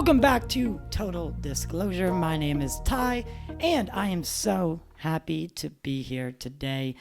Welcome back to Total Disclosure. My name is Ty, and I am so happy to be here today.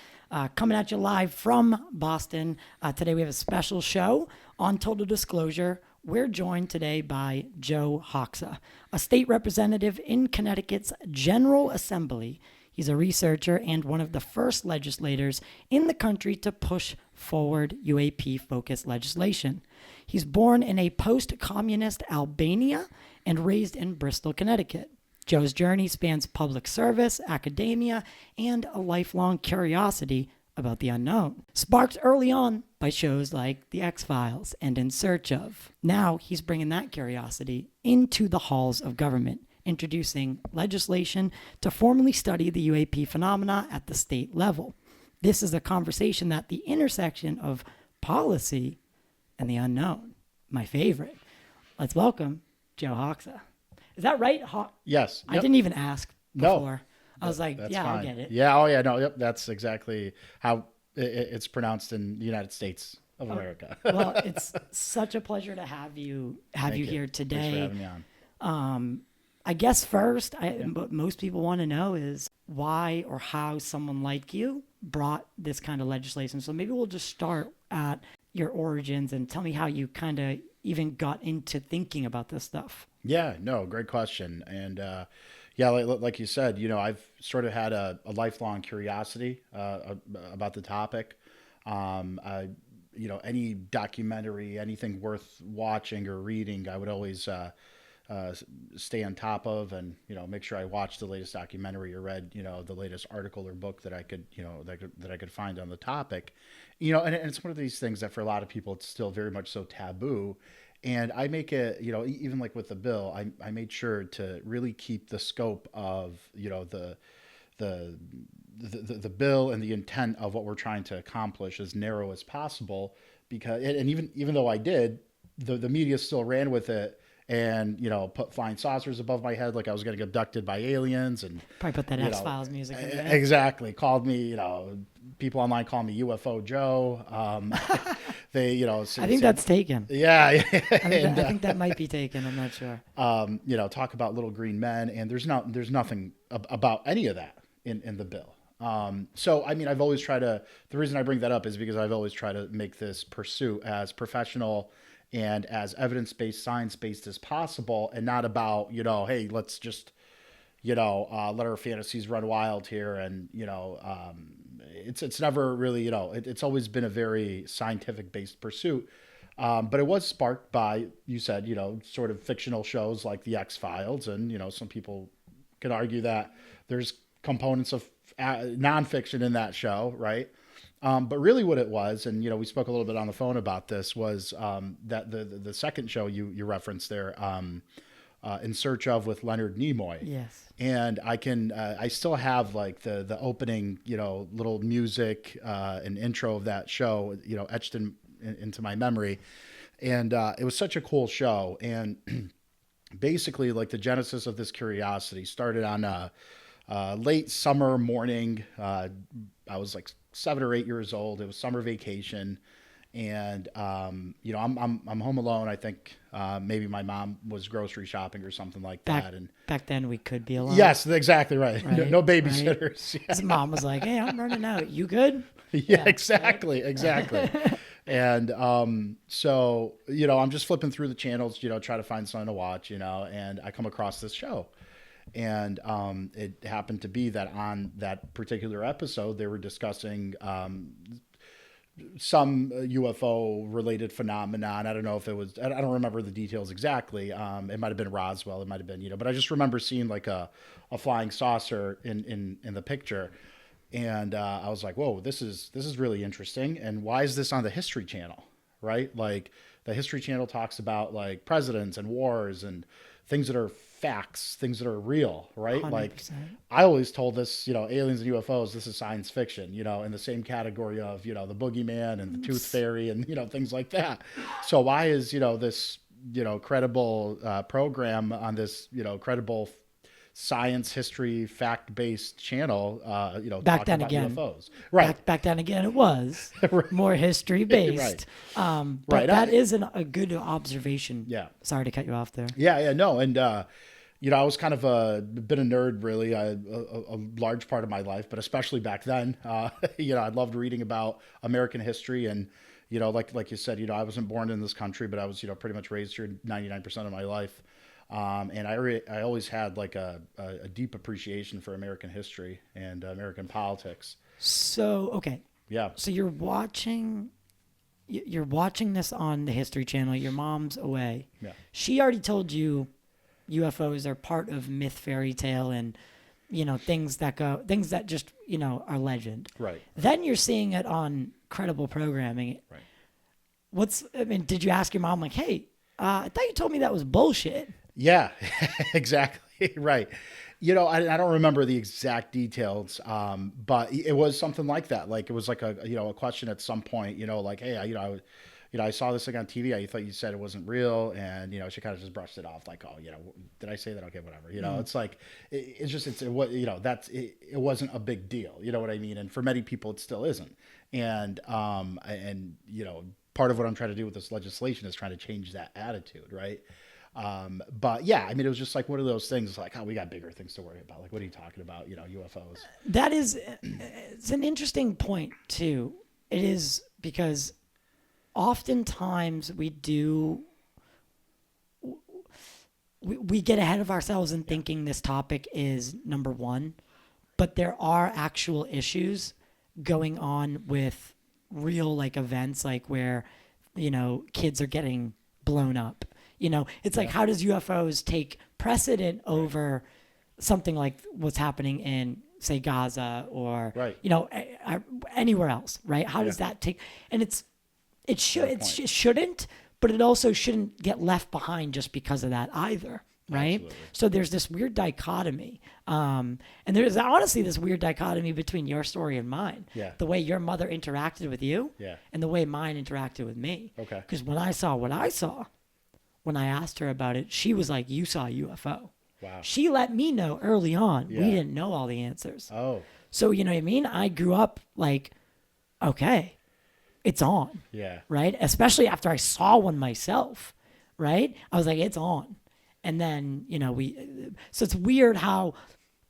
Coming at you live from Boston. Today we have a special show on Total Disclosure. We're joined today by Joe Hoxha, a state representative in Connecticut's General Assembly. He's a researcher and one of the first legislators in the country to push forward UAP-focused legislation. He's born in a post-communist Albania and raised in Bristol, Connecticut. Joe's journey spans public service, academia, and a lifelong curiosity about the unknown, sparked early on by shows like The X-Files and In Search Of. Now he's bringing that curiosity into the halls of government, introducing legislation to formally study the UAP phenomena at the state level. This is a conversation at the intersection of policy and the unknown. My favorite. Let's welcome Joe Hoxha. Is that right? Yes. I didn't even ask before. No, I was like, yeah, fine. I'll get it. Yeah. Oh, yeah. No, yep. That's exactly how it's pronounced in the United States of America. Well, it's such a pleasure to have you here today. Thanks for having me on. I guess first, what most people want to know is why or how someone like you brought this kind of legislation. So maybe we'll just start at your origins and tell me how you kind of even got into thinking about this stuff. Yeah, no, great question. And yeah, like you said, I've sort of had a lifelong curiosity about the topic. Any documentary, anything worth watching or reading, I would always stay on top of and, make sure I watched the latest documentary or read, the latest article or book that I could, that I could find on the topic, and it's one of these things that for a lot of people, it's still very much so taboo. And I make it, even like with the bill, I made sure to really keep the scope of, the bill and the intent of what we're trying to accomplish as narrow as possible, because, and even though I did, the media still ran with it and, put flying saucers above my head like I was getting abducted by aliens, and probably put that X-Files music in there. Exactly. Called me, people online call me UFO Joe. They, I think that's taken. Yeah. I think that might be taken. I'm not sure. Talk about little green men, and there's nothing about any of that in the bill. So, I mean, I've always tried to, the reason I bring that up is because I've always tried to make this pursuit as professional and as evidence-based, science-based as possible, and not about, hey, let's just, let our fantasies run wild here. And, it's never really, it's always been a very scientific-based pursuit. But it was sparked by, you said, sort of fictional shows like The X-Files. And, some people can argue that there's components of nonfiction in that show, right? But really what it was, and, we spoke a little bit on the phone about this, was that the second show you referenced there, In Search Of with Leonard Nimoy. Yes. And I still have like the opening, little music and intro of that show, etched into my memory. And it was such a cool show. And basically like the genesis of this curiosity started on a late summer morning. I was like 7 or 8 years old. It was summer vacation. And, I'm home alone. I think maybe my mom was grocery shopping or something like that. And back then we could be alone. Yes, exactly right. No babysitters. Right? His mom was like, hey, I'm running out. You good? Yeah, exactly. And so, I'm just flipping through the channels, try to find something to watch, and I come across this show. And it happened to be that on that particular episode, they were discussing some UFO related phenomenon. I don't know if it was, I don't remember the details exactly. It might've been Roswell. It might've been, but I just remember seeing like a flying saucer in the picture. And I was like, whoa, this is really interesting. And why is this on the History Channel? Right? Like the History Channel talks about like presidents and wars and things that are facts, things that are real, right? 100%. Like I always told this, aliens and UFOs, this is science fiction, in the same category of, the boogeyman and the tooth fairy and, things like that. So why is, this, credible program on this, credible science, history, fact-based channel, Back talking then about again. UFOs. Right. Back then again, it was Right. more history based. Right. But Right. that is a good observation. Yeah. Sorry to cut you off there. Yeah, no, and I was kind of been a nerd, really, a large part of my life, but especially back then. I loved reading about American history, and like you said, I wasn't born in this country, but I was pretty much raised here 99% of my life, and I always had like a deep appreciation for American history and American politics. So okay, Yeah, so you're watching this on the History Channel. Your mom's away. yeah, She already told you UFOs are part of myth, fairy tale, and things that just are legend. right, Then you're seeing it on credible programming. right. Did you ask your mom like, hey, I thought you told me that was bullshit? Yeah, exactly. Right. I don't remember the exact details, but it was something like that. Like it was like a question at some point, like, hey, I saw this thing on TV. I thought you said it wasn't real. And, she kind of just brushed it off like, oh, did I say that? Okay, whatever. It's like, it wasn't a big deal. You know what I mean? And for many people, it still isn't. And part of what I'm trying to do with this legislation is trying to change that attitude. Right. But yeah, it was just like one of those things like, oh, we got bigger things to worry about. Like, what are you talking about? UFOs. It's an interesting point too. It is because oftentimes we get ahead of ourselves in thinking this topic is number one, but there are actual issues going on with real like events, like where, kids are getting blown up. It's like, how does UFOs take precedent over something like what's happening in, say, Gaza or, Right. Anywhere else, right? How does that take, and it shouldn't, but it also shouldn't get left behind just because of that either, right? Absolutely. So there's this weird dichotomy. And there's honestly this weird dichotomy between your story and mine. Yeah. The way your mother interacted with you Yeah. and the way mine interacted with me. Okay. Because when I saw what I saw, when I asked her about it, she was like, you saw a UFO. Wow. She let me know early on. Yeah. We didn't know all the answers. Oh, So, you know what I mean? I grew up like, okay, it's on. yeah. Right? Especially after I saw one myself, right? I was like, it's on. And then, so it's weird how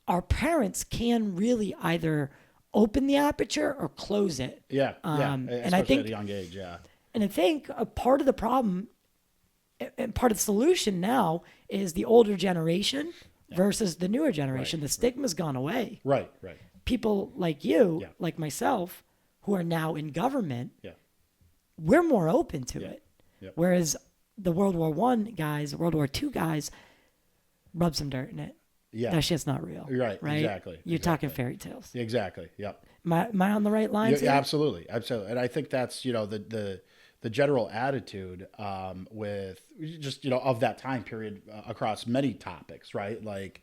our parents can really either open the aperture or close it. Yeah. And Especially I think, at a young age. Yeah. and I think a part of the problem and part of the solution now is the older generation versus the newer generation. The stigma's gone away. Right. People like you, Yeah. like myself, who are now in government, Yeah. we're more open to it. Yep. Whereas the World War I guys, World War II guys, rub some dirt in it. Yeah. That shit's not real. Right. Right? Exactly. You're talking fairy tales. Exactly. Yep. Am I on the right lines? Yeah, here? absolutely. And I think that's the general attitude with just of that time period across many topics, right? Like,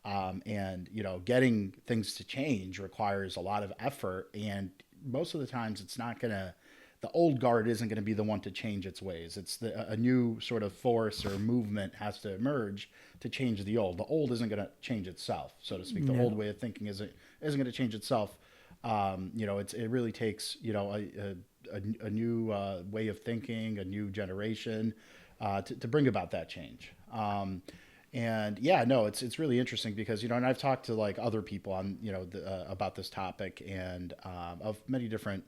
and getting things to change requires a lot of effort, and most of the times it's not gonna. The old guard isn't going to be the one to change its ways. It's a new sort of force or movement has to emerge to change the old. The old isn't going to change itself, so to speak. The old way of thinking isn't going to change itself. It really takes a new way of thinking, a new generation to bring about that change. And yeah, no, it's really interesting because and I've talked to like other people on about this topic and of many different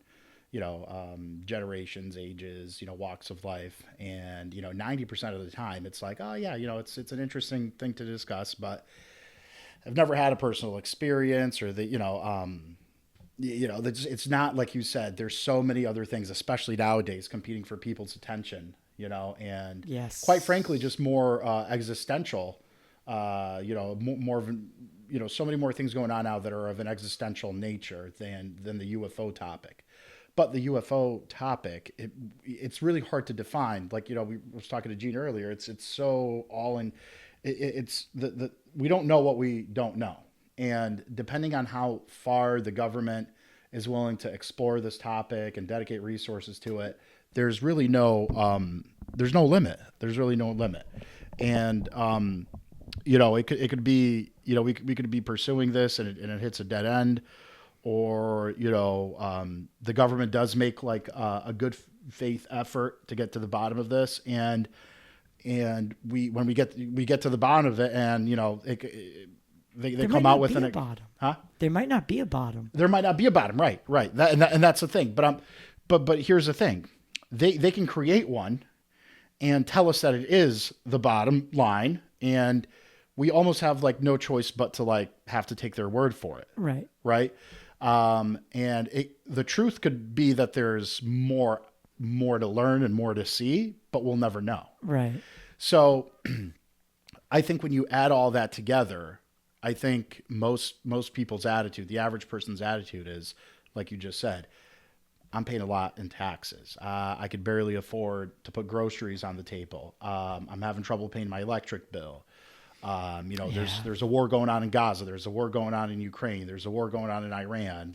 generations, ages, walks of life, and 90% of the time it's like, oh yeah, it's an interesting thing to discuss, but I've never had a personal experience or it's not like you said. There's so many other things, especially nowadays, competing for people's attention. And yes, quite frankly, just more existential. More of so many more things going on now that are of an existential nature than the UFO topic. But the UFO topic, it's really hard to define. Like we was talking to Gene earlier. It's so all in. It's we don't know what we don't know. And depending on how far the government is willing to explore this topic and dedicate resources to it, there's really no limit. There's really no limit. And it could be we could be pursuing this and it hits a dead end, or the government does make like a good faith effort to get to the bottom of this, and when we get to the bottom of it, and they come out with an bottom. Huh? There might not be a bottom. There might not be a bottom, right? And that's the thing. But here's the thing: they can create one and tell us that it is the bottom line, and we almost have like no choice but to like have to take their word for it. Right. Right. The truth could be that there's more to learn and more to see, but we'll never know. Right. So I think when you add all that together, I think most people's attitude, the average person's attitude is, like you just said, I'm paying a lot in taxes. I could barely afford to put groceries on the table. I'm having trouble paying my electric bill. There's a war going on in Gaza. There's a war going on in Ukraine. There's a war going on in Iran.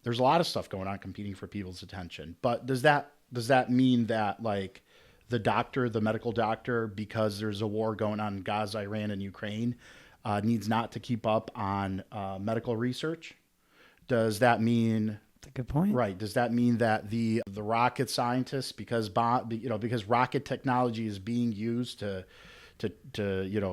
There's a lot of stuff going on competing for people's attention. But does that mean that like the medical doctor, because there's a war going on in Gaza, Iran, and Ukraine, needs not to keep up on medical research? Does that mean... That's a good point. Right. Does that mean that the rocket scientists, because rocket technology is being used to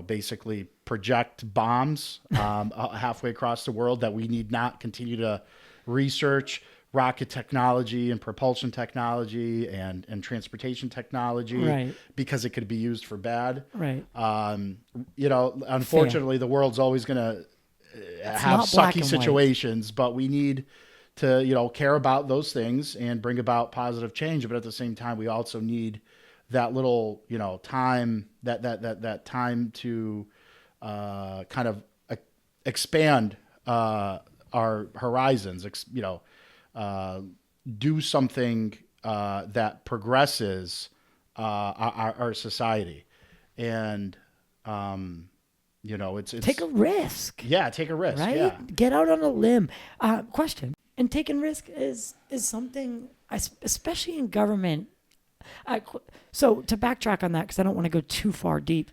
basically project bombs halfway across the world, that we need not continue to research rocket technology and propulsion technology and transportation technology, right, because it could be used for bad? Right. Unfortunately, the world's always going to have sucky situations, but we need to, care about those things and bring about positive change. But at the same time, we also need that little, time, that time to kind of expand our horizons, do something that progresses our society. And, it's take a risk. Yeah, take a risk. Right? Yeah. Get out on a limb. Question. And taking risk is something, especially in government. So to backtrack on that, because I don't want to go too far deep,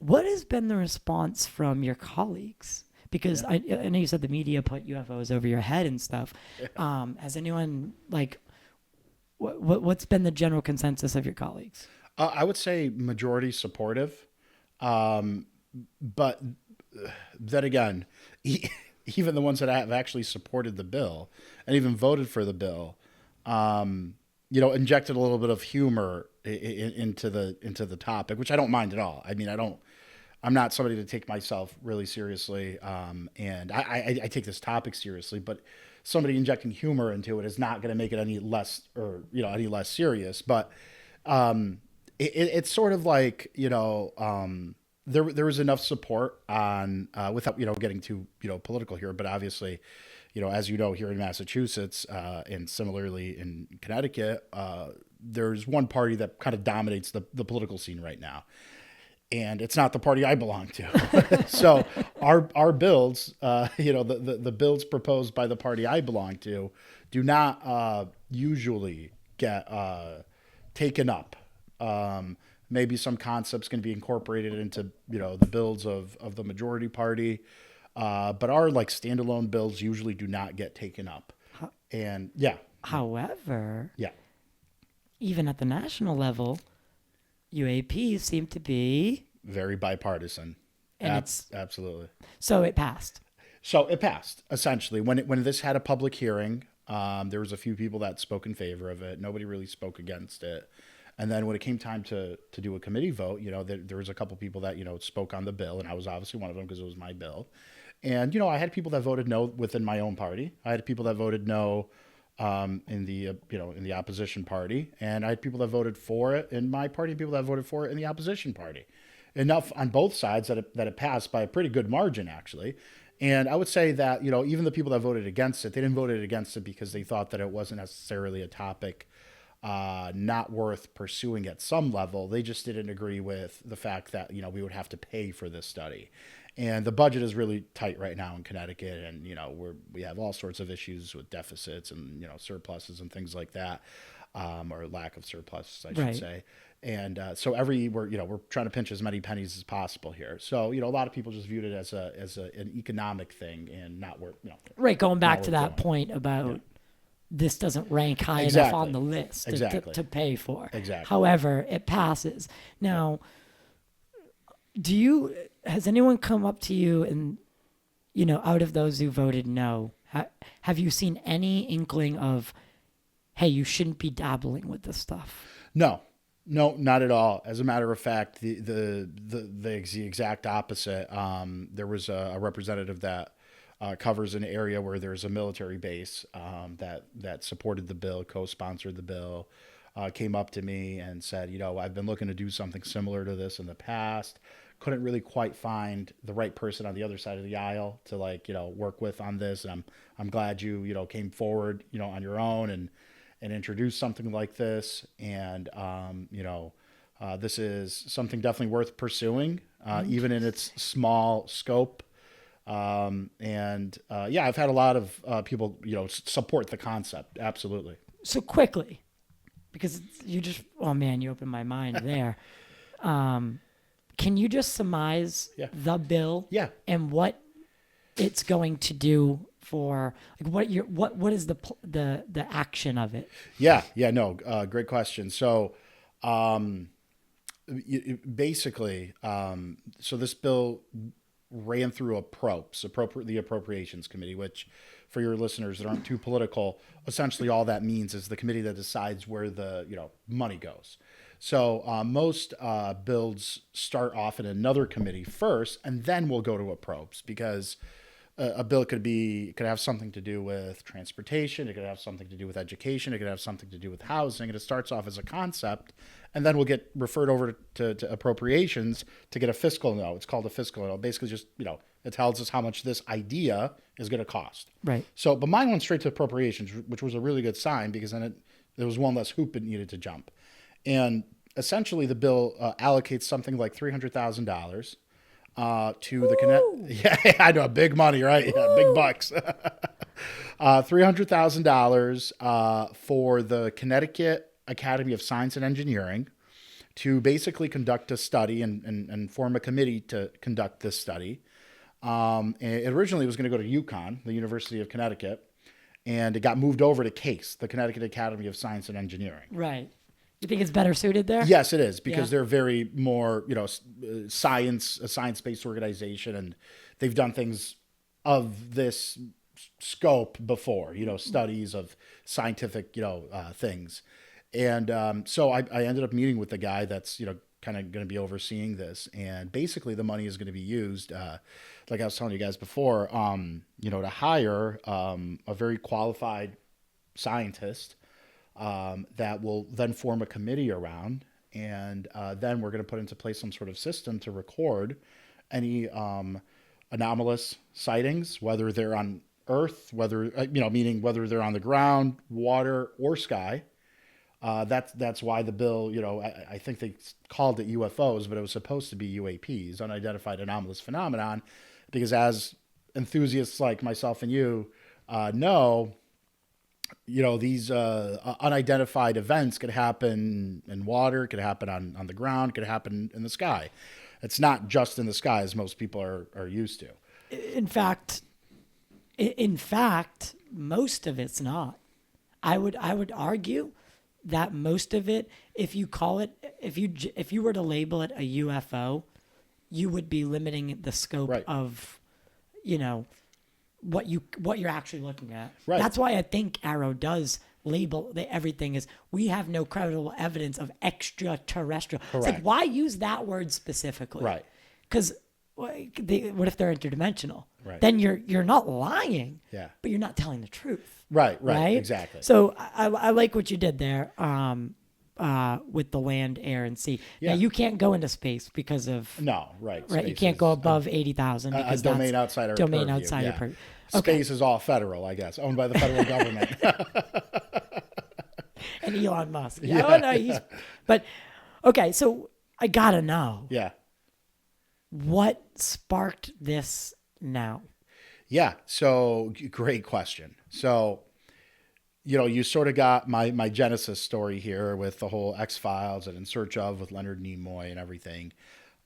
what has been the response from your colleagues? Because I know you said the media put UFOs over your head and stuff. Has anyone, what's been the general consensus of your colleagues? I would say majority supportive. But then again, even the ones that have actually supported the bill and even voted for the bill, injected a little bit of humor into the topic, which I don't mind at all. I mean, I'm not somebody to take myself really seriously. And I take this topic seriously, but somebody injecting humor into it is not going to make it any less serious. But, it's sort of like, there was enough support on, without, getting too, political here, but obviously, as here in Massachusetts, and similarly in Connecticut, there's one party that kind of dominates the political scene right now. And it's not the party I belong to. So our bills, the bills proposed by the party I belong to do not usually get taken up. Maybe some concepts can be incorporated into, the bills of the majority party. But our standalone bills usually do not get taken up. And yeah. However, yeah, even at the national level, UAPs seem to be very bipartisan. And absolutely. So it passed. Essentially. When this had a public hearing, there was a few people that spoke in favor of it. Nobody really spoke against it. And then when it came time to do a committee vote, there was a couple people that, spoke on the bill, and I was obviously one of them because it was my bill. And, I had people that voted no within my own party. I had people that voted no in the opposition party. And I had people that voted for it in my party and people that voted for it in the opposition party. Enough on both sides that it passed by a pretty good margin, actually. And I would say that, even the people that voted against it, they didn't vote against it because they thought that it wasn't necessarily a topic not worth pursuing at some level. They just didn't agree with the fact that, we would have to pay for this study. And the budget is really tight right now in Connecticut. And, we have all sorts of issues with deficits and, surpluses and things like that. or lack of surplus, I should Right. say. And so we're trying to pinch as many pennies as possible here. So a lot of people just viewed it as an economic thing and not worth Right. Going back not to worth that doing. point about this doesn't rank high enough Exactly. on the list Exactly. to pay for. Exactly. However, it passes. Now, has anyone come up to you and, out of those who voted no, have you seen any inkling of, hey, you shouldn't be dabbling with this stuff? No, not at all. As a matter of fact, the exact opposite. There was a representative that covers an area where there's a military base that supported the bill, co-sponsored the bill, came up to me and said, I've been looking to do something similar to this in the past. Couldn't really quite find the right person on the other side of the aisle to work with on this. And I'm glad you came forward, on your own and introduced something like this. And, this is something definitely worth pursuing, even in its small scope. I've had a lot of people, support the concept. Absolutely. So quickly, because you opened my mind there. Can you just surmise the bill and what it's going to do for what is the action of it? Great question. So, basically, so this bill ran through the Appropriations Committee, which, for your listeners that aren't too political, essentially all that means is the committee that decides where the money goes. So most bills start off in another committee first, and then we'll go to approbes, because a bill could have something to do with transportation, it could have something to do with education, it could have something to do with housing, and it starts off as a concept, and then we'll get referred over to appropriations to get a fiscal note. It's called a fiscal note. Basically, just it tells us how much this idea is going to cost. Right. So, but mine went straight to appropriations, which was a really good sign, because then there was one less hoop it needed to jump. And essentially, the bill allocates something like $300,000 to the Connecticut. Yeah, I know, big money, right? Yeah, big bucks. $300,000 for the Connecticut Academy of Science and Engineering to basically conduct a study and form a committee to conduct this study. And it originally was going to go to UConn, the University of Connecticut, and it got moved over to CASE, the Connecticut Academy of Science and Engineering. Right. You think it's better suited there? Yes, it is, because they're very more, a science-based organization, and they've done things of this scope before, studies of scientific, things. And so I ended up meeting with the guy that's, kind of going to be overseeing this. And basically the money is going to be used, like I was telling you guys before, to hire a very qualified scientist that will then form a committee around, and then we're going to put into place some sort of system to record any anomalous sightings, whether they're on Earth, meaning whether they're on the ground, water, or sky. That's why the bill, I think they called it UFOs, but it was supposed to be UAPs, unidentified anomalous phenomenon, because as enthusiasts like myself and you know, these unidentified events could happen in water, could happen on the ground, could happen in the sky. It's not just in the sky, as most people are used to. In fact, most of it's not. I would argue that most of it, if you were to label it a UFO, you would be limiting the scope of, what you're actually looking at. Right. That's why I think Arrow does label everything as, we have no credible evidence of extraterrestrial. Correct. It's like, why use that word specifically? Right. Because what if they're interdimensional? Right. Then you're not lying. Yeah. But you're not telling the truth. Right. Exactly. So I like what you did there with the land, air, and sea. Yeah. Now, you can't go into space because of... No, right. Right, you can't go above 80,000 because a domain outside our domain purview. outside your purview. Space is all federal, I guess, owned by the federal government. And Elon Musk. Yeah. Oh, no, but, okay, so I gotta know. Yeah. What sparked this now? Yeah, so great question. So, you sort of got my Genesis story here with the whole X-Files and In Search Of with Leonard Nimoy and everything.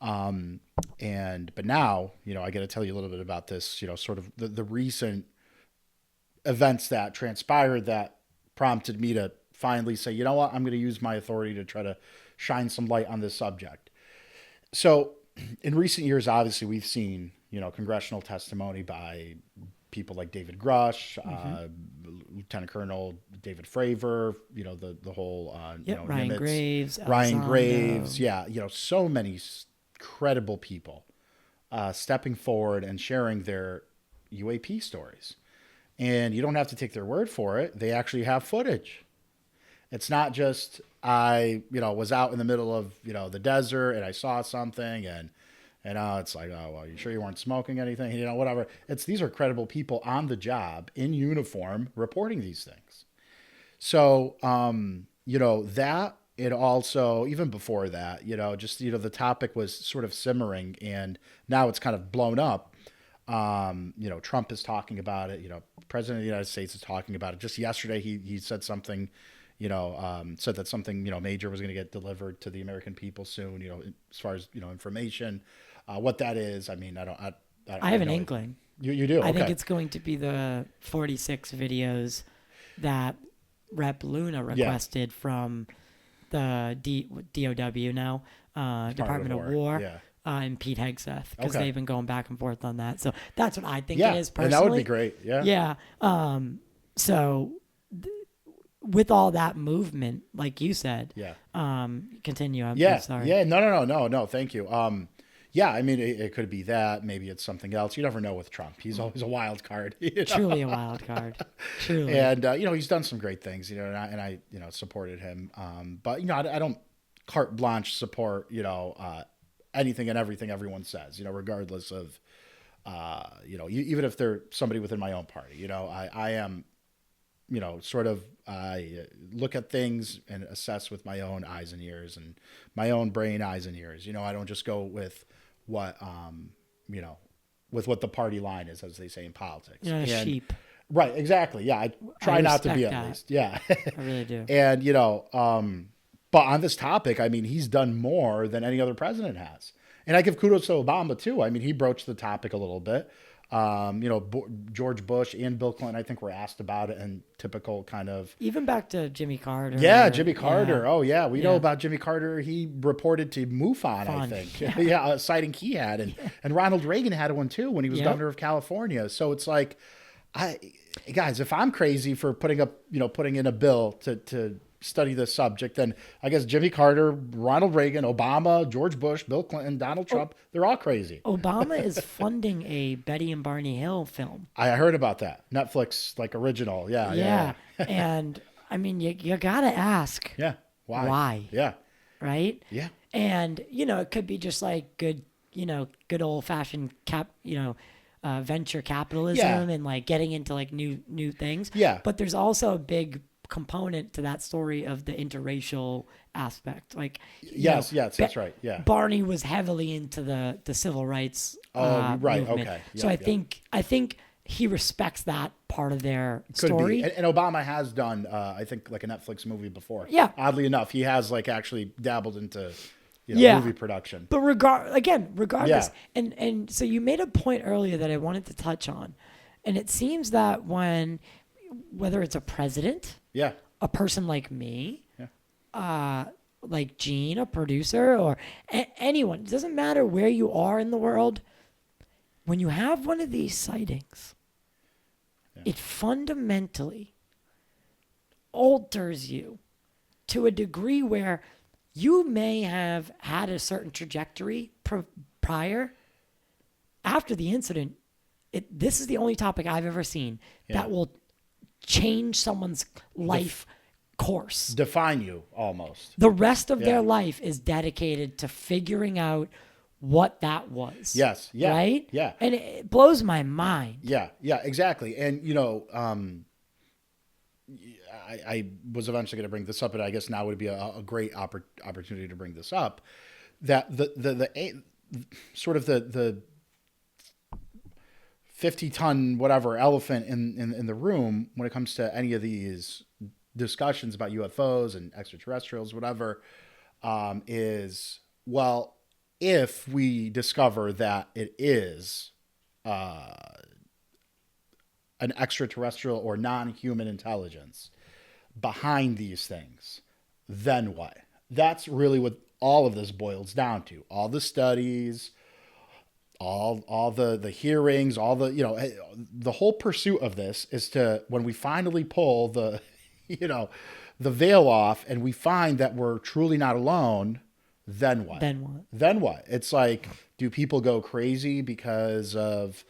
But now, I got to tell you a little bit about this, sort of the recent events that transpired that prompted me to finally say, you know what, I'm going to use my authority to try to shine some light on this subject. So in recent years, obviously we've seen, congressional testimony by people like David Grush, Lieutenant Colonel David Fravor, the whole, Ryan Nimitz, Graves, Ryan Elizondo. Graves. Yeah. So many credible people stepping forward and sharing their UAP stories. And you don't have to take their word for it. They actually have footage. It's not just I, was out in the middle of, the desert and I saw something and it's like, oh, well, you sure you weren't smoking anything? Whatever. These are credible people on the job in uniform reporting these things. So, that, it also, even before that, the topic was sort of simmering and now it's kind of blown up. Trump is talking about it, President of the United States is talking about it. Just yesterday, he said something, said that something, major was going to get delivered to the American people soon, as far as, information. What that is, I mean, I have an inkling. You do? I Okay. think it's going to be the 46 videos that Rep. Luna requested from the DOW now, Department of War. Yeah. And Pete Hegseth, because Okay. they've been going back and forth on that. So that's what I think Yeah, it is personally. and that would be great. Yeah. Yeah. So with all that movement, like you said, Yeah. Continue. I'm Yeah. sorry. Yeah. No. Thank you. Yeah. I mean, it could be that. Maybe it's something else. You never know with Trump. He's always a wild card. Truly a wild card. Truly. And he's done some great things. And I supported him. But I don't carte blanche support. Anything and everything everyone says. Regardless of, even if they're somebody within my own party. I am. I look at things and assess with my own eyes and ears and my own brain, eyes and ears. I don't just go with what, with what the party line is, as they say in politics. You're not a sheep. Right. Exactly. Yeah. I try not to be, at least. Yeah. I really do. And, but on this topic, I mean, he's done more than any other president has. And I give kudos to Obama too. I mean, he broached the topic a little bit. George Bush and Bill Clinton, I think, were asked about it in typical kind of. Even back to Jimmy Carter. Yeah, Jimmy Carter. Yeah. Oh, yeah. We know about Jimmy Carter. He reported to MUFON, I think. Yeah, a sighting he had. And Ronald Reagan had one too when he was governor of California. So it's like, guys, if I'm crazy for putting in a bill to study this subject, then I guess Jimmy Carter, Ronald Reagan, Obama, George Bush, Bill Clinton, Donald Trump, they're all crazy. Obama is funding a Betty and Barney Hill film. I heard about that. Netflix, original. Yeah. And I mean, you gotta ask. Yeah. Why? Yeah. Right? Yeah. And, it could be just like good old fashioned venture capitalism and getting into new things. Yeah. But there's also a big component to that story of the interracial aspect. Yes, that's right. Yeah. Barney was heavily into the civil rights right. movement. Okay. Yeah, so I think he respects that part of their Could story. be. And Obama has done, I think, a Netflix movie before. Yeah. Oddly enough, he has actually dabbled into movie production. But regardless, Yeah. and so you made a point earlier that I wanted to touch on, and it seems that whether it's a president, a person like me, like Gene, a producer, or anyone, it doesn't matter where you are in the world, when you have one of these sightings, it fundamentally alters you to a degree where you may have had a certain trajectory prior. After the incident, this is the only topic I've ever seen that will change someone's life course. Define you, almost. The rest of their life is dedicated to figuring out what that was. Yes. Yeah. Right? Yeah. And it blows my mind. Yeah. Yeah, exactly. And, I was eventually going to bring this up, and I guess now would be a great opportunity to bring this up. That the sort of the 50-ton whatever elephant in the room when it comes to any of these discussions about UFOs and extraterrestrials, whatever, is, well, if we discover that it is an extraterrestrial or non-human intelligence behind these things, then what? That's really what all of this boils down to. All the studies, all the hearings, all the, the whole pursuit of this is to, when we finally pull the, the veil off and we find that we're truly not alone, then what? Then what? Then what? It's like, do people go crazy because of,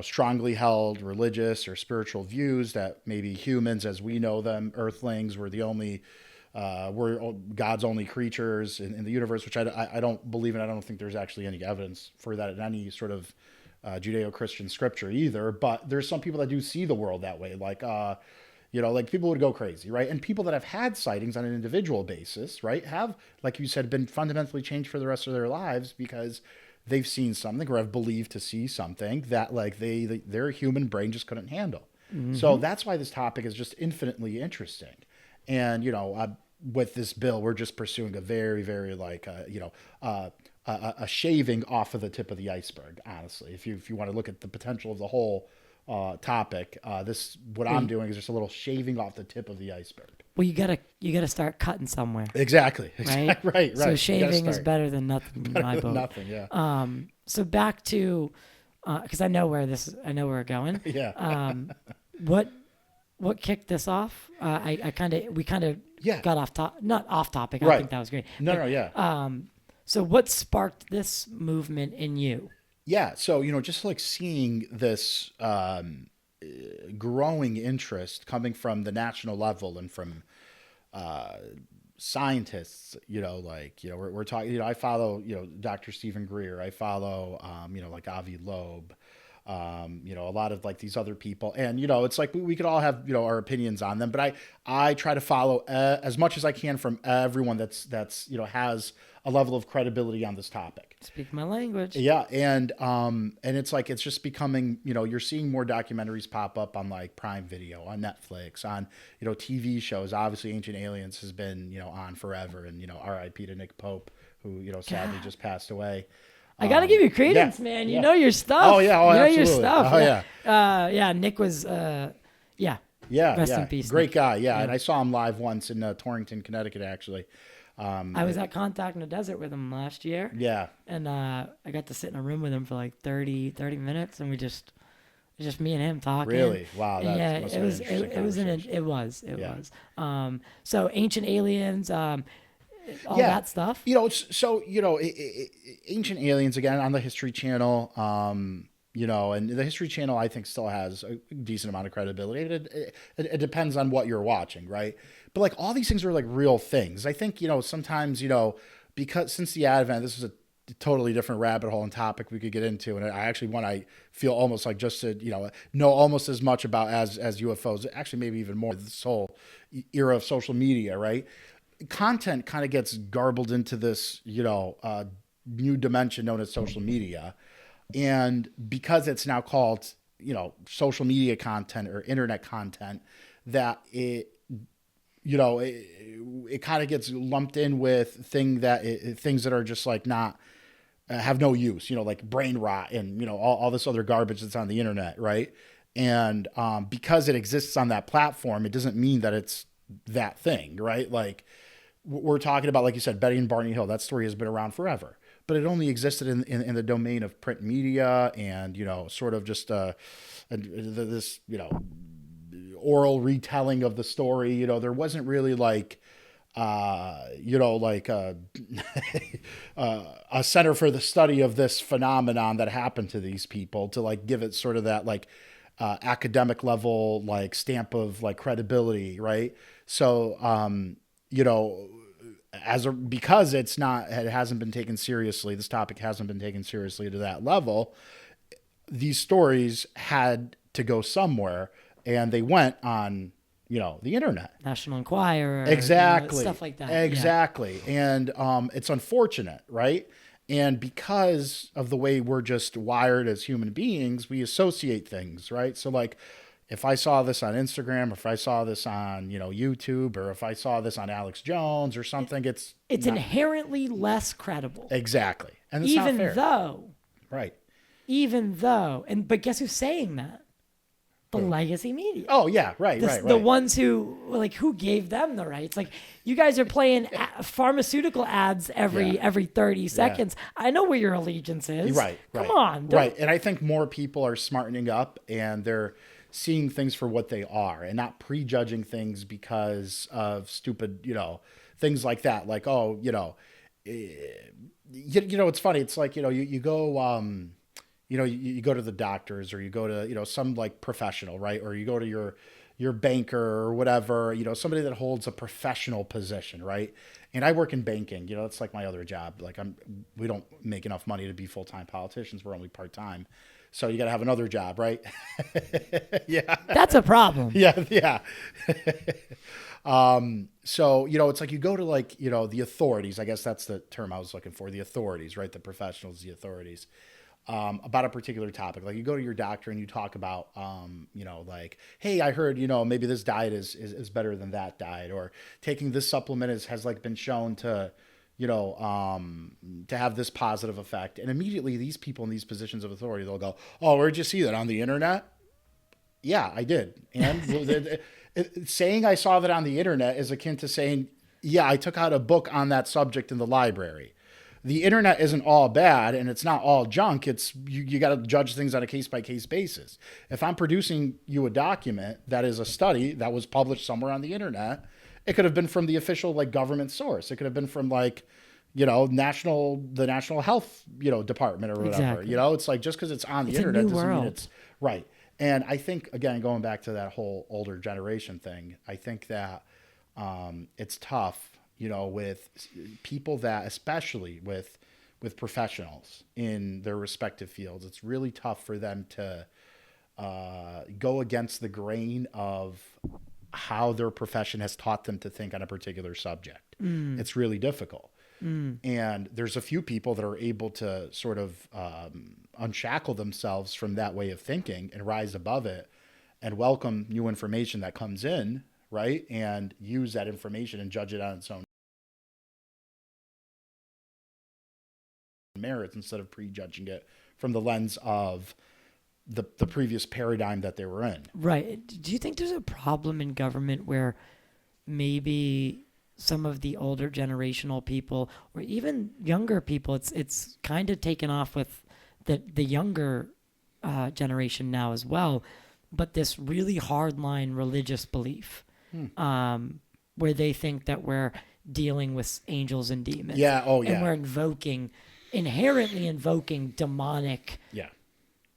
strongly held religious or spiritual views that maybe humans as we know them, earthlings, were the only, we're God's only creatures in the universe, which I don't believe in. I don't think there's actually any evidence for that in any sort of Judeo-Christian scripture either. But there's some people that do see the world that way. Like, like people would go crazy, right? And people that have had sightings on an individual basis, right, have, like you said, been fundamentally changed for the rest of their lives because they've seen something or have believed to see something that like their human brain just couldn't handle. Mm-hmm. So that's why this topic is just infinitely interesting. And, with this bill, we're just pursuing a very, very like, a shaving off of the tip of the iceberg, honestly. If you want to look at the potential of the whole topic, I'm doing is just a little shaving off the tip of the iceberg. Well, you gotta start cutting somewhere. Exactly. Right. Right. So shaving is better than nothing in my book. Nothing. Yeah. So back to, because I know where we're going. Yeah. What kicked this off? We kind of Yeah. got not off topic. I Right. think that was great. No, yeah. So what sparked this movement in you? Yeah. So, just like seeing this growing interest coming from the national level and from scientists, we're talking, I follow, Dr. Stephen Greer. I follow, like Avi Loeb. A lot of like these other people, and it's like we could all have our opinions on them, but I try to follow as much as I can from everyone that's has a level of credibility on this topic. Speak my language. Yeah, and it's like it's just becoming you're seeing more documentaries pop up on like Prime Video, on Netflix, on TV shows. Obviously, Ancient Aliens has been on forever, and R.I.P. to Nick Pope, who sadly just passed away. I gotta give you credence, man. You know your stuff. Oh yeah, you know absolutely. your stuff. Oh yeah. Nick was, Yeah. Rest in peace. Great Nick. guy. Yeah, and I saw him live once in Torrington, Connecticut, actually. I was at Contact in the Desert with him last year. Yeah. And I got to sit in a room with him for like 30 minutes, and we just me and him talking. Really? Wow. It was. So Ancient Aliens. All that stuff. Ancient Aliens, again, on the History Channel, and the History Channel, I think, still has a decent amount of credibility. It depends on what you're watching, right? But, like, all these things are, like, real things. I think, sometimes, because since the advent, this is a totally different rabbit hole and topic we could get into, and I feel almost like just to, know almost as much about as UFOs, actually maybe even more, this whole era of social media, right? Content kind of gets garbled into this, new dimension known as social media. And because it's now called, social media content or internet content, that it kind of gets lumped in with things that are just like not, have no use, like brain rot and, all this other garbage that's on the internet. Right. And because it exists on that platform, it doesn't mean that it's that thing. Right. Like, we're talking about, like you said, Betty and Barney Hill. That story has been around forever, but it only existed in the domain of print media and, sort of just this, oral retelling of the story. There wasn't really like, like a center for the study of this phenomenon that happened to these people to like give it sort of that like academic level, like stamp of like credibility. Right. So, because it hasn't been taken seriously, this topic hasn't been taken seriously to that level, these stories had to go somewhere, and they went on, the internet. National Enquirer. Exactly. Stuff like that. Exactly. Yeah. And it's unfortunate, right? And because of the way we're just wired as human beings, we associate things, right? So like if I saw this on Instagram, if I saw this on, YouTube, or if I saw this on Alex Jones or something, It's not inherently less credible. exactly. And it's not fair. Right. Even though, but guess who's saying that? The legacy media. Oh yeah, right, right. The ones who gave them the rights. Like, you guys are playing pharmaceutical ads every 30 seconds. I know where your allegiance is. Right. Come on. Right. And I think more people are smartening up and they're seeing things for what they are and not prejudging things because of stupid, things like that. Like, oh, it's funny. It's like, you go, you go to the doctors or you go to, some like professional, right? Or you go to your banker or whatever, somebody that holds a professional position, right? And I work in banking, it's like my other job. Like we don't make enough money to be full-time politicians. We're only part-time. So you got to have another job, right? Yeah. That's a problem. Yeah. So, it's like you go to like, the authorities, I guess that's the term I was looking for, the authorities, right? The professionals, the authorities. About a particular topic. Like you go to your doctor and you talk about, like, hey, I heard, maybe this diet is better than that diet, or taking this supplement has like been shown to, to have this positive effect. And immediately these people in these positions of authority, they'll go, oh, where'd you see that on the internet? Yeah, I did. And saying I saw that on the internet is akin to saying, yeah, I took out a book on that subject in the library. The internet isn't all bad and it's not all junk. It's you got to judge things on a case by case basis. If I'm producing you a document that is a study that was published somewhere on the internet, it could have been from the official like government source. It could have been from like, the national health, department or whatever. Exactly. It's like just because it's on the internet doesn't mean it's right. And I think again, going back to that whole older generation thing, I think that it's tough. With people that, especially with professionals in their respective fields, it's really tough for them to go against the grain of how their profession has taught them to think on a particular subject. It's really difficult. And there's a few people that are able to sort of unshackle themselves from that way of thinking and rise above it and welcome new information that comes in, right? And use that information and judge it on its own merits instead of prejudging it from the lens of the previous paradigm that they were in. Right. Do you think there's a problem in government where maybe some of the older generational people or even younger people, it's kind of taken off with the younger generation now as well, but this really hardline religious belief where they think that we're dealing with angels and demons. Yeah. Oh, yeah. And we're inherently invoking demonic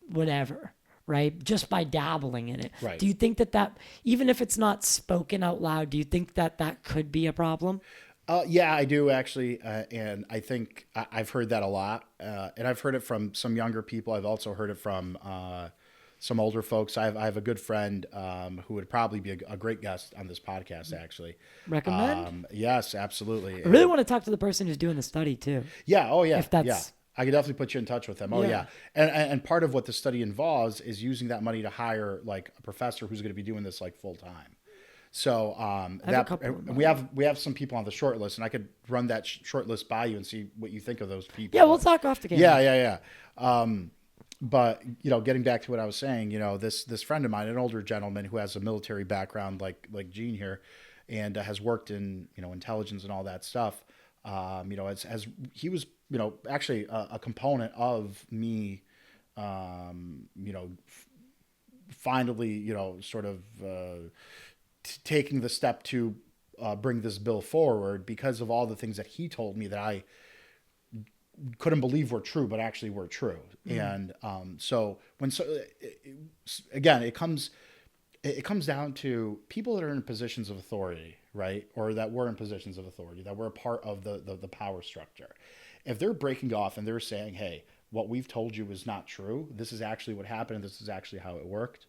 whatever, right? Just by dabbling in it. Right. Do you think that even if it's not spoken out loud, do you think that could be a problem? Yeah, I do actually. And I think I've heard that a lot. And I've heard it from some younger people. I've also heard it from some older folks. I have a good friend who would probably be a great guest on this podcast, actually. Recommend? Yes, absolutely. I really want to talk to the person who's doing the study, too. Yeah. Oh, yeah. If that's... Yeah. I could definitely put you in touch with them. Oh, yeah. And part of what the study involves is using that money to hire like a professor who's going to be doing this like full time. So we have some people on the short list, and I could run that short list by you and see what you think of those people. Yeah, we'll talk off the camera. Yeah. But getting back to what I was saying, this friend of mine, an older gentleman who has a military background like Gene here, and has worked in intelligence and all that stuff. As he was actually a component of me, finally sort of taking the step to bring this bill forward because of all the things that he told me that I couldn't believe were true, but actually were true. And again, it comes down to people that are in positions of authority, right? Or that were in positions of authority, that were a part of the power structure. If they're breaking off and they're saying, hey, what we've told you is not true, this is actually what happened, and this is actually how it worked,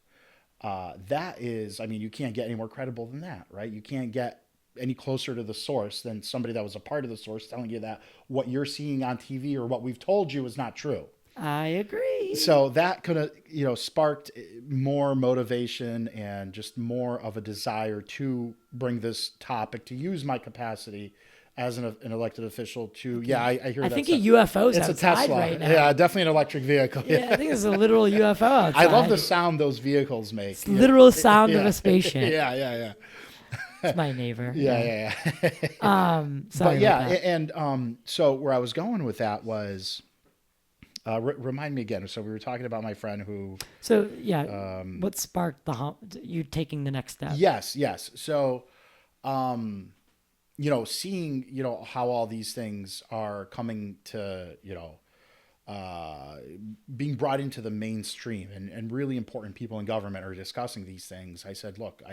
that is, you can't get any more credible than that, right? You can't get any closer to the source than somebody that was a part of the source telling you that what you're seeing on TV or what we've told you is not true. I agree. So that could have, sparked more motivation and just more of a desire to bring this topic, to use my capacity as an elected official to, I hear I that. think a UFO's it's a outside Tesla. right now. Yeah, definitely an electric vehicle. Yeah, I think it's a literal UFO outside. I love the sound those vehicles make. It's literal sound of a spaceship. Yeah. It's my neighbor. Yeah. Sorry But about that. and so where I was going with that was, remind me again. So we were talking about my friend who. So what sparked you taking the next step? Yes. So, seeing, how all these things are coming to, being brought into the mainstream and really important people in government are discussing these things. I said, look,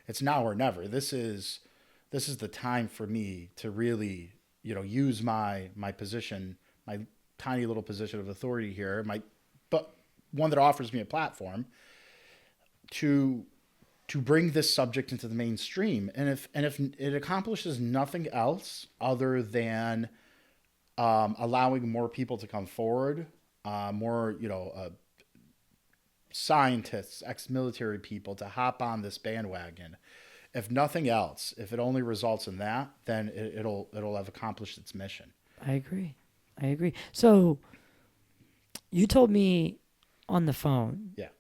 it's now or never. This is the time for me to really, use my position, my tiny little position of authority here, but one that offers me a platform to bring this subject into the mainstream. And if it accomplishes nothing else other than allowing more people to come forward, more scientists, ex-military people to hop on this bandwagon. If nothing else, if it only results in that, then it'll have accomplished its mission. I agree. So you told me on the phone. Yeah.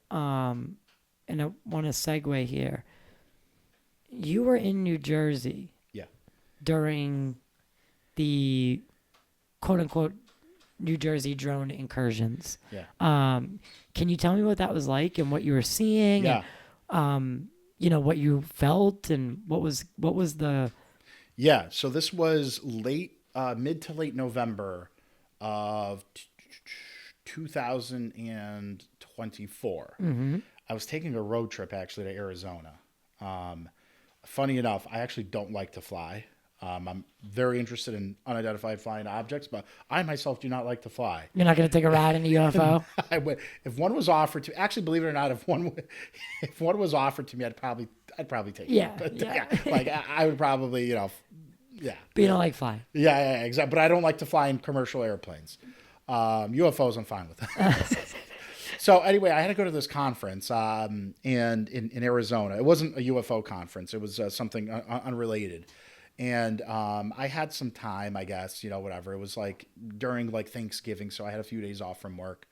And I want to segue here. You were in New Jersey. Yeah. During the quote unquote New Jersey drone incursions. Yeah. Can you tell me what that was like and what you were seeing? Yeah. And, what you felt and what was the. Yeah. So this was mid to late November of 2024. Mm-hmm. I was taking a road trip actually to Arizona. Funny enough, I actually don't like to fly. I'm very interested in unidentified flying objects, but I myself do not like to fly. You're not going to take a ride in a UFO? If one was offered to, actually, believe it or not, if one was offered to me, I'd probably take it. But, like I would probably, yeah. But you don't like flying? Yeah, exactly. But I don't like to fly in commercial airplanes. UFOs, I'm fine with. So anyway, I had to go to this conference, and in Arizona. It wasn't a UFO conference. It was something unrelated. And I had some time, I guess, whatever. It was like during like Thanksgiving, so I had a few days off from work.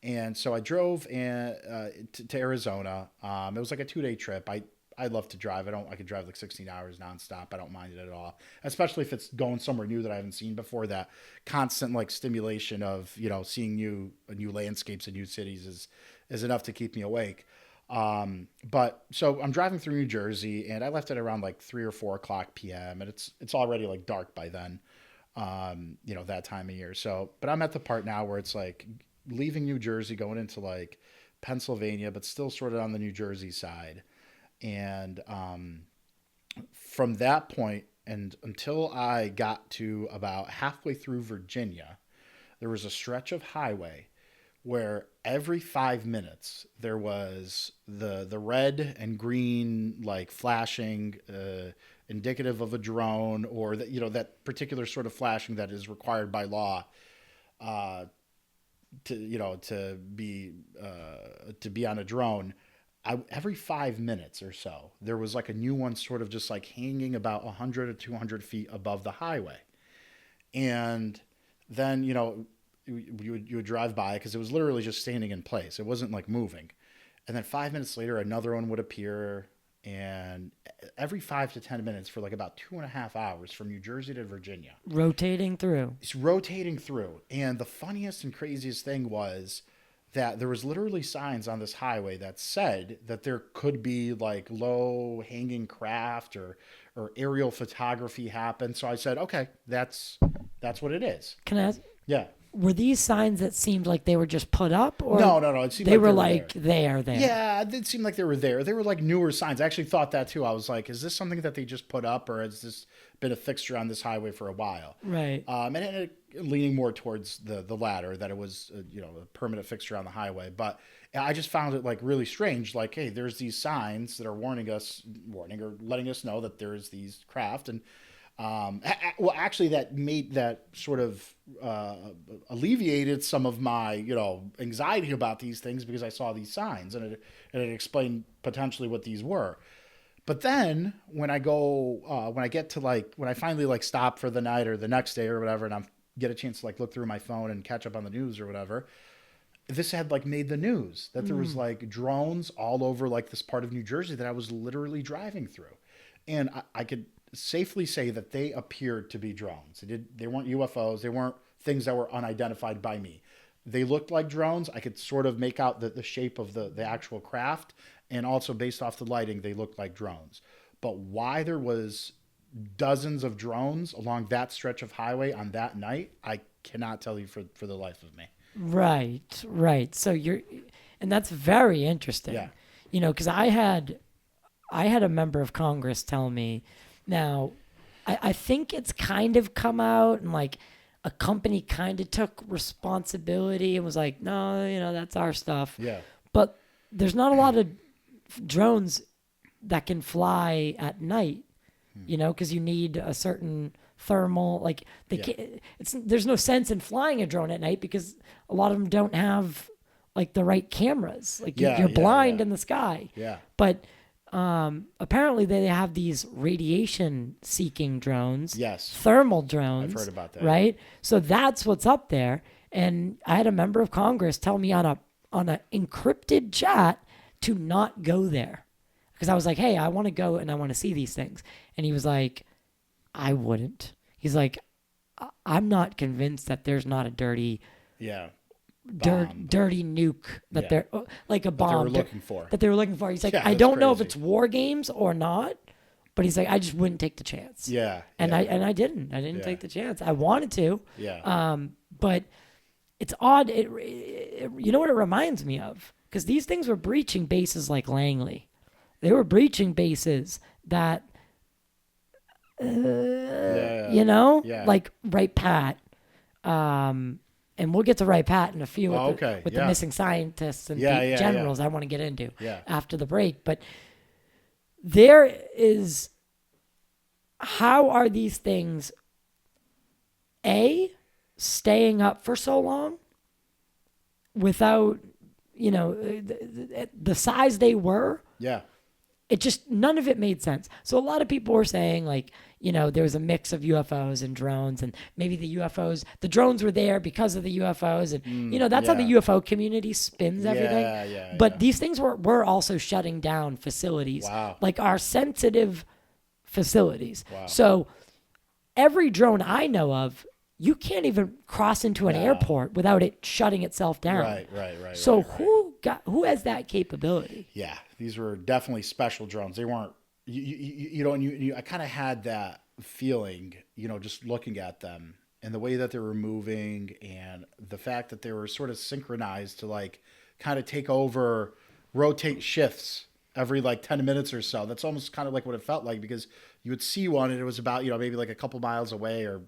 And so I drove to Arizona. It was like a 2-day trip. I love to drive. I could drive like 16 hours nonstop. I don't mind it at all, especially if it's going somewhere new that I haven't seen before. That constant like stimulation of, seeing new landscapes and new cities is enough to keep me awake. But so I'm driving through New Jersey and I left it around like 3 or 4 o'clock PM and it's already like dark by then, that time of year. So, but I'm at the part now where it's like leaving New Jersey, going into like Pennsylvania, but still sort of on the New Jersey side. And from that point and until I got to about halfway through Virginia, there was a stretch of highway where every 5 minutes there was the red and green like flashing, indicative of a drone, or that that particular sort of flashing that is required by law to be on a drone. Every 5 minutes or so, there was like a new one sort of just like hanging about 100 or 200 feet above the highway. And then, you would drive by because it was literally just standing in place. It wasn't like moving. And then 5 minutes later, another one would appear. And every 5 to 10 minutes for like about 2.5 hours from New Jersey to Virginia. Rotating through. It's rotating through. And the funniest and craziest thing was that there was literally signs on this highway that said that there could be like low hanging craft or aerial photography happen. So I said, okay, that's what it is. Can I ask? Yeah. Were these signs that seemed like they were just put up, or no? It seemed they like were like there. Yeah, it did seem like they were there. They were like newer signs. I actually thought that too. I was like, is this something that they just put up, or has this been a fixture on this highway for a while? Right. And leaning more towards the latter, that it was a permanent fixture on the highway. But I just found it like really strange. Like, hey, there's these signs that are warning or letting us know that there's these craft. And well, actually, that sort of alleviated some of my anxiety about these things, because I saw these signs and it explained potentially what these were. But then when I finally like stop for the night or the next day or whatever, and I get a chance to like look through my phone and catch up on the news or whatever, this had like made the news that there was like drones all over like this part of New Jersey that I was literally driving through. And I could safely say that they appeared to be drones. They weren't UFOs. They weren't things that were unidentified by me. They looked like drones. I could sort of make out the shape of the actual craft. And also based off the lighting, they looked like drones. But why there was dozens of drones along that stretch of highway on that night, I cannot tell you for the life of me. Right. So and that's very interesting. Yeah. Because I had a member of Congress tell me, now, I think it's kind of come out and like a company kind of took responsibility and was like, no, that's our stuff. Yeah. But there's not a lot of drones that can fly at night, because you need a certain thermal, like there's no sense in flying a drone at night because a lot of them don't have like the right cameras. Like you're blind in the sky. Yeah. But apparently they have these radiation seeking drones. Yes. Thermal drones. I've heard about that. Right? So that's what's up there. And I had a member of Congress tell me on an encrypted chat to not go there. Because I was like, hey, I want to go and I want to see these things. And he was like, I wouldn't. He's like, I'm not convinced that there's not a dirty nuke that they're like a bomb that they were looking for. He's like, I don't know if it's war games or not, but he's like, I just wouldn't take the chance. Yeah. And I didn't take the chance. I wanted to. Yeah. But it's odd. You know what it reminds me of? Because these things were breaching bases like Langley. They were breaching bases that, like Wright Pat. And we'll get to Wright Pat in a few with the missing scientists and the generals I want to get into after the break. But there is, how are these things, staying up for so long without, the size they were? Yeah. It just, none of it made sense. So a lot of people were saying like, there was a mix of UFOs and drones, and maybe the drones were there because of the UFOs. And, that's how the UFO community spins everything. But these things were also shutting down facilities, like our sensitive facilities. Wow. So every drone I know of, you can't even cross into an airport without it shutting itself down. Right. So who has that capability? Yeah, these were definitely special drones. They weren't. I kind of had that feeling, just looking at them and the way that they were moving, and the fact that they were sort of synchronized to like kind of take over, rotate shifts every like 10 minutes or so. That's almost kind of like what it felt like, because you would see one and it was about maybe like a couple miles away or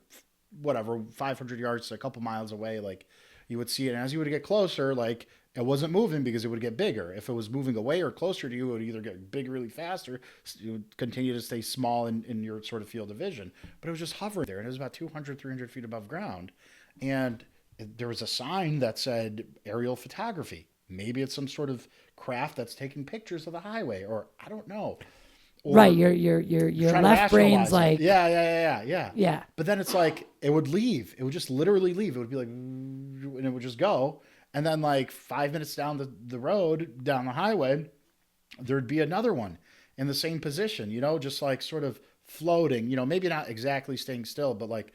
whatever, 500 yards to a couple miles away, like you would see it. And as you would get closer, like it wasn't moving because it would get bigger. If it was moving away or closer to you, it would either get big really fast or it would continue to stay small in your sort of field of vision. But it was just hovering there, and it was about 200, 300 feet above ground. And there was a sign that said aerial photography. Maybe it's some sort of craft that's taking pictures of the highway, or I don't know. Right, your left brain's like, yeah. But then it's like it would leave. It would just literally leave. It would be like, and it would just go. And then like 5 minutes down the road, down the highway, there'd be another one in the same position. Just like sort of floating. Maybe not exactly staying still, but like,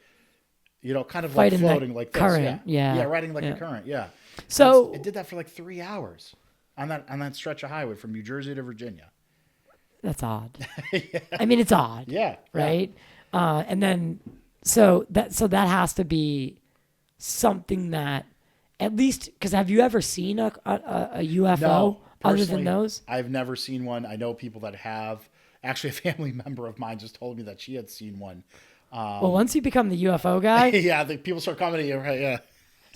kind of like floating like current. This. Yeah, riding like a current. Yeah. So it did that for like 3 hours on that stretch of highway from New Jersey to Virginia. That's odd. I mean, it's odd. Yeah. Right. And then, so that has to be something that, at least, because have you ever seen a UFO no, other than those? I've never seen one. I know people that have. Actually, a family member of mine just told me that she had seen one. Well, once you become the UFO guy. Yeah, the people start coming to you, right? Yeah.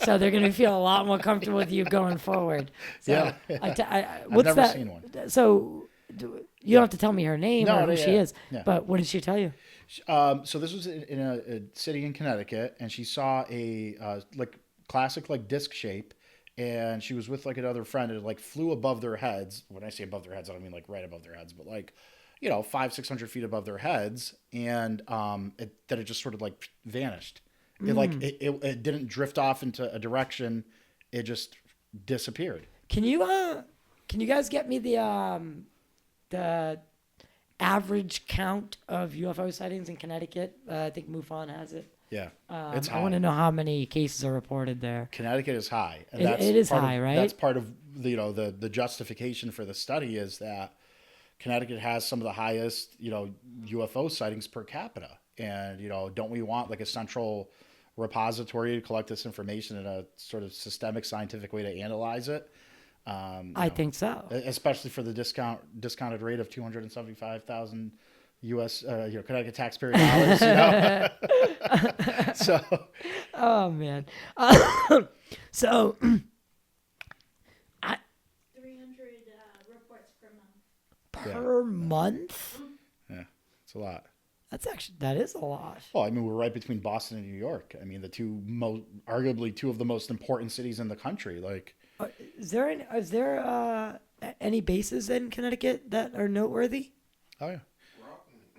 So they're going to feel a lot more comfortable with you going forward. So Yeah. what's never that? seen one. So you don't have to tell me her name or who she is, but what did she tell you? So this was in a city in Connecticut, and she saw a like classic like disc shape, and she was with like another friend, and it like flew above their heads. When I say above their heads, I don't mean like right above their heads, but like 500-600 feet above their heads, and it just sort of like vanished. It didn't drift off into a direction; it just disappeared. Can you guys get me the average count of UFO sightings in Connecticut? I think MUFON has it. Yeah, it's high. I want to know how many cases are reported there. Connecticut is high. And it is high, right? That's part of the justification for the study is that Connecticut has some of the highest UFO sightings per capita, and don't we want like a central repository to collect this information in a sort of systemic scientific way to analyze it? I think so, especially for the discounted rate of $275,000 U.S. Connecticut taxpayer dollars. So, oh man, so 300 reports per month. Per month? Yeah, it's a lot. That is a lot. Well, I mean, we're right between Boston and New York. I mean, arguably two of the most important cities in the country. Like, is there any bases in Connecticut that are noteworthy? Oh yeah,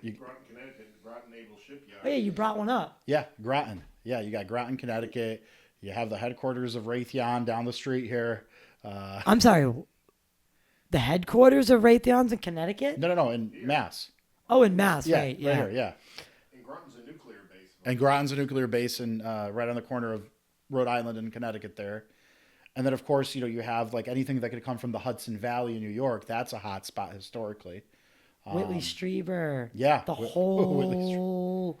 Groton, Connecticut, Groton Naval Shipyard. Oh yeah, you brought one up. Yeah, Groton. Yeah, you got Groton, Connecticut. You have the headquarters of Raytheon down the street here. I'm sorry. The headquarters of Raytheon's in Connecticut? No, in Mass. Oh, in Mass, Yeah, right? right here, yeah. And Groton's a nuclear base. And Groton's a nuclear base, and right on the corner of Rhode Island and Connecticut there. And then, of course, you have like anything that could come from the Hudson Valley in New York. That's a hot spot historically. Whitley Strieber. Yeah. The whole,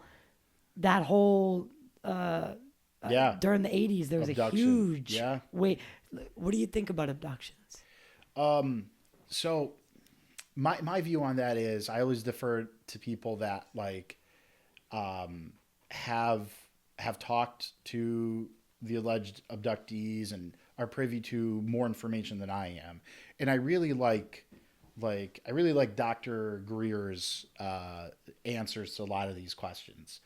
that whole, during the 80s, there was Abduction. a huge, Yeah. wait, what do you think about abductions? So my view on that is I always defer to people that like have talked to the alleged abductees and are privy to more information than I am. And I really like Dr. Greer's answers to a lot of these questions,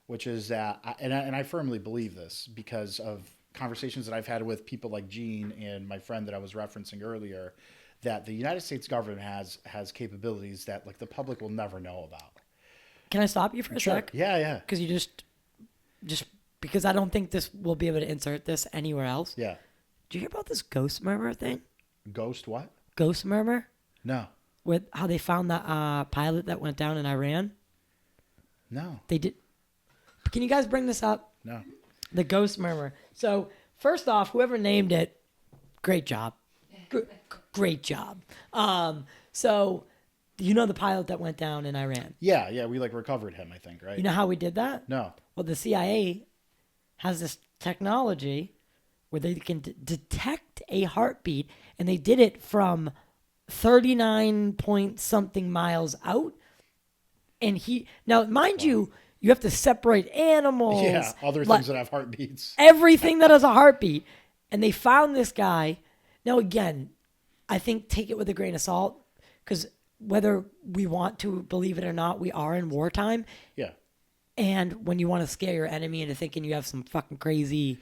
which is that, and I firmly believe this because of conversations that I've had with people like Gene and my friend that I was referencing earlier, that the United States government has capabilities that like the public will never know about. Can I stop you for a sec? Yeah. Because you just because I don't think this will be able to insert this anywhere else. Yeah. Did you hear about this ghost murmur thing? Ghost what? Ghost murmur? No. With how they found that pilot that went down in Iran? No. They did. Can you guys bring this up? No. The ghost murmur. So first off, whoever named it, great job. Great job. So the pilot that went down in Iran? Yeah. We like recovered him, I think, right? You know how we did that? No. Well, the CIA has this technology where they can detect a heartbeat, and they did it from 39 point something miles out. And now, mind you have to separate animals. Yeah, other things that have heartbeats. Everything that has a heartbeat. And they found this guy. Now, again, I think take it with a grain of salt, because whether we want to believe it or not, we are in wartime. Yeah. And when you want to scare your enemy into thinking you have some fucking crazy,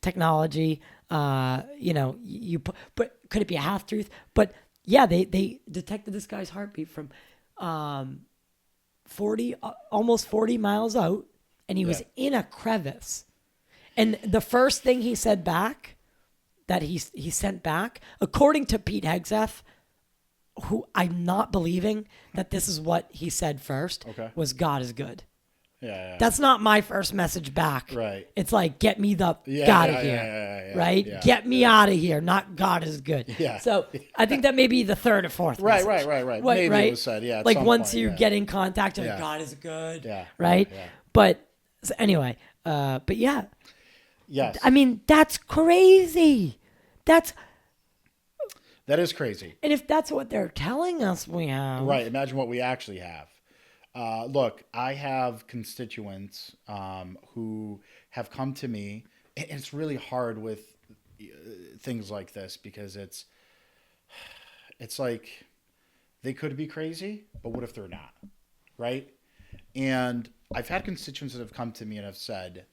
technology, but could it be a half truth? But yeah, they detected this guy's heartbeat from almost 40 miles out, and he was in a crevice. And the first thing he said back, that he sent back, according to Pete Hegseth, who I'm not believing that this is what he said first, was God is good. Yeah. That's not my first message back. Right. It's like, get me the out of here. Right? Yeah, get me out of here, not God is good. Yeah. So I think that may be the third or fourth message. Right. Maybe it was said, yeah. Like once you get in contact with God is good. Yeah. Right? Yeah. But so anyway, but yeah. Yes. I mean, that's crazy. That is crazy. And if that's what they're telling us we have. Right. Imagine what we actually have. Look, I have constituents who have come to me it's really hard with things like this because it's like they could be crazy, but what if they're not, right? And I've had constituents that have come to me and have said,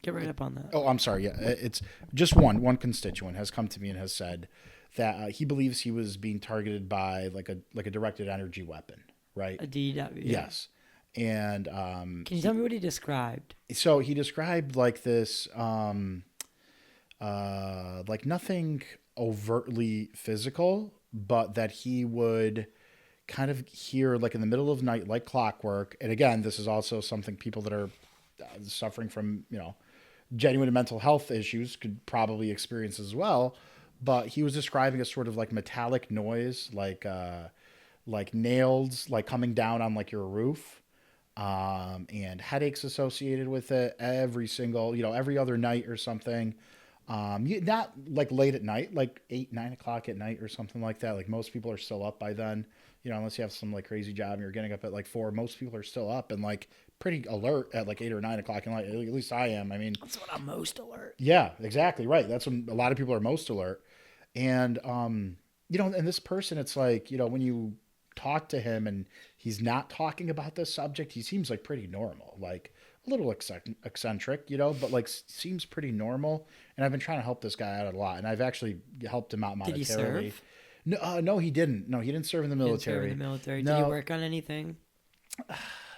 Get right up on that. oh, I'm sorry. Yeah, it's just one constituent has come to me and has said that he believes he was being targeted by like a directed energy weapon, right? A DW. Yes. And Can you tell me what he described? so he described like this, like nothing overtly physical, but that he would kind of hear like in the middle of night, like clockwork. And again, this is also something people that are suffering from, genuine mental health issues could probably experience as well. But he was describing a sort of like metallic noise, like nails, like coming down on like your roof, and headaches associated with it every single, every other night or something. Not like late at night, like 8, 9 o'clock at night or something like that. Like most people are still up by then, unless you have some like crazy job and you're getting up at like 4, most people are still up and like pretty alert at like 8 or 9 o'clock at night. At least I am. I mean, That's when I'm most alert. yeah, exactly. Right. That's when a lot of people are most alert. And, and this person, it's like, when you talk to him and he's not talking about this subject, he seems like pretty normal, like a little eccentric, but like seems pretty normal. And I've been trying to help this guy out a lot, and I've actually helped him out monetarily. Did he serve? No, he didn't. No, he didn't serve in the military. Didn't serve in the military. No. Did he work on anything?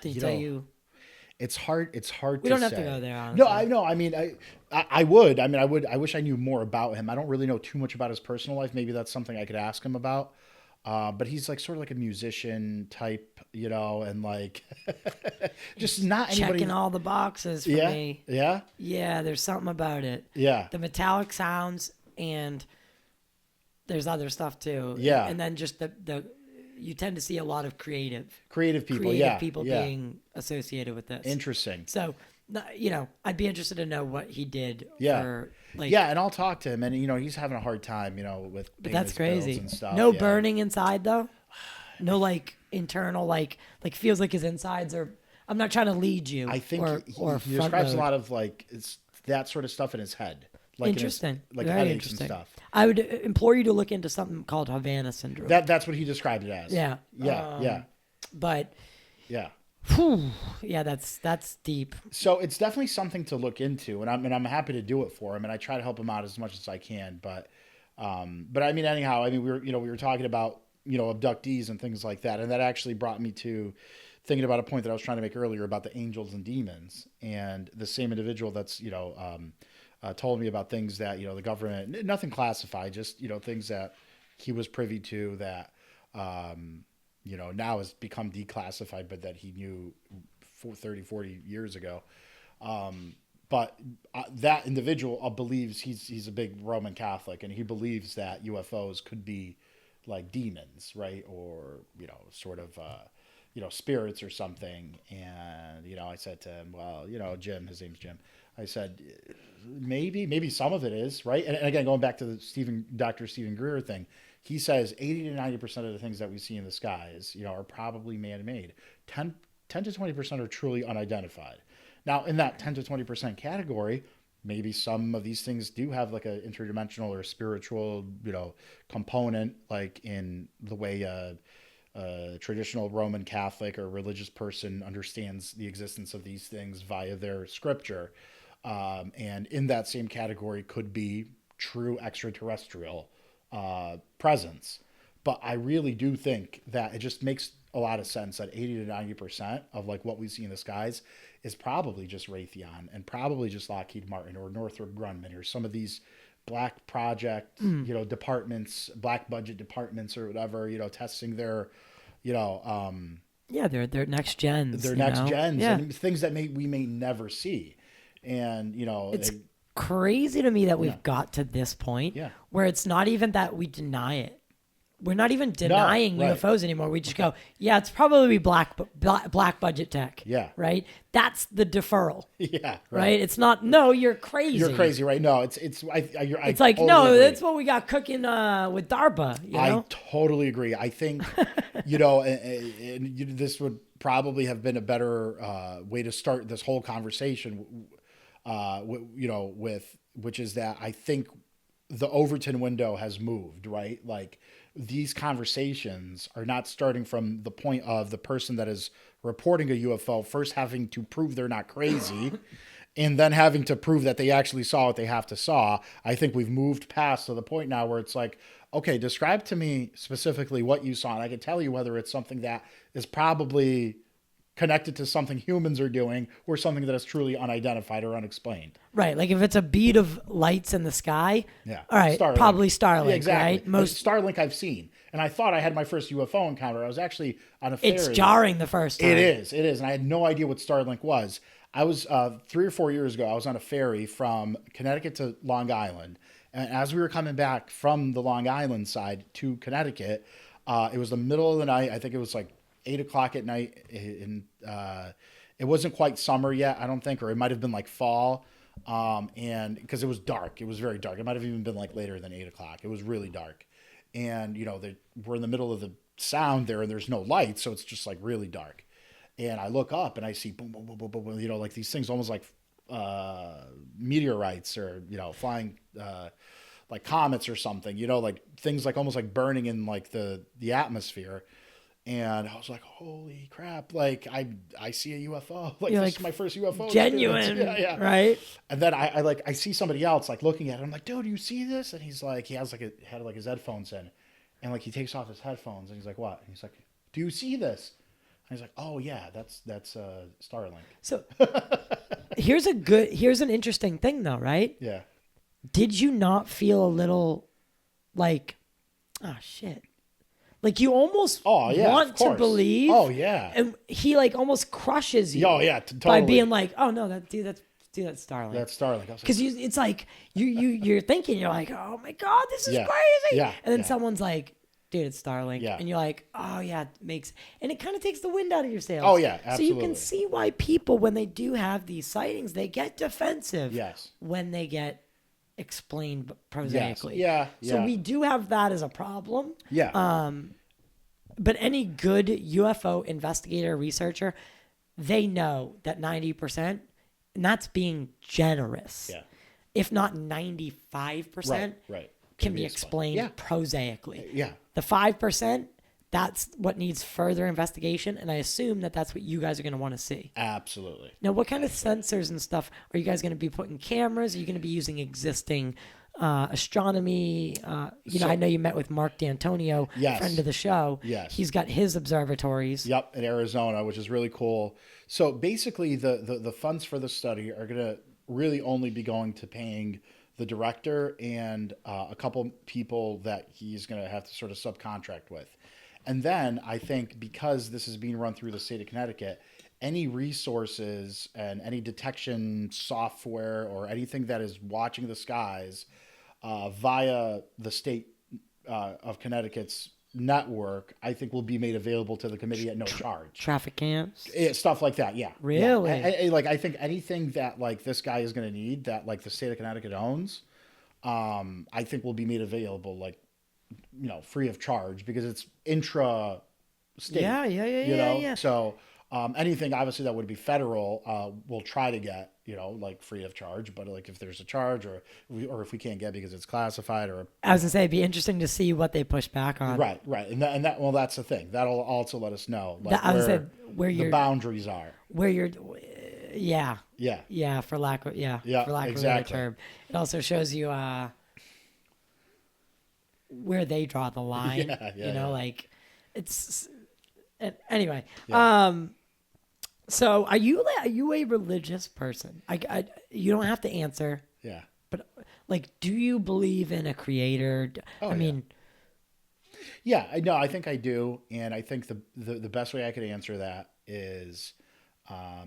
Did he tell you? It's hard. It's hard. We to don't have say. to go there. Honestly. No, I know. I mean, I would. I mean, I would. I wish I knew more about him. I don't really know too much about his personal life. Maybe that's something I could ask him about. But he's like sort of like a musician type, and like just not anybody checking all the boxes for me. Yeah. Yeah, there's something about it. Yeah. The metallic sounds, and there's other stuff too. Yeah. And then just the you tend to see a lot of creative people. people yeah. being associated with this. Interesting. So, I'd be interested to know what he did. Yeah. For, and I'll talk to him, and he's having a hard time, with. But that's his bills crazy. And stuff. No yeah. burning inside though. No internal like feels like his insides are. I'm not trying to lead you. I think or he describes a lot of it's that sort of stuff in his head. Like interesting. Like Very headaches interesting. and stuff. I would implore you to look into something called Havana syndrome. That's what he described it as. Yeah. Yeah. But Yeah. whew, yeah, that's deep. So it's definitely something to look into, and I'm happy to do it for him, and I try to help him out as much as I can. But I mean, anyhow, we were talking about abductees and things like that, and that actually brought me to thinking about a point that I was trying to make earlier about the angels and demons, and the same individual that's told me about things that the government, nothing classified, just things that he was privy to that now has become declassified, but that he knew 40 years ago. But that individual believes he's a big Roman Catholic, and he believes that UFOs could be like demons, right? Or, sort of, spirits or something. And, I said to him, well, Jim, his name's Jim. I said, maybe some of it is, right? And again, going back to the Dr. Stephen Greer thing, he says 80 to 90% of the things that we see in the skies, are probably man-made. 10 to 20% are truly unidentified. Now, in that 10 to 20% category, maybe some of these things do have like a interdimensional or spiritual, component, like in the way a traditional Roman Catholic or religious person understands the existence of these things via their scripture. And in that same category could be true extraterrestrial presence. But I really do think that it just makes a lot of sense that 80 to 90% of like what we see in the skies is probably just Raytheon and probably just Lockheed Martin or Northrop Grumman or some of these black project, departments, black budget departments or whatever, testing their, Yeah, they're next gens. They're next gens yeah. and things that we may never see. And, it's crazy to me that we've got to this point where it's not even that we deny it. We're not even denying UFOs anymore. We just go, yeah, it's probably black budget tech. Yeah. Right? That's the deferral. Yeah. Right? It's not, no, you're crazy. You're crazy, right? No, it's like, totally no, agree. That's what we got cooking with DARPA. I totally agree. I think, this would probably have been a better way to start this whole conversation. which is that I think the Overton window has moved, right? Like these conversations are not starting from the point of the person that is reporting a UFO first having to prove they're not crazy and then having to prove that they actually saw what they have to saw. I think we've moved past to the point now where it's like, okay, describe to me specifically what you saw. And I can tell you whether it's something that is probably connected to something humans are doing or something that is truly unidentified or unexplained. Right. Like if it's a bead of lights in the sky. Yeah. All right. Starlink. Probably Starlink, Yeah, exactly. right? Most Starlink I've seen. And I thought I had my first UFO encounter. I was actually on a ferry. It's jarring the first time. It is. And I had no idea what Starlink was. I was 3 or 4 years ago, I was on a ferry from Connecticut to Long Island. And as we were coming back from the Long Island side to Connecticut, it was the middle of the night. I think it was like 8 o'clock at night. And it wasn't quite summer yet, I don't think, or it might have been like fall. And because it was dark, it was very dark. It might have even been like later than 8 o'clock. It was really dark. And, we're in the middle of the sound there and there's no light. So it's just like really dark. And I look up and I see boom, boom, boom, boom, boom, like these things almost like meteorites or, flying like comets or something, like things like almost like burning in like the atmosphere. And I was like, holy crap. Like I see a UFO. Like You're this like, is my first UFO. genuine. Yeah. Right. And then I see somebody else like looking at it. I'm like, dude, you see this? And he's like, he has like had like his headphones in and like he takes off his headphones and he's like, what? And he's like, do you see this? And he's like, oh yeah, that's Starlink. So here's an interesting thing though, right? Yeah. Did you not feel a little like, oh shit. Like you almost want to believe. Oh yeah. And he like almost crushes you. Oh yeah, totally. By being like, oh no, that's Starlink. That's Starlink. Because it's like you're thinking, you're like, oh my god, this is crazy. Yeah. And then someone's like, dude, it's Starlink. Yeah. And you're like, oh yeah, and it kind of takes the wind out of your sails. Oh yeah, absolutely. So you can see why people, when they do have these sightings, they get defensive. Yes. When they get explained prosaically. Yes. Yeah. So we do have that as a problem. Yeah. But any good UFO investigator, researcher, they know that 90%, and that's being generous. Yeah. If not 95%, Right. can be explained prosaically. Yeah. The 5%, that's what needs further investigation, and I assume that that's what you guys are going to want to see. Absolutely. Now, what kind of sensors and stuff are you guys going to be putting cameras? Are you going to be using existing astronomy? I know you met with Mark D'Antonio, friend of the show. Yes. He's got his observatories. Yep, in Arizona, which is really cool. So basically, the funds for the study are going to really only be going to paying the director and a couple people that he's going to have to sort of subcontract with. And then I think because this is being run through the state of Connecticut, any resources and any detection software or anything that is watching the skies via the state of Connecticut's network, I think will be made available to the committee at no charge. Traffic cams? Stuff like that, yeah. Really? Yeah. I think anything that like this guy is going to need that like the state of Connecticut owns, I think will be made available free of charge because it's intra-state. Yeah. So anything obviously that would be federal, we'll try to get free of charge. But like if there's a charge or if we can't get because it's classified or I was gonna say it'd be interesting to see what they push back on. Right, and that well that's the thing that'll also let us know where the boundaries are. Where you're. For lack of exactly. of a better term. It also shows you where they draw the line. Like it's anyway. Yeah. So are you a religious person? You don't have to answer. Yeah. But like, do you believe in a creator? I mean. Yeah, no, I think I do, and I think the best way I could answer that is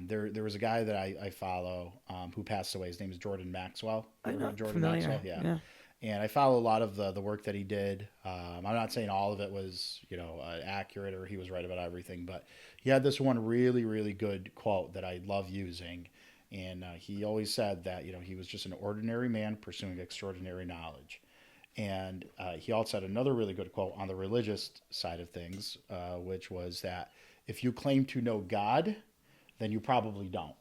there was a guy that I follow who passed away. His name is Jordan Maxwell. Jordan Maxwell, yeah. And I follow a lot of the work that he did. I'm not saying all of it was accurate or he was right about everything, but he had this one really, really good quote that I love using. And he always said that he was just an ordinary man pursuing extraordinary knowledge. And he also had another really good quote on the religious side of things, which was that if you claim to know God, then you probably don't.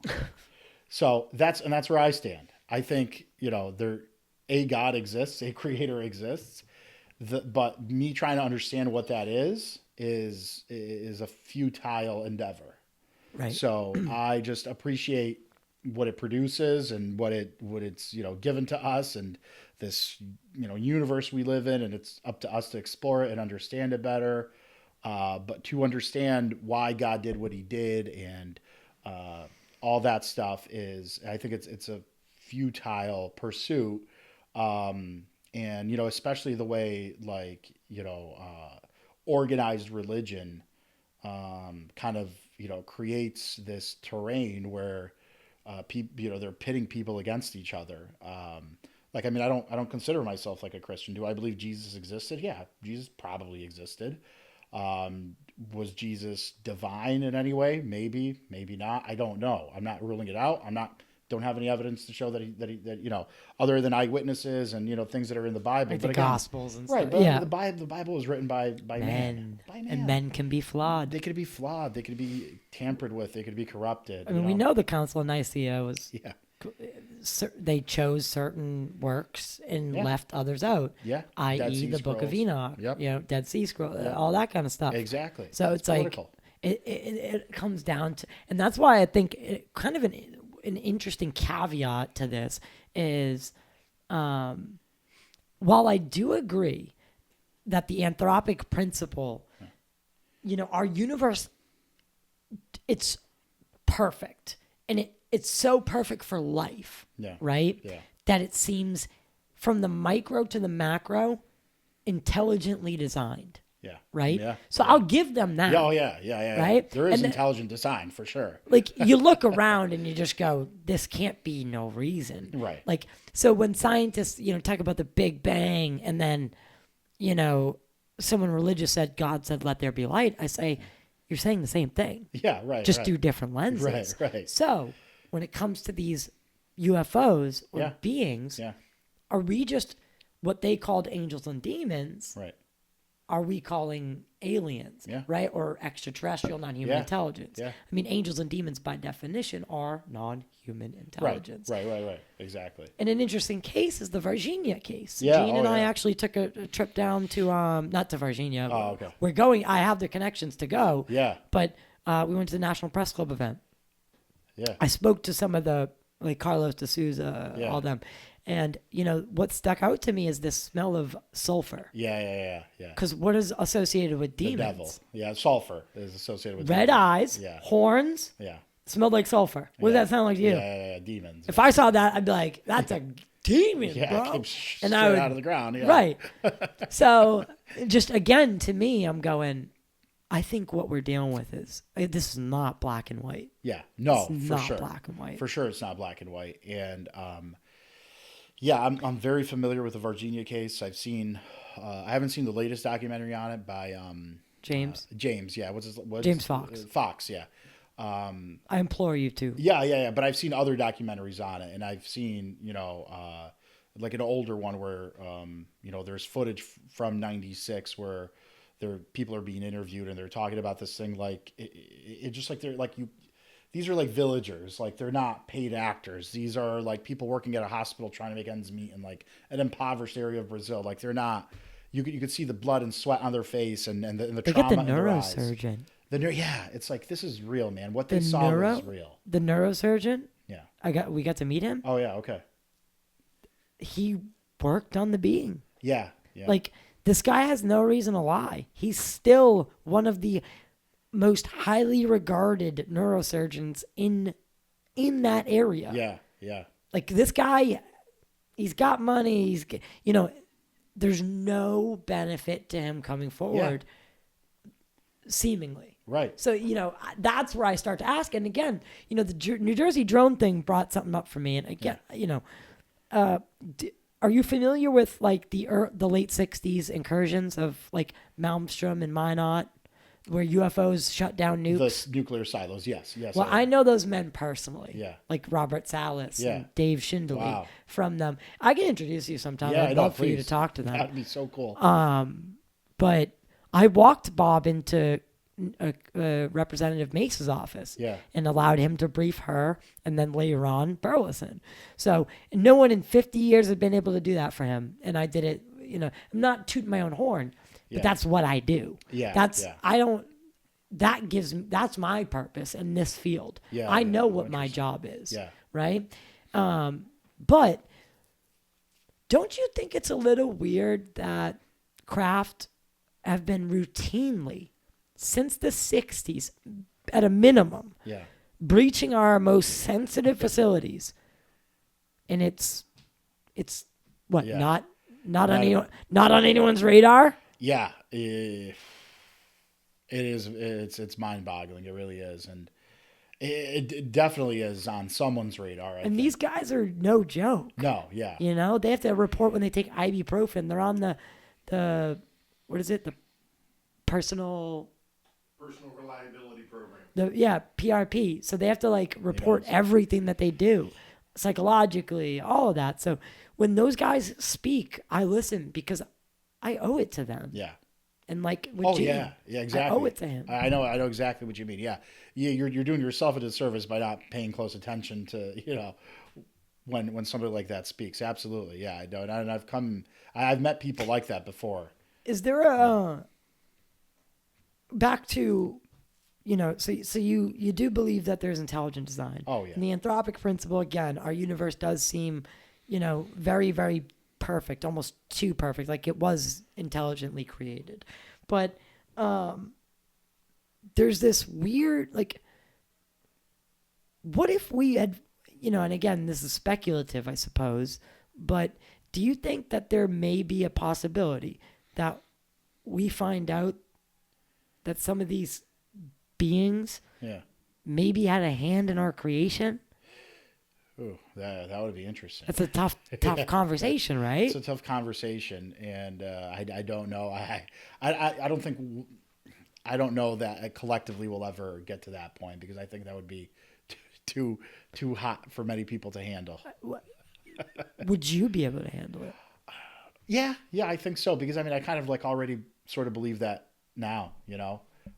So that's where I stand. I think, a God exists, a creator exists. But me trying to understand what that is a futile endeavor. Right. So I just appreciate what it produces and what it's given to us, and this universe we live in, and it's up to us to explore it and understand it better. But to understand why God did what He did and all that stuff I think it's a futile pursuit. And especially the way organized religion kind of creates this terrain where people they're pitting people against each other. I don't consider myself like a Christian. Do I believe Jesus existed? Yeah, Jesus probably existed. Was Jesus divine in any way? Maybe not. I don't know. I'm not ruling it out. Don't have any evidence to show that other than eyewitnesses and things that are in the Bible, Like but the again, Gospels and right? stuff. But Yeah. the Bible was written by man. And men can be flawed. They could be flawed. They could be tampered with. They could be corrupted. I mean, we know the Council of Nicaea was, Yeah. they chose certain works and Yeah. left others out, Yeah. Dead i.e. Sea the Book of Scrolls. Enoch, Yep. Dead Sea Scroll, Yep. all that kind of stuff. Exactly. So it's like, political. it comes down to, and that's why I think kind of an interesting caveat to this is, while I do agree that the anthropic principle, our universe, it's perfect, and it's so perfect for life, Yeah. right? Yeah. That it seems from the micro to the macro, intelligently designed, Yeah. right? Yeah. So I'll give them that. Yeah. Oh yeah. Yeah. Right? There is And intelligent design for sure. Like you look around and you just go, this can't be no reason. Right. Like, so when scientists, talk about the Big Bang and then, someone religious said, God said, let there be light. I say, you're saying the same thing. Yeah. Right. Just right. through different lenses. Right. So when it comes to these UFOs or Yeah. beings, Yeah. are we just what they called angels and demons? Right. Are we calling aliens, Yeah. right? Or extraterrestrial non-human Yeah. intelligence? Yeah. I mean, angels and demons by definition are non-human intelligence. Right. Exactly. And an interesting case is the Virginia case. Yeah, Gene oh, and I yeah. actually took a trip down to, not to Virginia. Oh, okay. We're going, I have the connections to go. Yeah. But we went to the National Press Club event. Yeah. I spoke to some of the, like Carlos D'Souza, Yeah. all them. And, what stuck out to me is this smell of sulfur. Yeah. Because what is associated with The demons? devil. Yeah. Sulfur is associated with Red devil. eyes, Yeah. horns, Yeah. smelled like sulfur. What does Yeah. that sound like to you? Yeah. Demons. If I saw that, I'd be like, that's a demon, Yeah. bro. It came And straight I would, out of the ground. Yeah. right. So just again, to me, I'm going, I think what we're dealing with is, this is not black and white. Yeah. No, It's for not sure. black and white. For sure, it's not black and white. And yeah, I'm very familiar with the Virginia case. I've seen. I haven't seen the latest documentary on it by James, James. Yeah. What's James Fox. Fox. Yeah. I implore you to. Yeah. But I've seen other documentaries on it, and I've seen like an older one where there's footage from '96 where people are being interviewed and they're talking about this thing like it just like they're like you. These are like villagers, like they're not paid actors. These are like people working at a hospital trying to make ends meet in like an impoverished area of Brazil. Like they're not. You could see the blood and sweat on their face and the They trauma get the in their eyes. neurosurgeon. Yeah, it's like this is real, man. What they saw was real. The neurosurgeon. Yeah. We got to meet him. Oh yeah. Okay. He worked on the being. Yeah. Yeah. Like this guy has no reason to lie. He's still one of the most highly regarded neurosurgeons in that area. Yeah. Yeah. Like this guy, he's got money. There's no benefit to him coming forward, seemingly. Right. So, that's where I start to ask. And again, the New Jersey drone thing brought something up for me. And again, are you familiar with like the late 60s incursions of like Malmstrom and Minot, where UFOs shut down nukes? The nuclear silos. Yes. Well, I know those men personally. Yeah. Like Robert Salas Yeah. and Dave Schindler Wow. from them. I can introduce you sometime. Yeah, I'd no, love for you to please. talk to them. That'd be so cool. But I walked Bob into Representative Mace's office, Yeah. and allowed him to brief her, and then later on Burleson. So no one in 50 years had been able to do that for him, and I did it. I'm not tooting my own horn, but Yeah. that's what I do. Yeah, That's yeah. I don't. That's my purpose in this field. Yeah, I yeah. know Oh, what my interesting. job is. Yeah. Right. But don't you think it's a little weird that craft have been routinely, since the 60s, at a minimum, Yeah. breaching our most sensitive facilities, and it's what Yeah. not on anyone's radar? Yeah. It is. It's mind-boggling. It really is, and it definitely is on someone's radar. And these guys are no joke. No. Yeah. They have to report when they take ibuprofen. They're on the what is it? The personal reliability program. PRP. So they have to report everything that they do, psychologically, all of that. So when those guys speak, I listen because I owe it to them. Yeah. And with Gene, yeah, exactly. I owe it to him. I know exactly what you mean. Yeah, you're doing yourself a disservice by not paying close attention to when somebody like that speaks. Absolutely, yeah. I know, and I've met people like that before. Is there a back to so you do believe that there's intelligent design? Oh, yeah. And the anthropic principle, again, our universe does seem very, very perfect, almost too perfect, like it was intelligently created. But there's this weird, what if we had, and again, this is speculative, I suppose, but do you think that there may be a possibility that we find out that some of these beings maybe had a hand in our creation? Ooh, that would be interesting. That's a tough conversation, right? It's a tough conversation, and I don't know. I don't think I don't know that collectively we'll ever get to that point, because I think that would be too hot for many people to handle. Would you be able to handle it? Yeah, I think so, because I kind of already sort of believe that now,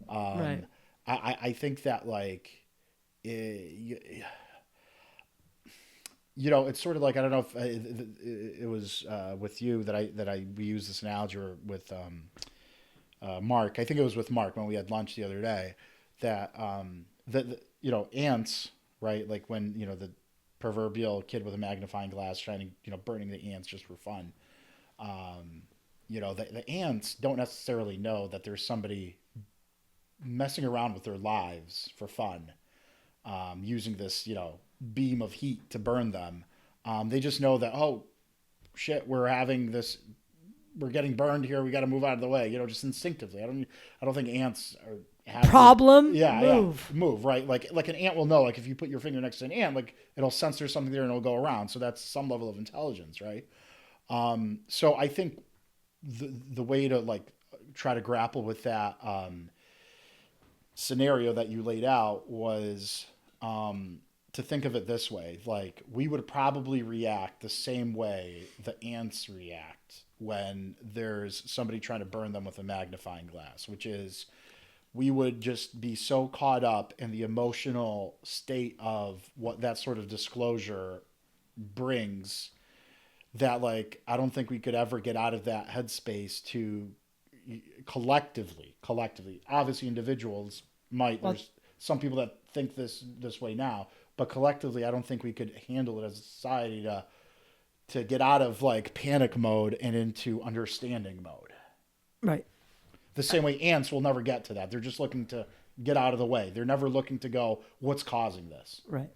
Right. I think that it's sort of I don't know if it was with you that we used this analogy, or with Mark. I think it was with Mark when we had lunch the other day, that ants, right? Like when the proverbial kid with a magnifying glass trying to burning the ants just for fun. The ants don't necessarily know that there's somebody messing around with their lives for fun, using this beam of heat to burn them. They just know that, oh shit, we're getting burned here, we got to move out of the way, just instinctively. I don't think ants have problem move, right? Like an ant will know, if you put your finger next to an ant, it'll sense there's something there and it'll go around. So that's some level of intelligence, right? So I think the way to try to grapple with that scenario that you laid out was to think of it this way. We would probably react the same way the ants react when there's somebody trying to burn them with a magnifying glass, which is we would just be so caught up in the emotional state of what that sort of disclosure brings that I don't think we could ever get out of that headspace to collectively, obviously individuals might, there's some people that think this way now, but collectively, I don't think we could handle it as a society to get out of panic mode and into understanding mode. Right. The same way ants will never get to that. They're just looking to get out of the way. They're never looking to go, what's causing this? Right.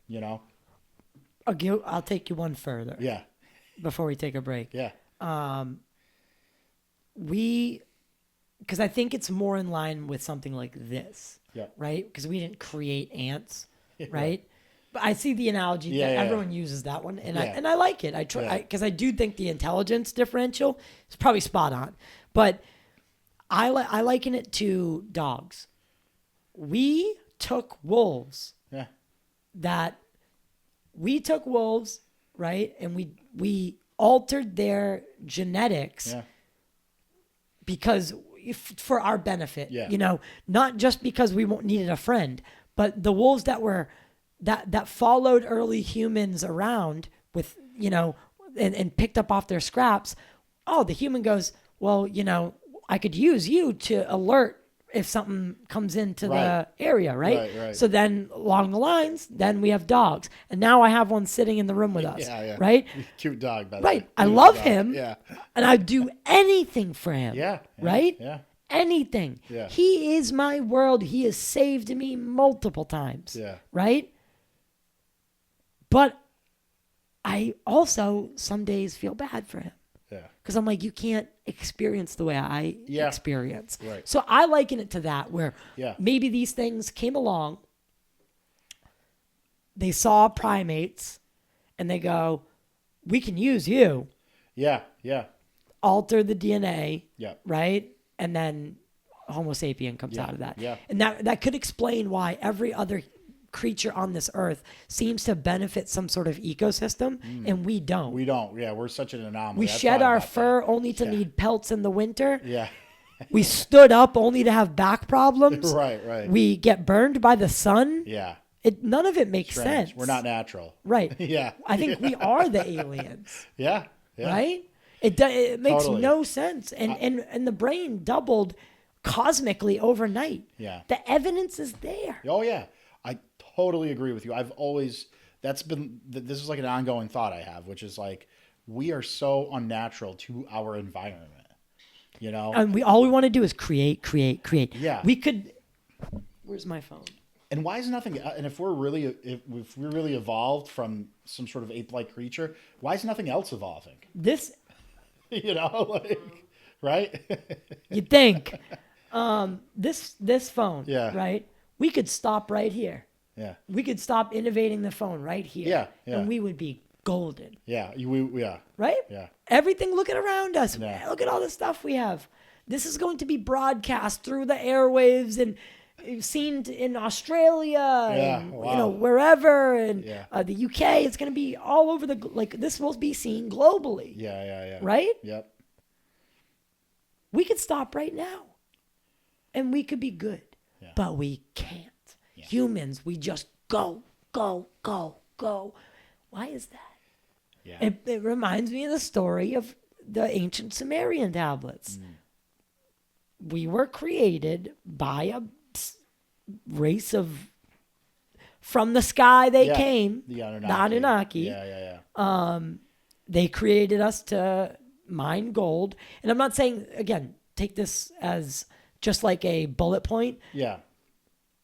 I'll take you one further. Yeah. Before we take a break. Yeah. Because I think it's more in line with something like this. Yeah. Right? Because we didn't create ants, right? But I see the analogy that everyone uses that one, and I like it. I try because I do think the intelligence differential is probably spot on, but I liken it to dogs. We took wolves. Yeah. We took wolves, right, and we altered their genetics because for our benefit. Yeah. You know, not just because we needed a friend, but the wolves that were that followed early humans around with, you know, and picked up off their scraps. Oh, the human goes, well, you know, I could use you to alert if something comes into Right. the area, right? Right. So then along the lines, then we have dogs. And now I have one sitting in the room with us, Yeah. right? Cute dog, by the Right. way. I Beautiful love dog. him. Yeah. And I'd do anything for him. Yeah. Right? Yeah. Anything. Yeah. He is my world. He has saved me multiple times. Yeah. Right? But I also some days feel bad for him. Yeah. Because I'm like, you can't experience the way I Yeah. experience. Right. So I liken it to that, where Yeah. maybe these things came along, they saw primates, and they go, we can use you, Yeah. Yeah. alter the DNA, Yeah. right? And then Homo sapien comes Yeah. out of that. Yeah. And that could explain why every other creature on this earth seems to benefit some sort of ecosystem, and we don't. We don't. Yeah. We're such an anomaly. We I shed thought our about fur that. only to Yeah. need pelts in the winter. Yeah. We stood up only to have back problems. Right. We get burned by the sun. Yeah. None of it makes Strange. sense. We're not natural. Right. Yeah. I think we are the aliens, Yeah. Yeah. right? It makes Totally. no sense. And the brain doubled cosmically overnight. Yeah. The evidence is there. Oh yeah, I totally agree with you. This is like an ongoing thought I have, which is like, we are so unnatural to our environment, you know? And all we want to do is create. Yeah. We could. Where's my phone? And why is nothing, and if we're really evolved from some sort of ape-like creature, why is nothing else evolving? This, You know, like, right? you think, this phone, Yeah. right? We could stop right here. Yeah. We could stop innovating the phone right here. Yeah. And we would be golden, Yeah. Yeah. right? Yeah. Everything looking around us. Yeah. Look at all the stuff we have. This is going to be broadcast through the airwaves and seen in Australia and wow. you know, wherever, and Yeah. the UK. It's going to be all over this will be seen globally. Yeah. Right? Yep. We could stop right now and we could be good, Yeah. but we can't. Humans, we just go. Why is that? Yeah. It reminds me of the story of the ancient Sumerian tablets. We were created by a race of, from the sky they Yeah. came, The Anunnaki. the Anunnaki. Yeah. They created us to mine gold. And I'm not saying, again, take this as just like a bullet point. Yeah.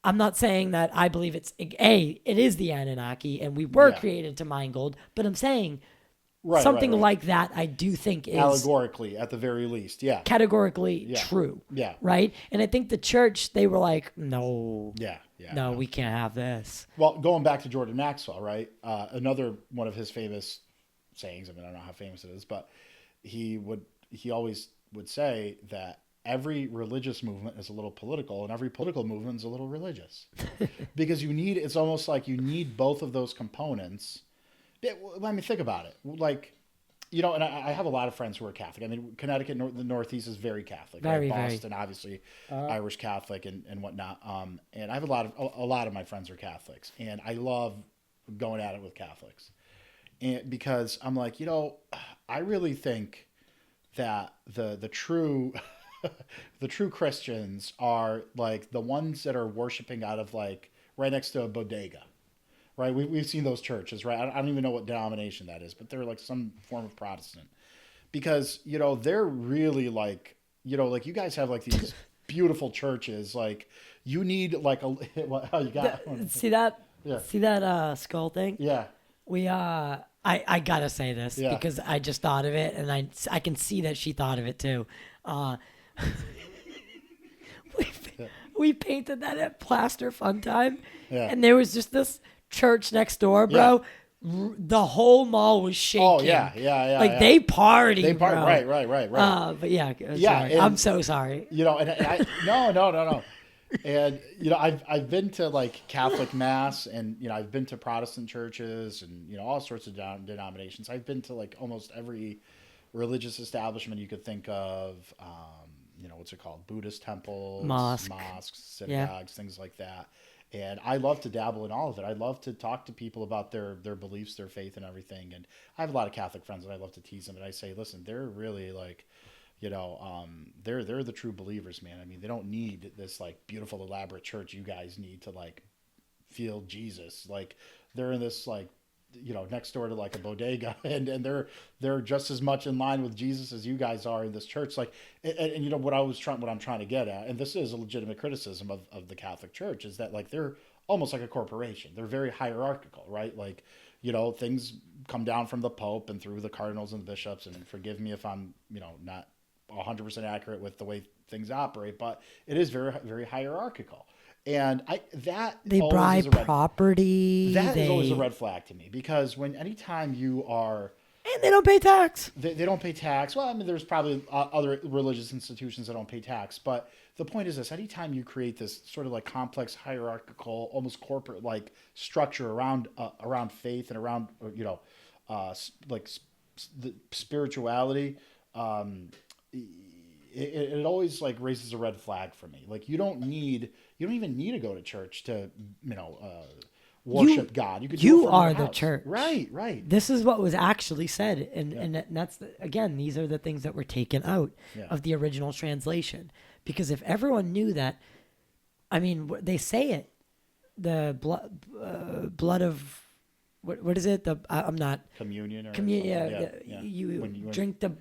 I'm not saying that I believe it is the Anunnaki and we were Yeah. created to mine gold, but I'm saying Right. something right. like that I do think is Allegorically, at the very least. Yeah. categorically Yeah. true. Yeah. Right? And I think the church, they were like, no, Yeah. no, we can't have this. Well, going back to Jordan Maxwell, right? Another one of his famous sayings. I mean, I don't know how famous it is, but he always would say that every religious movement is a little political and every political movement is a little religious, because it's almost like you need both of those components. I mean, think about it. Like, you know, and I have a lot of friends who are Catholic. I mean, Connecticut, the Northeast is very Catholic. Very, right? very. Boston, obviously, Irish Catholic and whatnot. And I have a lot of my friends are Catholics, and I love going at it with Catholics, and because I'm like, you know, I really think that the true the true Christians are like the ones that are worshiping out of like right next to a bodega. Right, we've seen those churches, right? I don't even know what denomination that is, but they're like some form of Protestant, because you know they're really like, you know, like you guys have like these beautiful churches. Like you need like how you got See that? Yeah. See that skull thing? yeah We I gotta say this Yeah. because I just thought of it, and I can see that she thought of it too. We painted that at Plaster Fun Time, Yeah. and there was just this church next door, bro. The whole mall was shaking. Oh yeah. Like they party, They part bro. right. But yeah, Yeah, sorry. and- I'm so sorry. You know, and I no. And you know, I've been to like Catholic mass, and you know, I've been to Protestant churches, and you know, all sorts of denominations. I've been to like almost every religious establishment you could think of. what's it called? Buddhist temples, Mosques, synagogues, things like that. And I love to dabble in all of it. I love to talk to people about their beliefs, their faith, and everything. And I have a lot of Catholic friends, and I love to tease them. And I say, listen, they're really like, they're the true believers, man. I mean, they don't need this like beautiful, elaborate church you guys need to like feel Jesus. Like they're in this like, next door to like a bodega, and they're just as much in line with Jesus as you guys are in this church. Like, and what I'm trying to get at, and this is a legitimate criticism of the Catholic Church, is that like they're almost like a corporation. They're very hierarchical, right? Like, things come down from the Pope and through the cardinals and the bishops. And forgive me if I'm, not 100% accurate with the way things operate, but it is very, very hierarchical. And they bribe property. That is always a red flag to me, because anytime you are, and they don't pay tax. They don't pay tax. Well, I mean, there's probably other religious institutions that don't pay tax, but the point is this: anytime you create this sort of like complex, hierarchical, almost corporate like structure around faith and around the spirituality, it always like raises a red flag for me. Like you don't even need to go to church to worship God. You are the church. Right. This is what was actually said, and that's again, these are the things that were taken out of the original translation. Because if everyone knew that, I mean, they say it, the blood of what is it? I'm not communion or communion. You drink the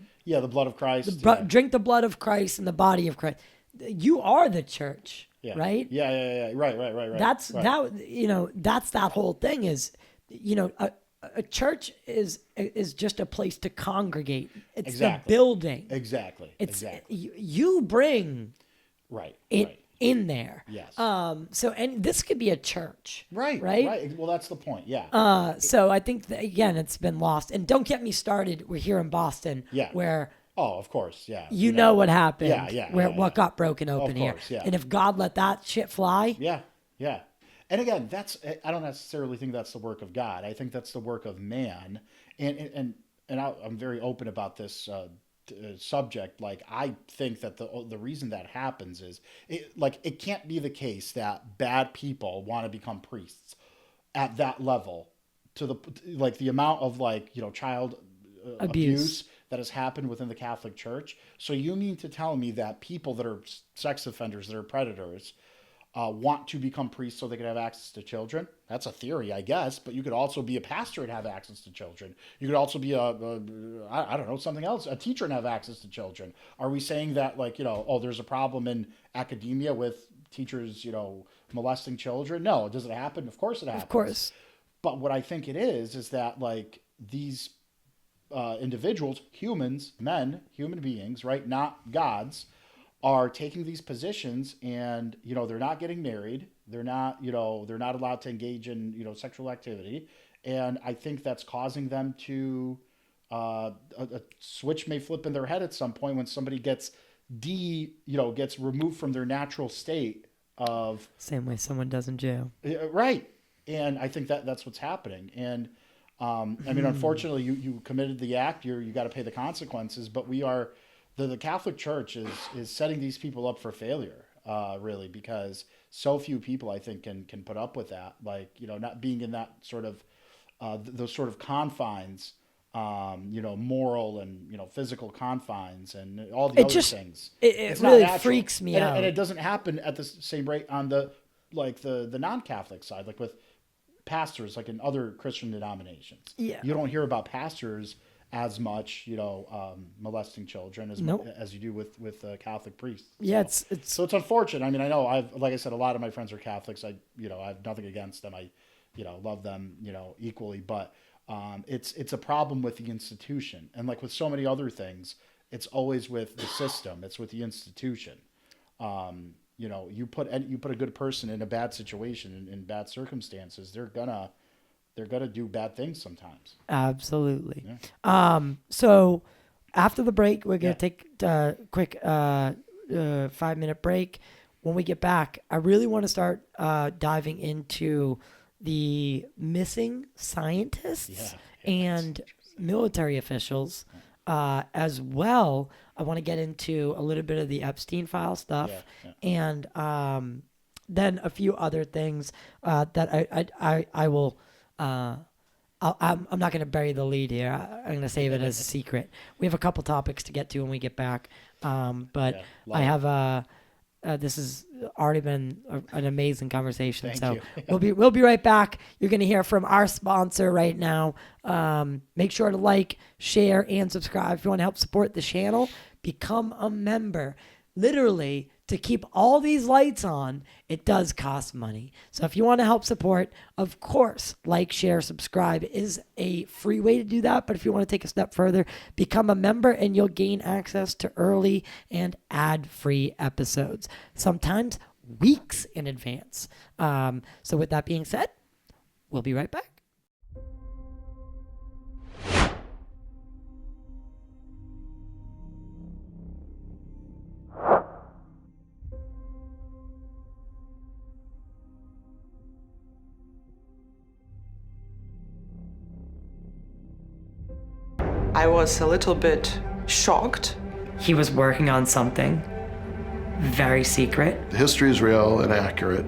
blood of Christ. Drink the blood of Christ and the body of Christ. You are the church, right? Yeah. Right. That's that. That's that whole thing. Is a church is just a place to congregate. It's the building. Exactly. You bring it in there. Yes. And this could be a church. Right. Well, that's the point. Yeah. So I think that, again, it's been lost. And don't get me started. We're here in Boston. Yeah. Where. Oh, of course. Yeah. You know what happened. What got broken open of course, here. Yeah. And if God let that shit fly. Yeah. And again, I don't necessarily think that's the work of God. I think that's the work of man. And I'm very open about this subject. Like, I think that the reason that happens is it can't be the case that bad people want to become priests at that level, to the amount of child abuse that has happened within the Catholic Church. So you mean to tell me that people that are sex offenders, that are predators, want to become priests so they can have access to children? That's a theory, I guess, but you could also be a pastor and have access to children. You could also be I don't know, something else, a teacher and have access to children. Are we saying that there's a problem in academia with teachers, molesting children? No. Does it happen? Of course it happens. Of course. But what I think it is that these individuals, humans, men, human beings, right? Not gods, are taking these positions, and they're not getting married. They're not allowed to engage in sexual activity, and I think that's causing them to a switch may flip in their head at some point when somebody gets removed from their natural state of same way someone does in jail, right? And I think that's what's happening. And I mean, unfortunately, you committed the act. You got to pay the consequences. But the Catholic Church is setting these people up for failure, really, because so few people, I think, can put up with that. Not being in that sort of those sort of confines, moral and physical confines, and all the other things. It really freaks me out, and it doesn't happen at the same rate on the non-Catholic side, like with pastors, like in other Christian denominations. Yeah, you don't hear about pastors as much, molesting children as you do with Catholic priests. Yeah, so it's unfortunate. I mean, I know like I said, a lot of my friends are Catholics. I have nothing against them. I love them, equally, but it's a problem with the institution. And like with so many other things, it's always with the system. It's with the institution. You put a good person in a bad situation, in bad circumstances, they're gonna do bad things sometimes. Absolutely. Yeah. So after the break, we're gonna take a quick 5-minute break. When we get back, I really want to start diving into the missing scientists and military officials as well, I want to get into a little bit of the Epstein file stuff, and then a few other things that I will. I'm not going to bury the lead here. I'm going to save it as a secret. We have a couple topics to get to when we get back, but I have this has already been an amazing conversation. Thank you. we'll be right back. You're going to hear from our sponsor right now. Make sure to like, share, and subscribe. If you want to help support the channel, become a member. Literally, to keep all these lights on, it does cost money. So if you want to help support, of course, like, share, subscribe is a free way to do that. But if you want to take a step further, become a member and you'll gain access to early and ad-free episodes, sometimes weeks in advance. So with that being said, we'll be right back. I was a little bit shocked. He was working on something very secret. The history is real and accurate.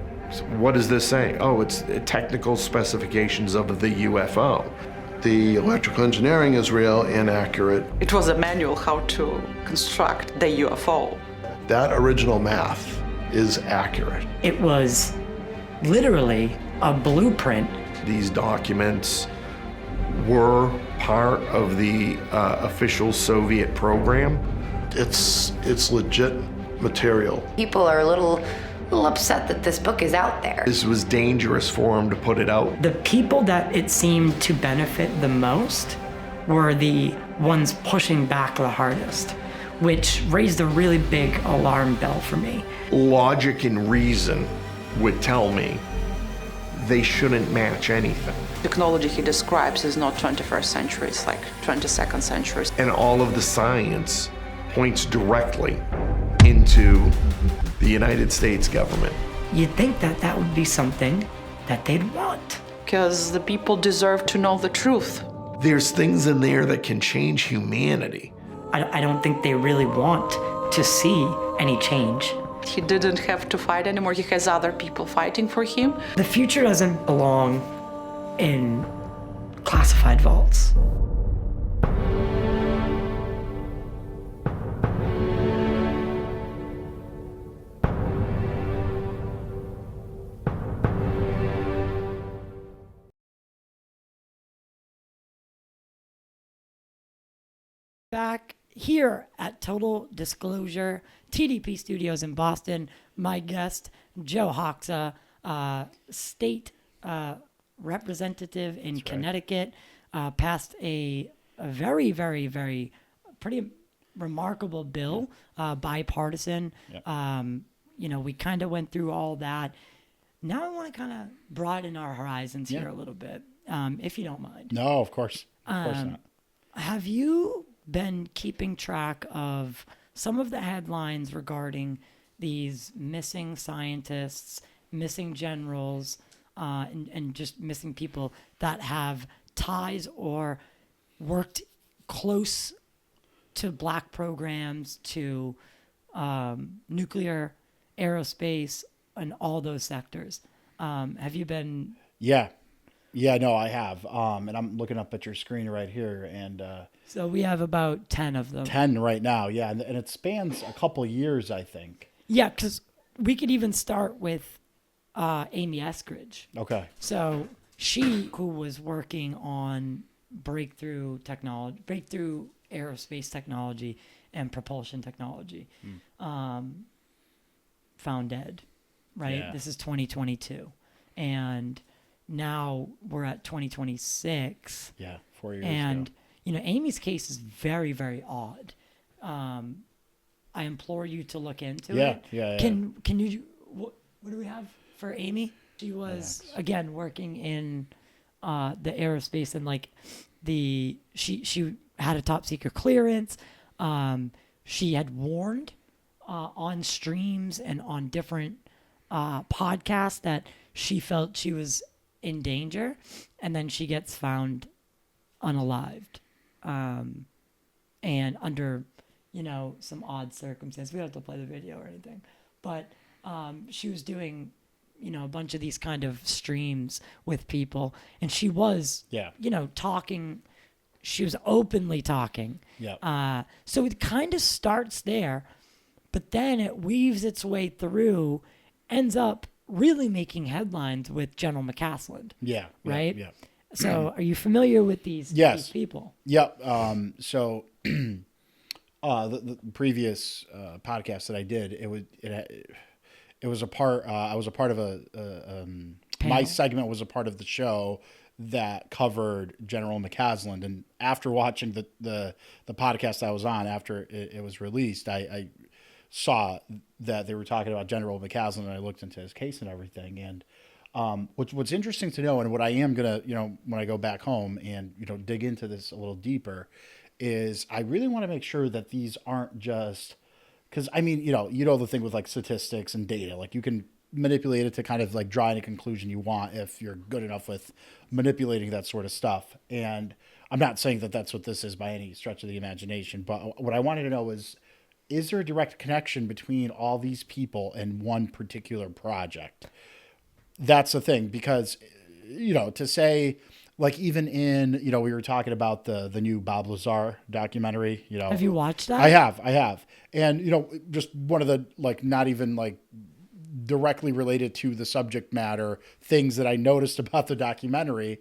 What is this saying? Oh, it's technical specifications of the UFO. The electrical engineering is real and accurate. It was a manual how to construct the UFO. That original math is accurate. It was literally a blueprint. These documents were part of the official Soviet program. It's legit material. People are a little upset that this book is out there. This was dangerous for him to put it out. The people that it seemed to benefit the most were the ones pushing back the hardest, which raised a really big alarm bell for me. Logic and reason would tell me they shouldn't match anything. Technology he describes is not 21st century, it's like 22nd century. And all of the science points directly into the United States government. You'd think that that would be something that they'd want. Because the people deserve to know the truth. There's things in there that can change humanity. I don't think they really want to see any change. He didn't have to fight anymore. He has other people fighting for him. The future doesn't belong in classified vaults. Back here at Total Disclosure, TDP Studios in Boston, my guest, Joe Hoxha, state representative in Connecticut, passed a very, very, very pretty remarkable bill, bipartisan. We kind of went through all that. Now I want to kind of broaden our horizons here a little bit, if you don't mind. No, of course. Of course not. Have you been keeping track of some of the headlines regarding these missing scientists, missing generals, and just missing people that have ties or worked close to black programs, to nuclear, aerospace, and all those sectors? Have you been? Yeah, no, I have. And I'm looking up at your screen right here, and So we have about 10 of them. 10 right now, yeah, and it spans a couple years, I think. Yeah, because we could even start with Amy Eskridge. Okay. So she, who was working on breakthrough aerospace technology and propulsion technology, found dead, right? Yeah. This is 2022. And now we're at 2026. Yeah, 4 years And, ago. Amy's case is very, very odd. I implore you to look into it. Yeah. Can you, what do we have for Amy? She was, again, working in the aerospace, and she had a top secret clearance. She had warned on streams and on different podcasts that she felt she was in danger, and then she gets found unalived. and under, some odd circumstances. We don't have to play the video or anything, but she was doing, a bunch of these kind of streams with people, and she was, talking. She was openly talking. Yeah. So it kind of starts there, but then it weaves its way through, ends up really making headlines with General McCaslin. Yeah. Right? Yeah. So are you familiar with these people? Yep. So the previous podcast that I did, it was a part. I was a part of my segment was a part of the show that covered General McCaslin, and after watching the podcast I was on after it was released, I saw that they were talking about General McCaslin, and I looked into his case and everything. And what's interesting to know, and what I am gonna, when I go back home and dig into this a little deeper, is I really want to make sure that these aren't just, because I mean, the thing with like statistics and data, like you can manipulate it to kind of like draw any conclusion you want if you're good enough with manipulating that sort of stuff. And I'm not saying that that's what this is by any stretch of the imagination, but what I wanted to know is there a direct connection between all these people and one particular project? That's the thing, because, to say, like, even in, we were talking about the new Bob Lazar documentary, Have you watched that? I have. And, just one of the, like, not even, like, directly related to the subject matter things that I noticed about the documentary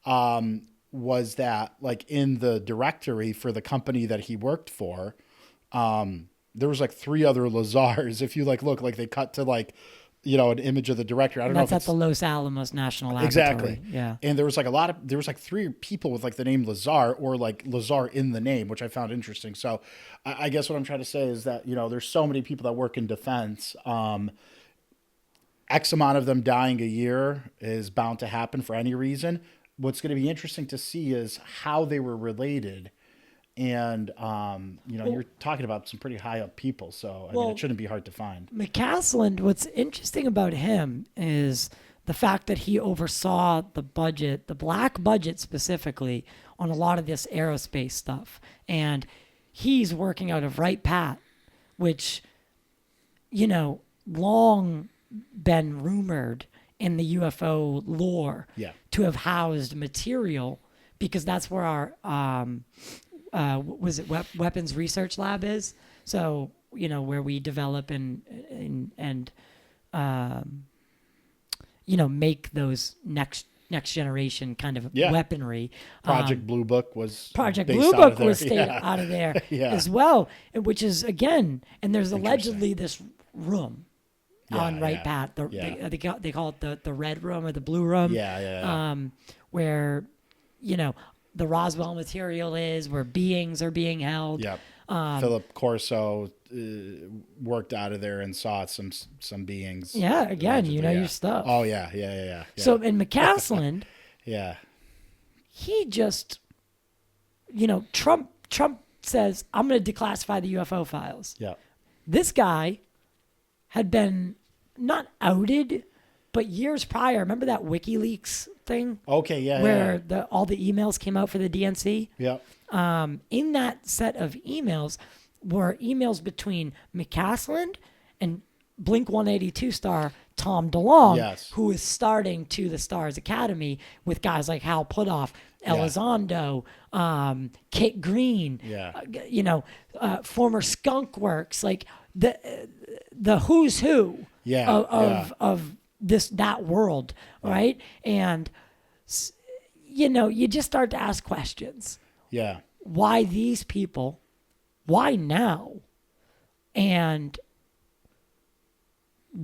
was that, like, in the directory for the company that he worked for, there was, like, 3 other Lazars. If you, like, look, like, they cut to, like, an image of the director. I don't know if that's at the Los Alamos National Laboratory. Exactly. Yeah. And there was like 3 people with like the name Lazar, or like Lazar in the name, which I found interesting. So I guess what I'm trying to say is that, there's so many people that work in defense. X amount of them dying a year is bound to happen for any reason. What's going to be interesting to see is how they were related. And, you're talking about some pretty high up people. So, I mean, it shouldn't be hard to find. McCaslin, what's interesting about him is the fact that he oversaw the budget, the black budget specifically, on a lot of this aerospace stuff. And he's working out of Wright Pat, which, long been rumored in the UFO lore to have housed material, because that's where our weapons research lab is. So, where we develop and make those next generation kind of weaponry. Project Blue Book was Project based Blue out of Book there. was stayed out of there as well, which is, again, and there's allegedly this room on Wright Pat. They call it the red room or the blue room. Where, the Roswell material is, where beings are being held. Yep. Philip Corso worked out of there and saw some beings. Yeah, again, your stuff. Oh, yeah. So in McCaslin, yeah, he just, Trump says, I'm going to declassify the UFO files. Yeah. This guy had been not outed, but years prior, remember that WikiLeaks thing? Okay, yeah. Where all the emails came out for the DNC? Yep. In that set of emails were emails between McCaslin and Blink-182 star Tom DeLonge, who is starting to the Stars Academy with guys like Hal Puthoff, Elizondo, Kit Green, former Skunk Works, like the who's who of that world, right? And you just start to ask questions. Yeah. Why these people? Why now? And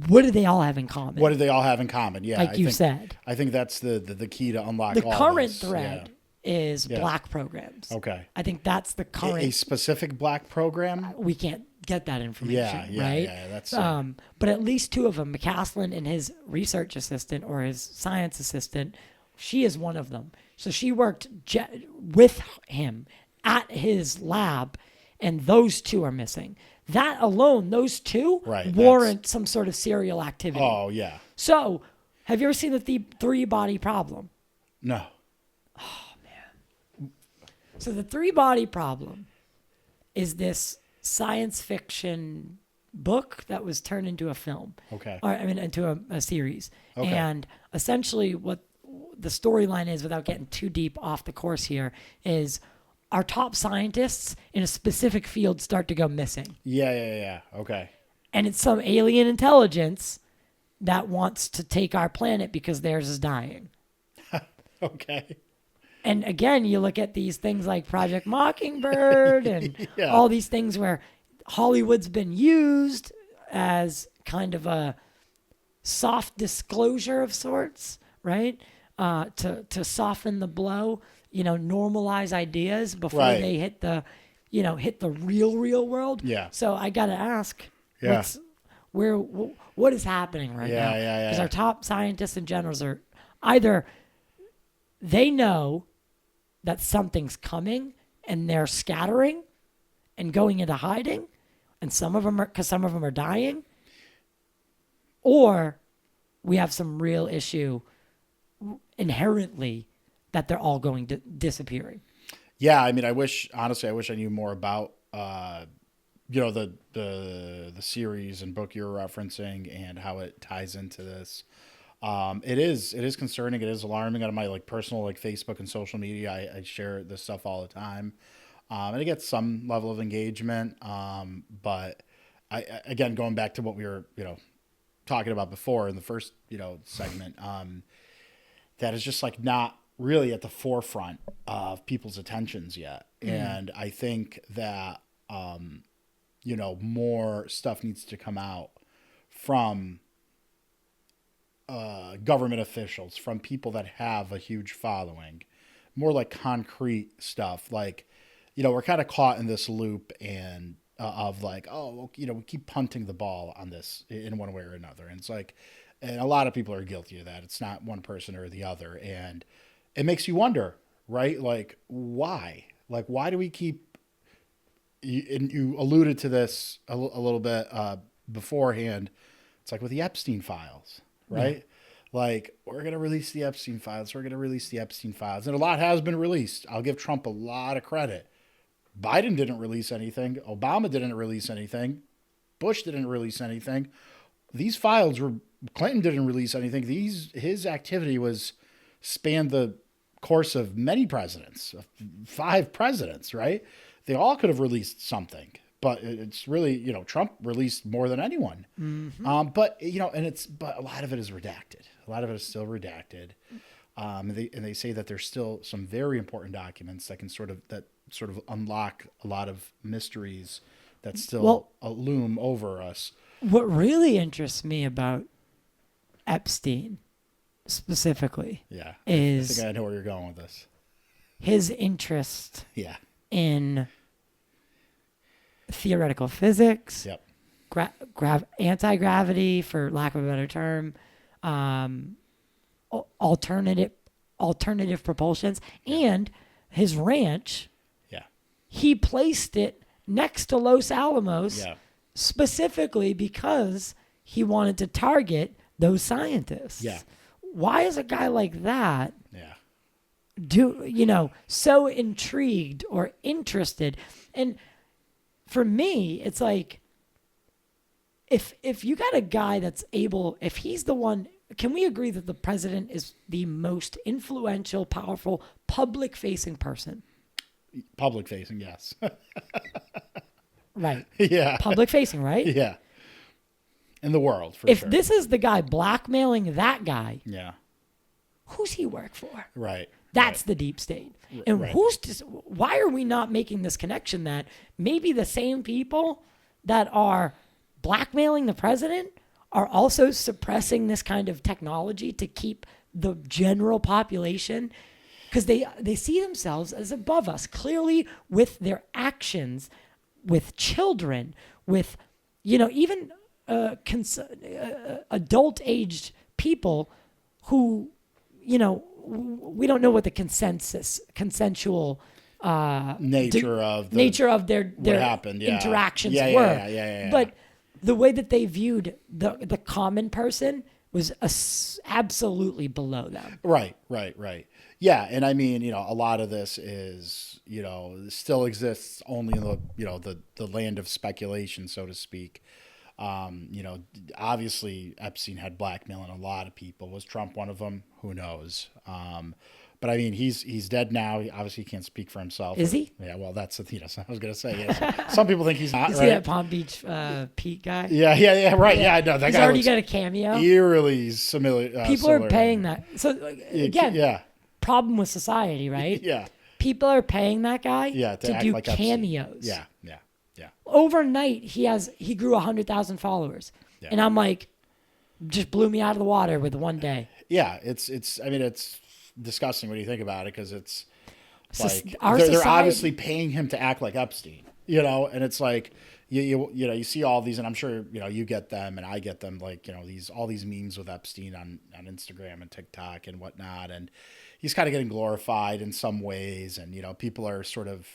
what do they all have in common? What do they all have in common? Yeah, like you said. I think that's the key to unlock the all current this. thread is black programs. Okay. I think that's the current. A specific black program? We can't get that information, right? Yeah, that's... but at least 2 of them, McCaslin and his research assistant or his science assistant, she is one of them. So she worked with him at his lab, and those 2 are missing. That alone, those 2 warrant some sort of serial activity. Oh, yeah. So, have you ever seen the 3-body problem? No. Oh, man. So the 3-body problem is this science fiction book that was turned into a film. Okay. Or, I mean, into a series. Okay. And essentially what the storyline is, without getting too deep off the course here, is our top scientists in a specific field start to go missing. Yeah. Okay. And it's some alien intelligence that wants to take our planet because theirs is dying. Okay. And again, you look at these things like Project Mockingbird and Yeah. all these things where Hollywood's been used as kind of a soft disclosure of sorts, right? To soften the blow, normalize ideas before Right. they hit the real world. Yeah. So I got to ask, Yeah. what is happening right now? Yeah. Because our top scientists and generals are either they know that something's coming and they're scattering and going into hiding, and some of them are dying, or we have some real issue inherently that they're all going to disappearing. Yeah, I mean, honestly, I wish I knew more about, the series and book you're referencing and how it ties into this. It is concerning. It is alarming. On my personal Facebook and social media, I share this stuff all the time, and it gets some level of engagement. But again, going back to what we were talking about before in the first segment, that is just not really at the forefront of people's attentions yet. And I think that more stuff needs to come out from government officials, from people that have a huge following, more concrete stuff. We're kind of caught in this loop and of we keep punting the ball on this in one way or another. And it's and a lot of people are guilty of that. It's not one person or the other. And it makes you wonder, right? Why? Why do we keep, and you alluded to this a little bit beforehand. It's with the Epstein files, right? We're going to release the Epstein files. We're going to release the Epstein files. And a lot has been released. I'll give Trump a lot of credit. Biden didn't release anything. Obama didn't release anything. Bush didn't release anything. These files Clinton didn't release anything. His activity spanned the course of many presidents, 5 presidents, right? They all could have released something. But it's really, Trump released more than anyone. Mm-hmm. But a lot of it is redacted. A lot of it is still redacted. And they say that there's still some very important documents that can sort of unlock a lot of mysteries that still loom over us. What really interests me about Epstein specifically is, I think I know where you're going with this. His interest Yeah. in theoretical physics, Yep. anti-gravity, for lack of a better term, alternative propulsions, and his ranch. Yeah. He placed it next to Los Alamos, Yeah. specifically because he wanted to target those scientists. Yeah. Why is a guy like that Yeah. so intrigued or interested? And for me, it's if you got a guy that's able, if he's the one, can we agree that the president is the most influential, powerful, public-facing person? Public-facing, yes. Right. Yeah. Public-facing, right? Yeah. In the world, for If sure. this is the guy blackmailing that guy, Yeah. who's he work for? Right. That's the deep state. And right. why are we not making this connection that maybe the same people that are blackmailing the president are also suppressing this kind of technology to keep the general population, because they see themselves as above us, clearly, with their actions, with children, with even adult-aged people who we don't know what the consensual nature of their what happened, yeah. interactions Yeah. were. But the way that they viewed the common person was absolutely below them. Right. Yeah. And I mean, a lot of this is, still exists only in the land of speculation, so to speak. Obviously Epstein had blackmailing a lot of people. Was Trump one of them? Who knows? But I mean, he's dead now. He obviously can't speak for himself. Is he? Yeah. Well, that's I was gonna say. Yes. Some people think he's not. You Right? see that Palm Beach Pete guy? Yeah. Right. Yeah. I know that He's guy. already got a cameo. Eerily similar. People are paying that. So again, Yeah. problem with society, right? Yeah. People are paying that guy to act do like Epstein. cameos. Yeah. Overnight, he grew 100,000 followers, and I'm like, just blew me out of the water with one day. Yeah, it's disgusting when you think about it, because it's like Our they're society- obviously paying him to act like Epstein, and it's like you see all these, and I'm sure you get them and I get them, like all these memes with Epstein on Instagram and TikTok and whatnot, and he's kind of getting glorified in some ways, and people are sort of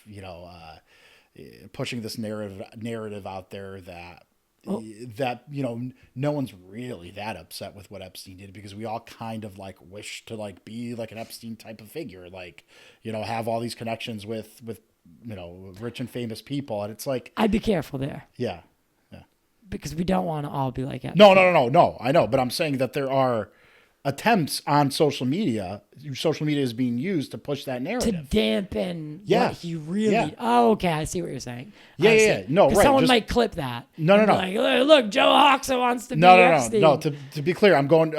pushing this narrative out there that no one's really that upset with what Epstein did, because we all kind of like wish to like be like an Epstein type of figure, like have all these connections with rich and famous people, and it's like I'd be careful there. Yeah. Because we don't want to all be like Epstein. No, I know, but I'm saying that there are attempts on social media. Social media is being used to push that To narrative. dampen Yeah. what he really... Yeah. Oh, okay, I see what you're saying. Yeah, I see. yeah. No, 'Cause right, someone just- might clip that. No. and be like, look, Joe Hoxha wants to be Epstein. No. To be clear, I'm going.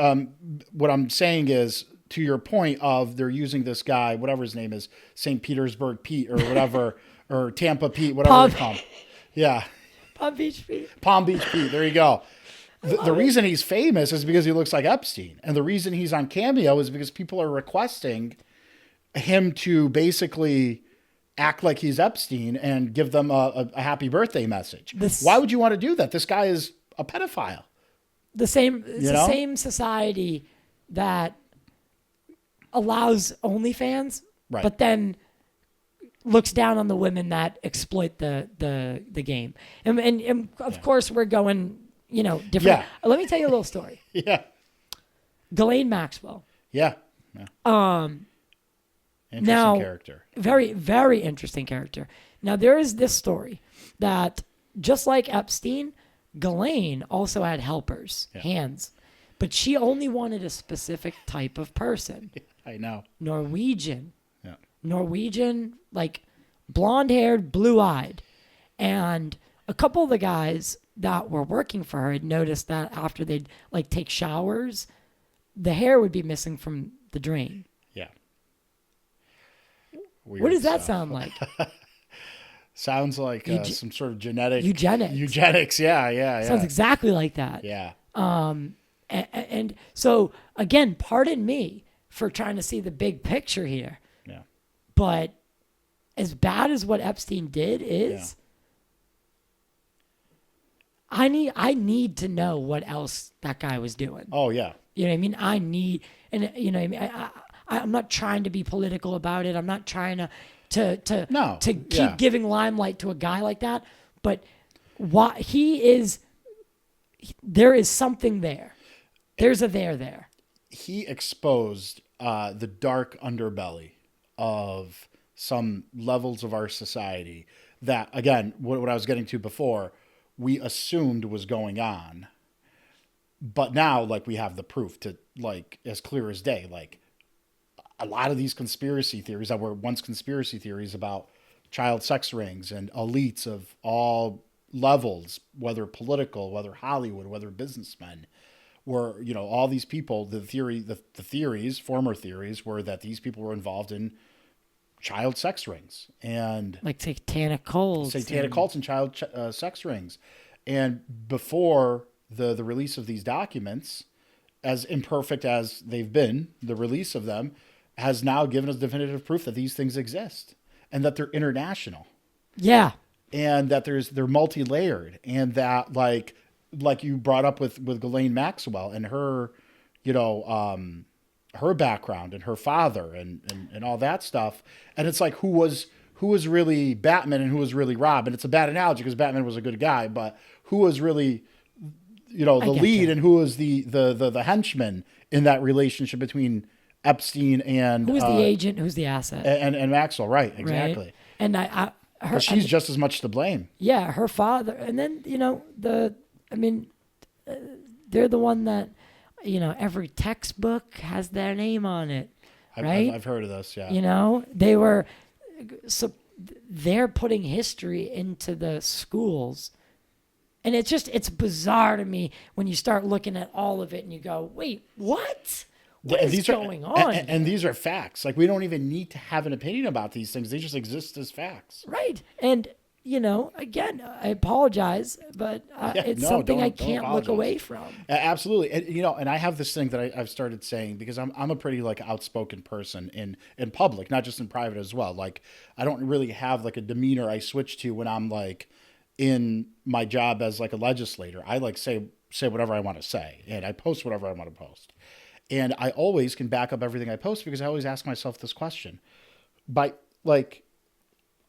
What I'm saying is, to your point of they're using this guy, whatever his name is, St. Petersburg Pete or whatever, or Tampa Pete, whatever they call him. Yeah, Palm Beach Pete. Palm Beach Pete. There you go. The reason he's famous is because he looks like Epstein, and the reason he's on Cameo is because people are requesting him to basically act like he's Epstein and give them a happy birthday message. Why would you want to do that? This guy is a pedophile. The same society that allows OnlyFans, Right. but then looks down on the women that exploit the game. And of course we're going, different. Yeah. Let me tell you a little story. Yeah. Ghislaine Maxwell. Yeah. Interesting Now, character. Very, very interesting character. Now, there is this story that just like Epstein, Ghislaine also had helpers, hands, but she only wanted a specific type of person. I know. Norwegian. Yeah. Norwegian, like blonde-haired, blue-eyed. And a couple of the guys that were working for her had noticed that after they'd like take showers, the hair would be missing from the drain. Yeah. What Weird does that stuff. sound like? Sounds like some sort of genetic Eugenics. Yeah. Sounds exactly like that. Yeah. And so again, pardon me for trying to see the big picture here. Yeah. But as bad as what Epstein did is, I need to know what else that guy was doing. Oh yeah. You know what I mean? I need, and you know what I mean? I'm not trying to be political about it. I'm not trying to keep giving limelight to a guy like that. But why there is something there. There's a there. He exposed the dark underbelly of some levels of our society that, again, what I was getting to before, we assumed was going on. But now, like, we have the proof to, like, as clear as day. Like, a lot of these conspiracy theories that were once conspiracy theories about child sex rings and elites of all levels, whether political, whether Hollywood, whether businessmen, were, all these people, the theories, former theories, were that these people were involved in child sex rings and like satanic cults and child sex rings. And before the release of these documents, as imperfect as they've been, the release of them has now given us definitive proof that these things exist and that they're international. Yeah. And that they're multi-layered, and that like you brought up with Ghislaine Maxwell and her, her background and her father and all that stuff. And it's like, who was really Batman and who was really Robin? It's a bad analogy because Batman was a good guy, but who was really you know, the get lead you. and who was the henchman in that relationship between Epstein and Who's the agent? Who's the asset? and Maxwell, right? Exactly. Right? And But she's just as much to blame. yeah, her father, and then they're the one that, every textbook has their name on it, right? I've heard of this. Yeah. You know, they're putting history into the schools. And it's bizarre to me when you start looking at all of it and you go, wait, what? What is going on? And these are facts. Like, we don't even need to have an opinion about these things. They just exist as facts. Right. And, again, I apologize, but it's something I can't look away from. Absolutely. And, and I have this thing that I've started saying, because I'm a pretty like outspoken person in public, not just in private as well. Like, I don't really have like a demeanor I switch to when I'm like in my job as like a legislator. I like say whatever I want to say, and I post whatever I want to post. And I always can back up everything I post because I always ask myself this question.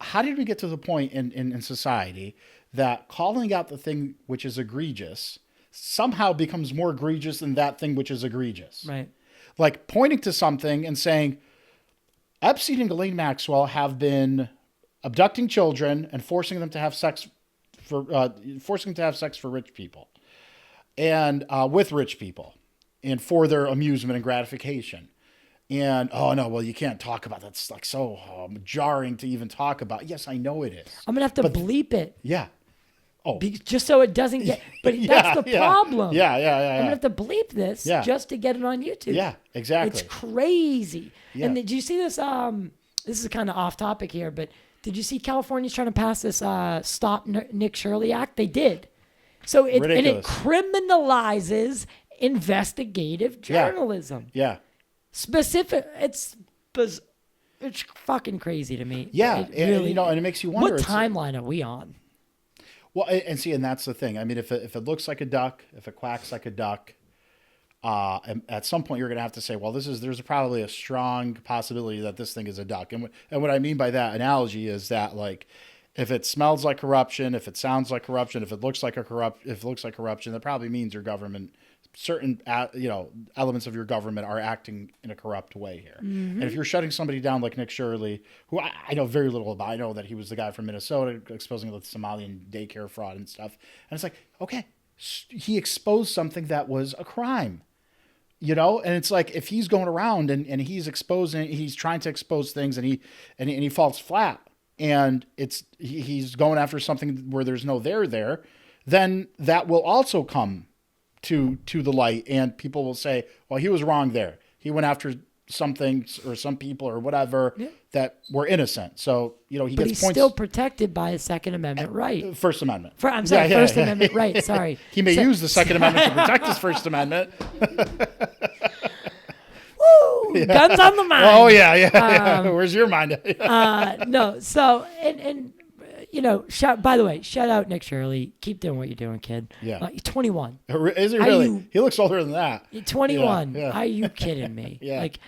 How did we get to the point in society that calling out the thing which is egregious somehow becomes more egregious than that thing which is egregious? Right. Like pointing to something and saying, Epstein and Ghislaine Maxwell have been abducting children and forcing them to have sex for rich people and with rich people and for their amusement and gratification. And, oh, no, well, you can't talk about that. It's like so jarring to even talk about. Yes, I know it is. I'm going to have to bleep it. Yeah. Oh. Just so it doesn't get, but that's the problem. Yeah. I'm going to have to bleep this just to get it on YouTube. Yeah, exactly. It's crazy. Yeah. And did you see this? This is kind of off topic here, but did you see California's trying to pass this Stop Nick Shirley Act? They did. So it criminalizes investigative journalism. Yeah. Specific. It's fucking crazy to me. Yeah. It really, and it makes you wonder. What timeline are we on? Well, and that's the thing. I mean, if it looks like a duck, if it quacks like a duck, at some point you're going to have to say, well, there's probably a strong possibility that this thing is a duck. And what I mean by that analogy is that, like, if it smells like corruption, if it sounds like corruption, if it looks like corruption, that probably means your government, certain elements of your government are acting in a corrupt way here. Mm-hmm. And if you're shutting somebody down like Nick Shirley, who I know very little about, I know that he was the guy from Minnesota exposing the Somalian daycare fraud and stuff. And it's like, okay, he exposed something that was a crime. And it's like, if he's going around and he's trying to expose things and he falls flat and he's going after something where there's no there, then that will also come to the light, and people will say, well, he was wrong there. He went after some things or some people or whatever that were innocent. So, he but gets he's points. Still protected by a Second Amendment right. First Amendment. First Amendment right. Sorry. He may use the Second Amendment to protect his First Amendment. Woo! Guns on the mind. Oh yeah. Where's your mind? No. So and by the way, shout out Nick Shirley. Keep doing what you're doing, kid. Yeah. You're 21. Is he really? He looks older than that. You're 21. Yeah. Are you kidding me? Yeah. Like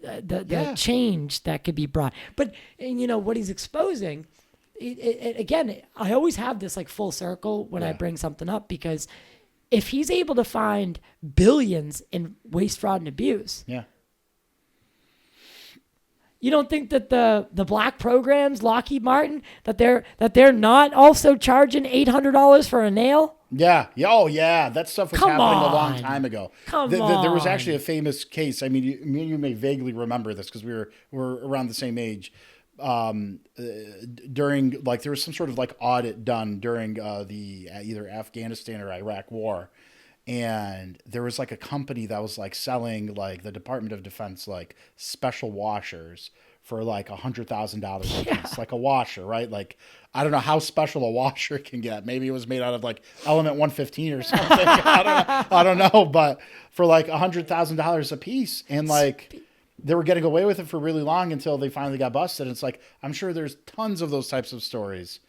the change that could be brought. But what he's exposing, again, I always have this like full circle when I bring something up, because if he's able to find billions in waste, fraud, and abuse. Yeah. You don't think that the black programs, Lockheed Martin, that they're not also charging $800 for a nail? Yeah. Oh, yeah. That stuff was happening a long time ago. There was actually a famous case. I mean, you may vaguely remember this because we're around the same age. During there was some sort of like audit done during the either Afghanistan or Iraq war. And there was like a company that was like selling like the Department of Defense like special washers for like $100,000 a piece, like a washer, right? Like, I don't know how special a washer can get. Maybe it was made out of like element 115 or something. I don't know, but for like $100,000 a piece, and like they were getting away with it for really long until they finally got busted. And it's like, I'm sure there's tons of those types of stories,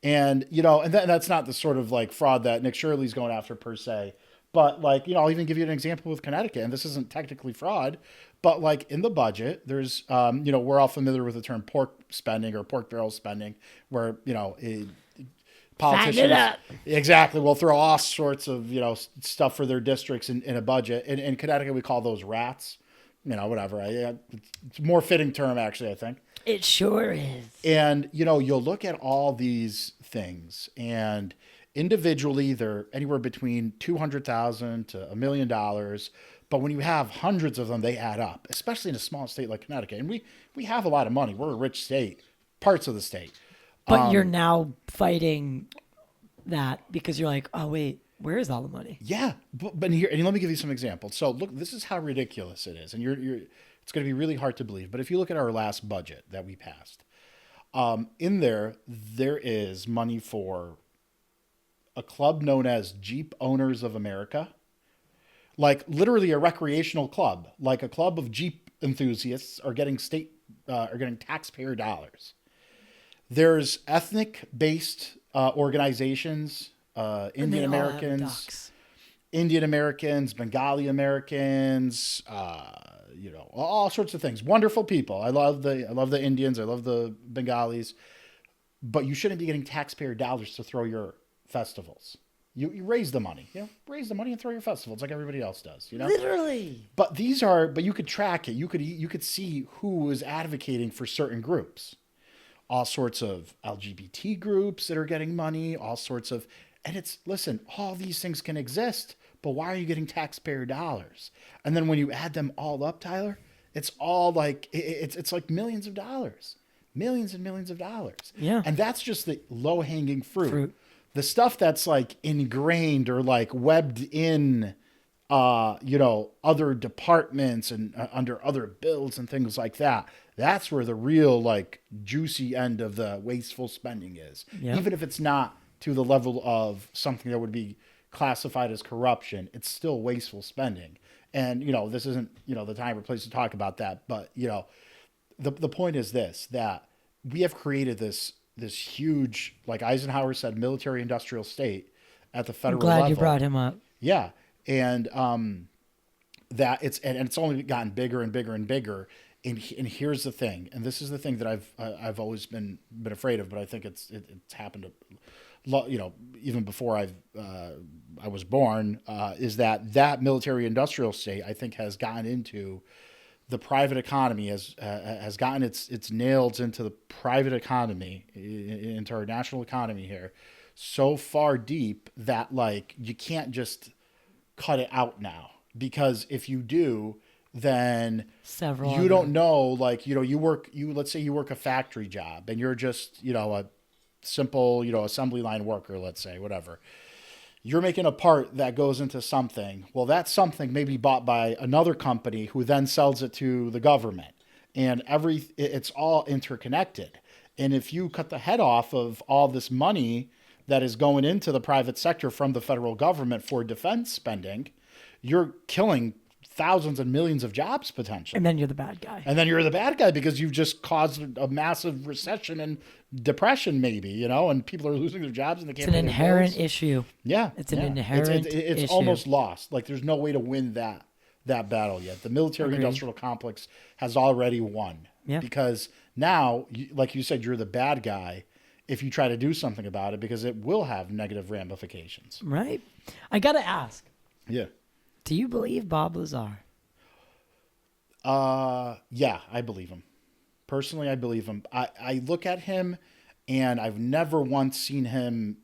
and that's not the sort of like fraud that Nick Shirley's going after per se. But like, I'll even give you an example with Connecticut, and this isn't technically fraud, but like in the budget, there's, we're all familiar with the term pork spending or pork barrel spending, where, politicians, up. exactly, will throw all sorts of stuff for their districts in a budget. In Connecticut, we call those rats. Whatever. It's a more fitting term, actually, I think. It sure is. And you'll look at all these things, and individually, they're anywhere between $200,000 to $1 million. But when you have hundreds of them, they add up, especially in a small state like Connecticut. And we have a lot of money. We're a rich state, parts of the state. But you're now fighting that because you're like, oh, wait, where is all the money? Yeah. But here, and let me give you some examples. So look, this is how ridiculous it is. And it's going to be really hard to believe. But if you look at our last budget that we passed, in there is money for a club known as Jeep Owners of America. Like literally a recreational club, like a club of Jeep enthusiasts are getting taxpayer dollars. There's ethnic-based organizations, Indian Americans, Bengali Americans, all sorts of things. Wonderful people. I love the Indians. I love the Bengalis. But you shouldn't be getting taxpayer dollars to throw your festivals. You raise the money, raise the money and throw your festivals like everybody else does, Literally. But you could track it. You could see who is advocating for certain groups. All sorts of LGBT groups that are getting money, all these things can exist, but why are you getting taxpayer dollars? And then when you add them all up, Tyler, it's all like, it's like millions of dollars, millions and millions of dollars. Yeah. And that's just the low hanging fruit. The stuff that's like ingrained or like webbed in, other departments and under other bills and things like that. That's where the real like juicy end of the wasteful spending is. Yep. Even if it's not to the level of something that would be classified as corruption, it's still wasteful spending. And, this isn't, the time or place to talk about that. But, the point is this, that we have created this huge, like Eisenhower said, military industrial state at the federal level. I'm glad you brought him up. Yeah. And that it's only gotten bigger and bigger and bigger. And here's the thing, and this is the thing that I've always been afraid of, but I think it's happened even before I was born, is that military industrial state, I think, has gotten into the private economy, has gotten its nails into the private economy, into our national economy here, so far deep that like you can't just cut it out now, because if you do, then you don't know, like, let's say you work a factory job and you're just, a simple, assembly line worker, let's say, whatever. You're making a part that goes into something. Well, that something may be bought by another company who then sells it to the government, and it's all interconnected. And if you cut the head off of all this money that is going into the private sector from the federal government for defense spending, you're killing thousands and millions of jobs potentially. And then you're the bad guy. Because you've just caused a massive recession and depression maybe, and people are losing their jobs and they can't pay their bills. It's an inherent issue. Yeah. It's an inherent issue. It's almost lost. Like there's no way to win that battle yet. The military industrial complex has already won. Yeah. Because now, like you said, you're the bad guy if you try to do something about it, because it will have negative ramifications. Right. I got to ask. Yeah. Do you believe Bob Lazar? Yeah, I believe him. Personally, I believe him. I look at him, and I've never once seen him.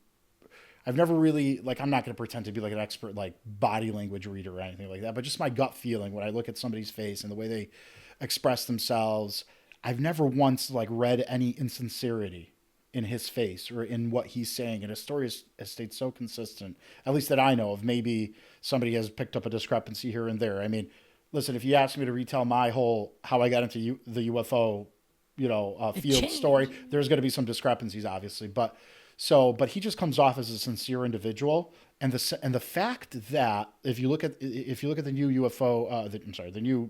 I've never really, like, I'm not going to pretend to be like an expert, like body language reader or anything like that, but just my gut feeling when I look at somebody's face and the way they express themselves, I've never once like read any insincerity in his face or in what he's saying. And his story has stayed so consistent, at least that I know of. Maybe somebody has picked up a discrepancy here and there. I mean, listen, if you ask me to retell my how I got into the UFO, field story, there's going to be some discrepancies, obviously. But he just comes off as a sincere individual. And the fact that if you look at the new UFO, the new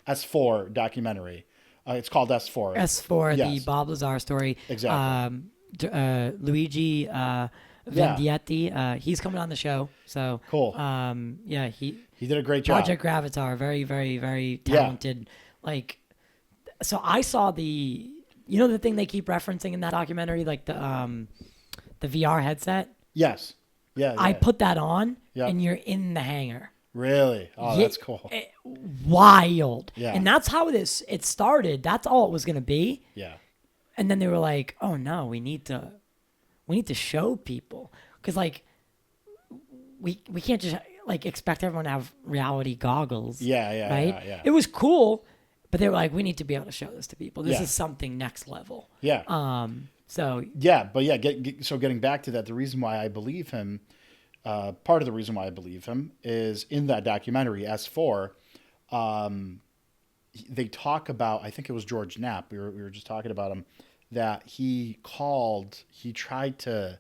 S4 documentary, it's called S4. S4, yes. The Bob Lazar story. Exactly. Luigi Venditti, he's coming on the show. So cool. He did a great job. Project Gravatar, very, very, very talented. Yeah. So I saw the thing they keep referencing in that documentary, like the the VR headset. Yes. Yeah. I yeah. put that on, Yep. and you're in the hangar. Really? Oh, Yeah, that's cool. Wild. Yeah. And that's how it started. That's all it was going to be. Yeah. And then they were like, "Oh no, we need to show people, because like we can't just like expect everyone to have reality goggles." Yeah, yeah, right. yeah. It was cool, but they were like, "We need to be able to show this to people. This Yeah. is something next level." Yeah. So Yeah, but yeah, so getting back to that, the reason why I believe him, part of the reason why I believe him is in that documentary S4. They talk about, I think it was George Knapp. We were just talking about him, that he tried to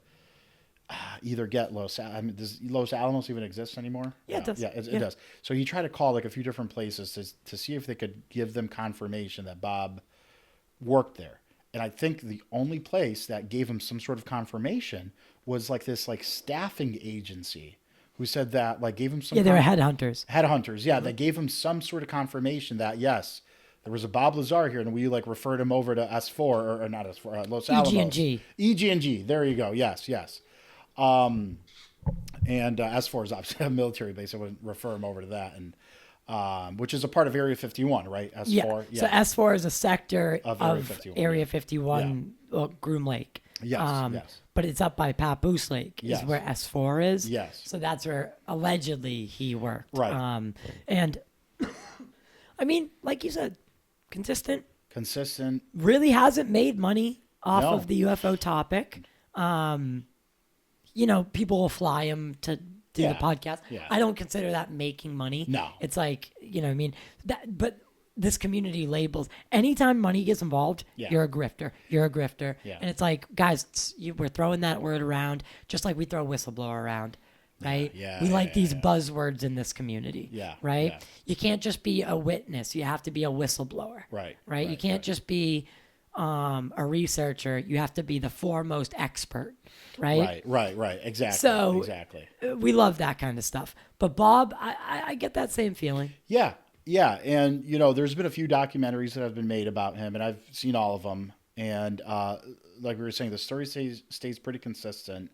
either get does Los Alamos even exist anymore? Yeah, it does. Yeah, it does. So he tried to call like a few different places to see if they could give them confirmation that Bob worked there. And I think the only place that gave him some sort of confirmation was like this like staffing agency who said that like gave him some. yeah, they were headhunters. Headhunters, yeah, they gave him some sort of confirmation that yes, there was a Bob Lazar here, and we like referred him over to S4 or not S4, Los Alamos. EG&G. EG&G. There you go. Yes. And S4 is obviously a military base. I wouldn't refer him over to that, and which is a part of Area 51, right? S4. Yeah. So S4 is a sector of Area 51, Groom Lake. Yes. Yes. But it's up by Papoose Lake Yes. is where S4 is. Yes. So that's where allegedly he worked. Right. And I mean, like you said, consistent. Really Hasn't made money off No. of the UFO topic. You know, people will fly him to do Yeah. the podcast. Yeah. I don't consider that making money. No. It's like, you know what I mean? But this community labels, anytime money gets involved, Yeah. you're a grifter. You're a grifter. Yeah. And it's like, guys, we're throwing that word around just like we throw whistleblower around. Right? Yeah, We like yeah, these yeah. buzzwords in this community. Yeah, Right? yeah. You can't just be a witness. You have to be a whistleblower. Right, Right? You right, can't right. just be a researcher. You have to be the foremost expert. Right? Right. Exactly. So exactly. We love that kind of stuff. But Bob, I get that same feeling. Yeah. And, you know, there's been a few documentaries that have been made about him, and I've seen all of them. And like we were saying, the story stays pretty consistent.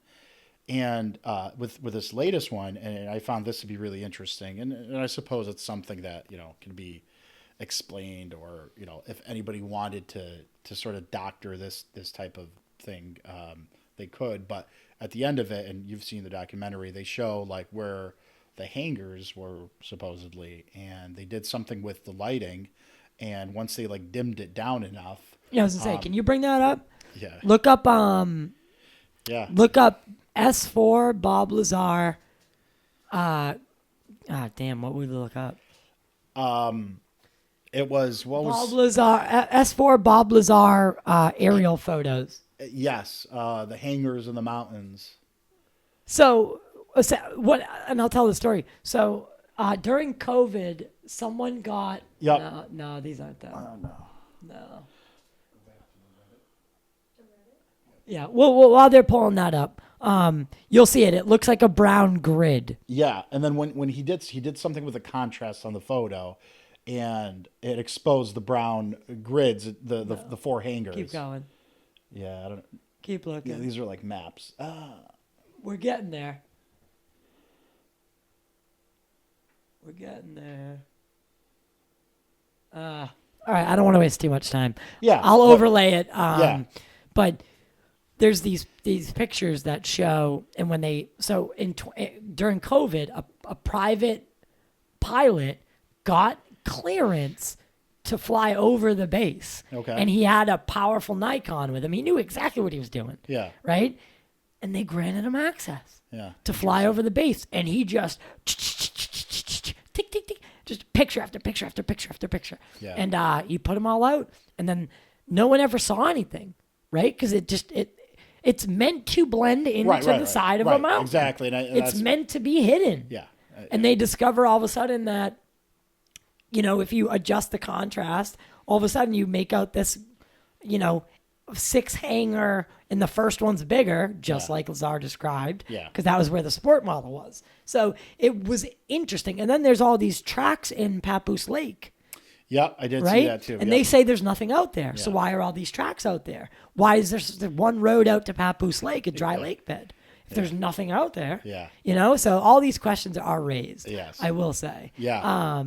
And with this latest one, and I found this to be really interesting. And I suppose it's something that, you know, can be explained, or, you know, if anybody wanted to sort of doctor this type of thing, they could. But at the end of it, and you've seen the documentary, they show like where the hangars were supposedly, and they did something with the lighting, and once they like dimmed it down enough. Yeah, I was gonna say, can you bring that up? Yeah. Look up Yeah. Look up S4 Bob Lazar. Damn, what would we look up? It was Bob Lazar, S4 Bob Lazar aerial photos. Yes, the hangars in the mountains. So what? And I'll tell the story. So during COVID, someone got. Yep. No, these aren't them. Oh no. No. Yeah. Well, while they're pulling that up, you'll see it. It looks like a brown grid. Yeah, and then when he did something with the contrast on the photo, and it exposed the brown grids, the four hangars. Keep going. Yeah, I don't. Keep looking. Yeah, these are like maps. We're getting there. We're getting there. All right, I don't want to waste too much time. Yeah, I'll but- overlay it. Yeah. But there's these pictures that show, and when during COVID, a private pilot got clearance to fly over the base. Okay. And he had a powerful Nikon with him. He knew exactly what he was doing. Yeah. Right? And they granted him access. Yeah. To fly over the base. And he just tick, tick, tick, just picture after picture after picture after picture. Yeah. And he put them all out. And then no one ever saw anything. Right? Because it's meant to blend into the side of a mountain. Exactly. And It's that's, meant to be hidden. Yeah. And they discover all of a sudden that, you know, if you adjust the contrast, all of a sudden you make out this, you know, 6 hanger, and the first one's bigger, just like Lazar described. Yeah. Because that was where the sport model was. So it was interesting. And then there's all these tracks in Papoose Lake. Yep, I did see right? that too. And Yep. they say there's nothing out there. So Yeah. why are all these tracks out there? Why is there one road out to Papoose Lake, a dry lake bed? If there's nothing out there, Yeah. so all these questions are raised. Yes. I will say. Yeah.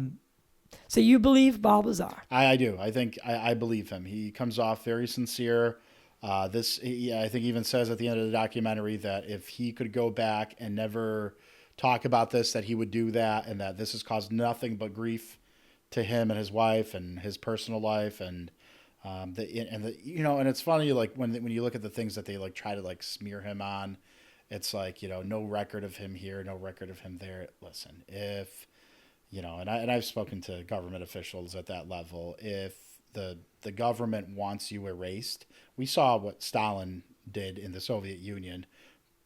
So you believe Bob Lazar? I do. I think I believe him. He comes off very sincere. I think he even says at the end of the documentary that if he could go back and never talk about this, that he would do that, and that this has caused nothing but grief to him and his wife and his personal life, and and it's funny, like when you look at the things that they like try to like smear him on, it's like, no record of him here, no record of him there. Listen, if and I've spoken to government officials at that level, if the government wants you erased, we saw what Stalin did in the Soviet Union.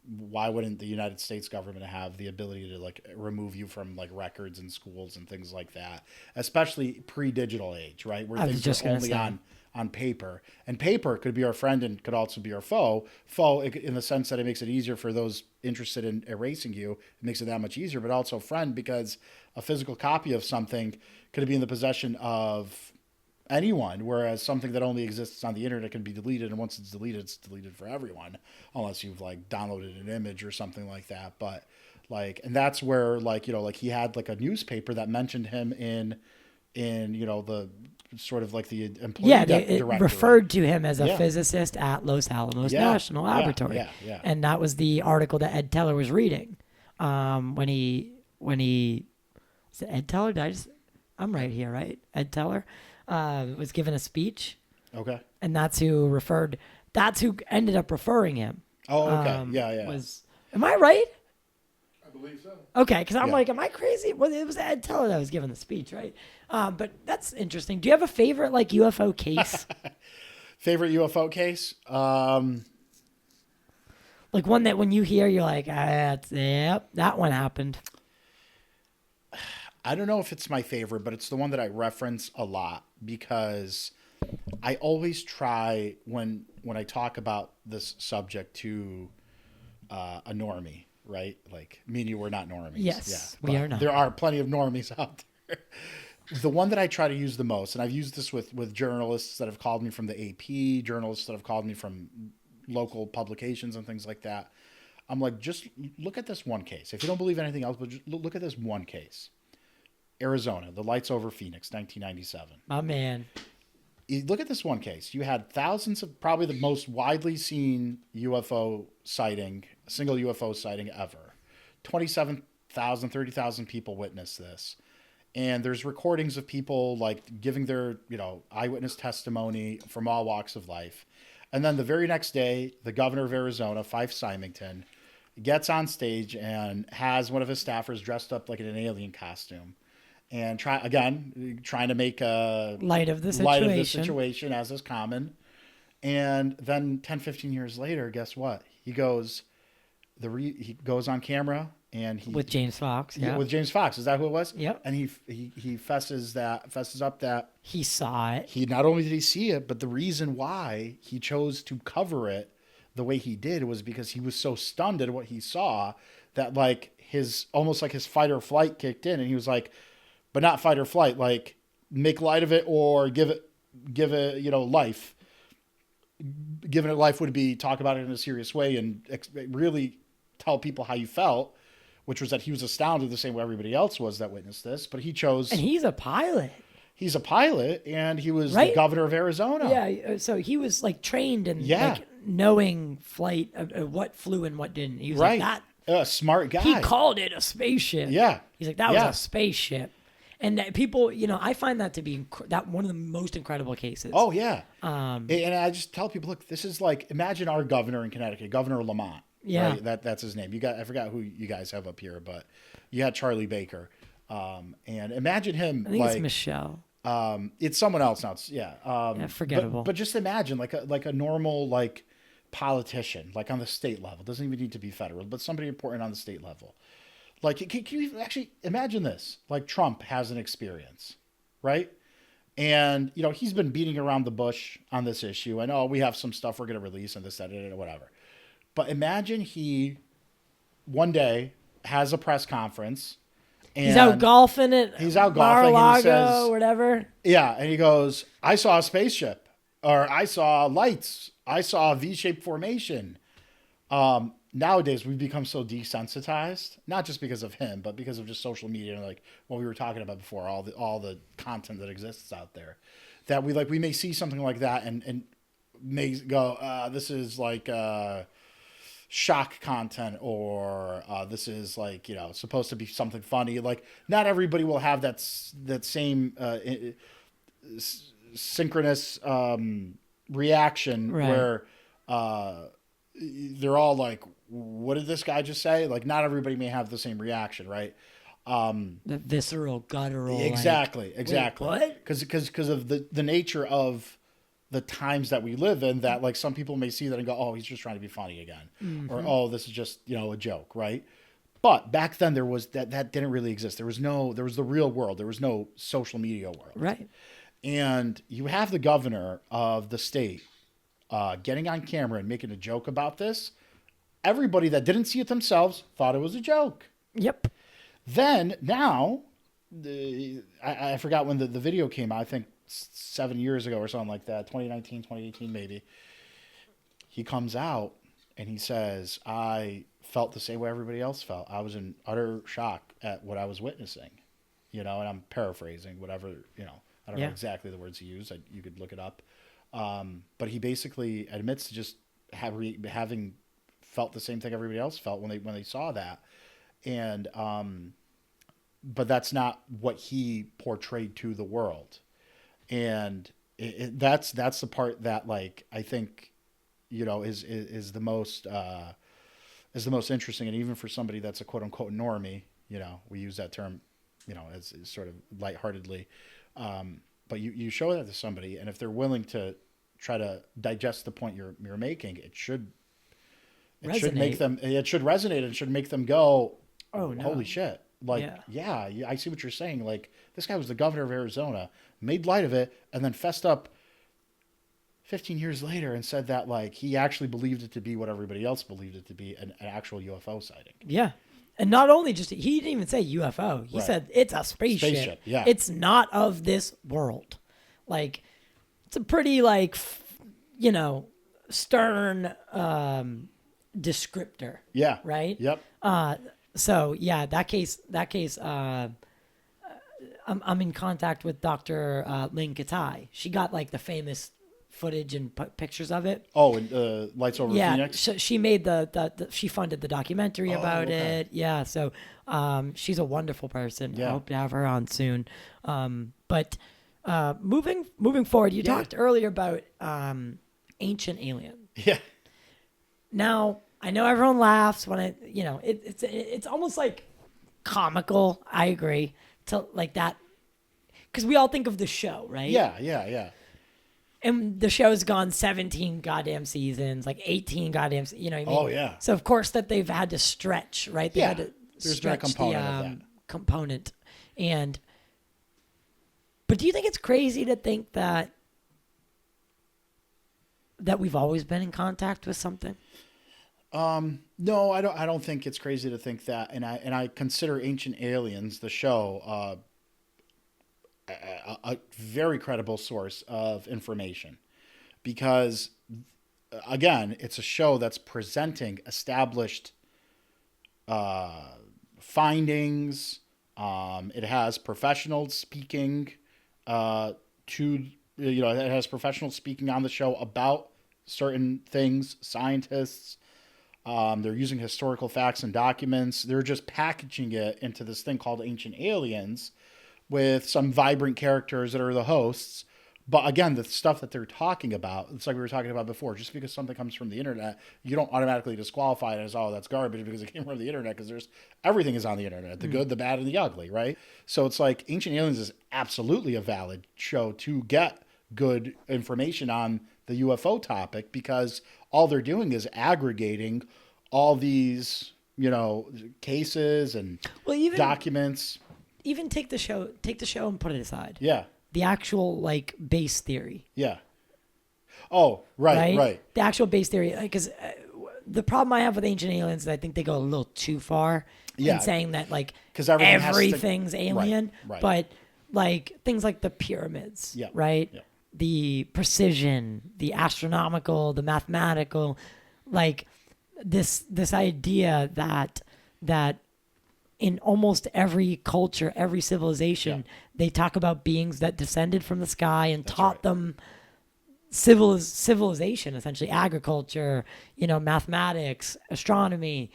Why wouldn't the United States government have the ability to like remove you from like records in schools and things like that, especially pre-digital age, right? Where things are only on paper, and paper could be our friend and could also be our foe. In the sense that it makes it easier for those interested in erasing you. It makes it that much easier, but also friend, because a physical copy of something could be in the possession of anyone, whereas something that only exists on the internet can be deleted, and once it's deleted for everyone, unless you've like downloaded an image or something like that. But like, and that's where like he had like a newspaper that mentioned him in the sort of like the employee It directory. referred to him as a physicist at Los Alamos National Laboratory. Yeah. And that was the article that Ed Teller was reading when he was it Ed Teller? I'm right here, right? Ed Teller was given a speech. Okay. And that's who ended up referring him. Oh, okay. Yeah. Am I right? I believe so. Okay, because I'm Yeah. like, am I crazy? Well, it was Ed Teller that was giving the speech, right? But that's interesting. Do you have a favorite like UFO case? Favorite UFO case? Like one that when you hear, you're like, yep, that one happened. I don't know if it's my favorite, but it's the one that I reference a lot because I always try when I talk about this subject to a normie, right? Like me and you, we're not normies. Yes, yeah, we but are not. There are plenty of normies out there. The one that I try to use the most, and I've used this with journalists that have called me from the AP, journalists that have called me from local publications and things like that. I'm like, just look at this one case. If you don't believe anything else, but just look at this one case. Arizona, the lights over Phoenix, 1997. My man. You look at this one case. You had thousands of, probably the most widely seen UFO sighting, single UFO sighting ever. 27,000, 30,000 people witnessed this. And there's recordings of people like giving their, eyewitness testimony from all walks of life. And then the very next day, the governor of Arizona, Fife Symington, gets on stage and has one of his staffers dressed up like in an alien costume. And trying to make a light of the situation, as is common. And then 10, 15 years later, guess what? He goes on camera and with James Fox. Yeah. With James Fox. Is that who it was? Yep. And he fesses up that he saw it. He not only did he see it, but the reason why he chose to cover it the way he did was because he was so stunned at what he saw that like almost like his fight or flight kicked in, and he was like, but not fight or flight, like make light of it or give it life. Giving it life would be talk about it in a serious way and really tell people how you felt, which was that he was astounded the same way everybody else was that witnessed this, but he chose. And he's a pilot. He's a pilot, and he was right? the governor of Arizona. Yeah, so he was like trained in like knowing flight, what flew and what didn't. He was like that. Smart guy. He called it a spaceship. Yeah. He's like, that was a spaceship. And that people, I find that to be that one of the most incredible cases. Oh, yeah. And I just tell people, look, this is like, imagine our governor in Connecticut, Governor Lamont. Yeah. Right? That's his name. I forgot who you guys have up here, but you had Charlie Baker. And imagine him. I think it's Michelle. It's someone else now. Forgettable. But just imagine like a normal like politician, like on the state level. Doesn't even need to be federal, but somebody important on the state level. Like, can you actually imagine this? Like Trump has an experience, right? And, he's been beating around the bush on this issue. I know we have some stuff we're going to release and this, that, and whatever. But imagine he one day has a press conference And He's out golfing at He's out golfing, and he Mar-a-Lago says- or whatever. Yeah, and he goes, I saw a spaceship, or I saw lights, I saw a V-shaped formation. Nowadays, we've become so desensitized, not just because of him, but because of just social media and like what we were talking about before, all the content that exists out there, that we may see something like that and may go, this is like shock content, or this is like, supposed to be something funny. Like, not everybody will have that same synchronous reaction, Right. where they're all like, what did this guy just say? Like, not everybody may have the same reaction, right? The visceral, guttural. Exactly. what? Because of the nature of the times that we live in, that like some people may see that and go, oh, he's just trying to be funny again, or oh, this is just a joke, right? But back then there was that didn't really exist. There was the real world. There was no social media world, Right. And you have the governor of the state getting on camera and making a joke about this. Everybody that didn't see it themselves thought it was a joke. Yep. Then now, I forgot when the video came out. I think 7 years ago or something like that, 2019, 2018 maybe. He comes out and he says, I felt the same way everybody else felt. I was in utter shock at what I was witnessing, and I'm paraphrasing whatever, I don't know exactly the words he used. You could look it up. But he basically admits to just having felt the same thing everybody else felt when they saw that. And, but that's not what he portrayed to the world. And that's the part that, like, I think, is the most interesting. And even for somebody that's a quote unquote normie, we use that term, as sort of lightheartedly. But you show that to somebody, and if they're willing to try to digest the point you're making, it should make them, it should resonate, and should make them go, Oh, no. holy shit. Like, yeah, I see what you're saying. Like, this guy was the governor of Arizona, made light of it, and then fessed up 15 years later and said that, like, he actually believed it to be what everybody else believed it to be, an actual UFO sighting. Yeah. And not only he didn't even say UFO. He said it's a spaceship. Yeah. It's not of this world. Like, it's a pretty, like, stern descriptor. Yeah. Right? Yep. So yeah, that case, I'm in contact with Dr. Lynn Katai. She got like the famous footage and pictures of it. Oh, and Lights Over Phoenix? So she made she funded the documentary about it. Yeah. So, she's a wonderful person. Yeah. I hope to have her on soon. But moving forward, you talked earlier about, ancient aliens. Yeah. Now, I know everyone laughs when it's almost like comical. I agree, to like that, because we all think of the show, right? Yeah. And the show's gone 17 goddamn seasons, like 18 goddamn. You know what I mean? Oh, yeah. So of course that they've had to stretch, right? They had to There's been a stretch component of that. component, but do you think it's crazy to think that we've always been in contact with something? No, I don't think it's crazy to think that. And I consider Ancient Aliens, the show, a very credible source of information, because again, it's a show that's presenting established findings. It has professionals speaking it has professionals speaking on the show about certain things, scientists. They're using historical facts and documents. They're just packaging it into this thing called Ancient Aliens with some vibrant characters that are the hosts. But again, the stuff that they're talking about, it's like we were talking about before, just because something comes from the internet, you don't automatically disqualify it as, oh, that's garbage because it came from the internet, because everything is on the internet, the good, the bad, and the ugly, right? So it's like Ancient Aliens is absolutely a valid show to get good information on the UFO topic, because all they're doing is aggregating all these, cases and documents. Even take the show and put it aside. Yeah. The actual like base theory. Yeah. Oh, right. The actual base theory, because the problem I have with Ancient Aliens is I think they go a little too far Yeah. and saying that like 'Cause everything has to- everything's alien, right. but like things like the pyramids, Yeah. right? Yeah. The precision, the astronomical, the mathematical, like this idea that in almost every culture, every civilization, they talk about beings that descended from the sky and taught right. them civilization, essentially agriculture, mathematics, astronomy.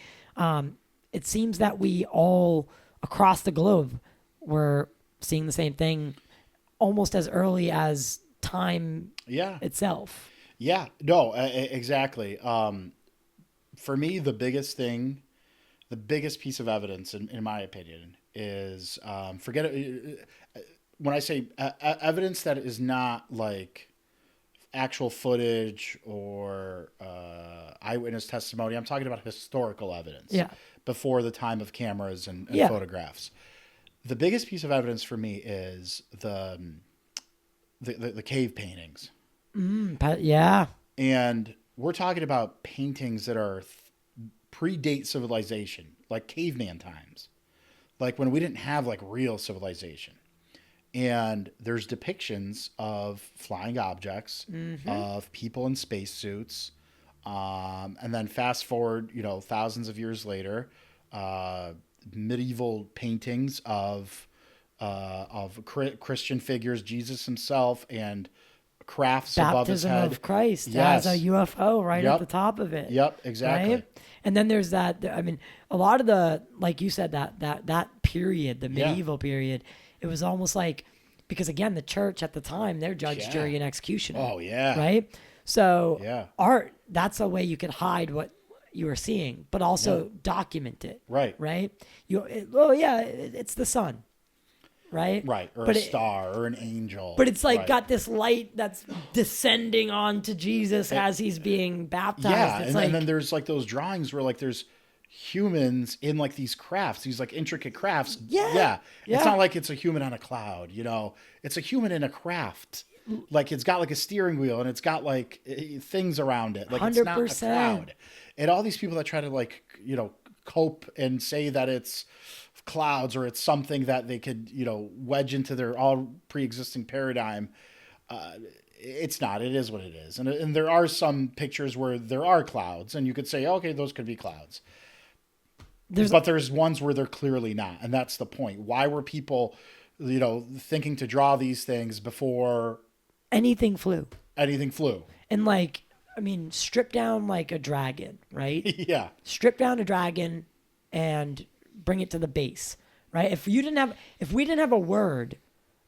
It seems that we all across the globe were seeing the same thing almost as early as time itself. Yeah, no, exactly. For me, the biggest piece of evidence, in my opinion, is when I say evidence that is not like actual footage or eyewitness testimony. I'm talking about historical evidence. Yeah. Before the time of cameras and photographs. The biggest piece of evidence for me is the cave paintings. Yeah. And we're talking about paintings that are predate civilization, like caveman times, like when we didn't have like real civilization. And there's depictions of flying objects, of people in spacesuits, and then fast forward, thousands of years later, medieval paintings of Christian figures, Jesus himself, and crafts above his Baptism head. of Christ Yes. has a UFO right Yep. at the top of it. Yep, exactly. Right? And then there's that. I mean, a lot of the, like you said, that period, the medieval period, it was almost like, because again, the church at the time, they're judge, jury, and executioner. Oh yeah. Right. So Yeah. art, that's a way you could hide what you were seeing, but also document it. Right. Right. It's the sun. Right. Right. Or but a star or an angel. But it's like Right. got this light that's descending onto Jesus as he's being baptized. Yeah, It's and then there's like those drawings where like there's humans in like these crafts, these like intricate crafts. Yeah. It's not like it's a human on a cloud, it's a human in a craft. Like it's got like a steering wheel and it's got like things around it. Like it's not a 100%. cloud. And all these people that try to like, cope and say that it's clouds or it's something that they could, wedge into their all pre-existing paradigm. It's not. It is what it is. And there are some pictures where there are clouds, and you could say, okay, those could be clouds. But there's ones where they're clearly not, and that's the point. Why were people, thinking to draw these things before anything flew? Anything flew. And like, I mean, strip down like a dragon, right? Yeah. Strip down a dragon and bring it to the base, right? If we didn't have a word,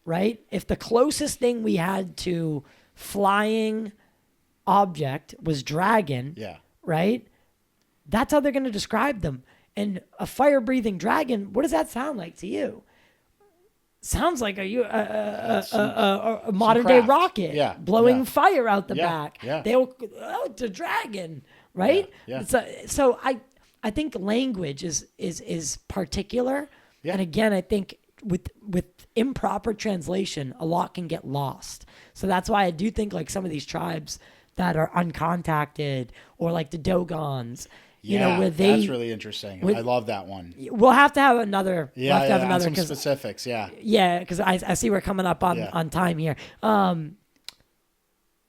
right? If the closest thing we had to flying object was dragon, right? That's how they're going to describe them. And a fire-breathing dragon, what does that sound like to you? Sounds like a modern-day rocket blowing fire out the back. Yeah. It's a dragon, right? Yeah. So I think language is particular. Yeah. And again, I think with improper translation, a lot can get lost. So that's why I do think like some of these tribes that are uncontacted, or like the Dogons, where they, that's really interesting. I love that one. We'll have to have another. Yeah, we'll have to have another, some specifics. Yeah. Yeah, because I see we're coming up on time here.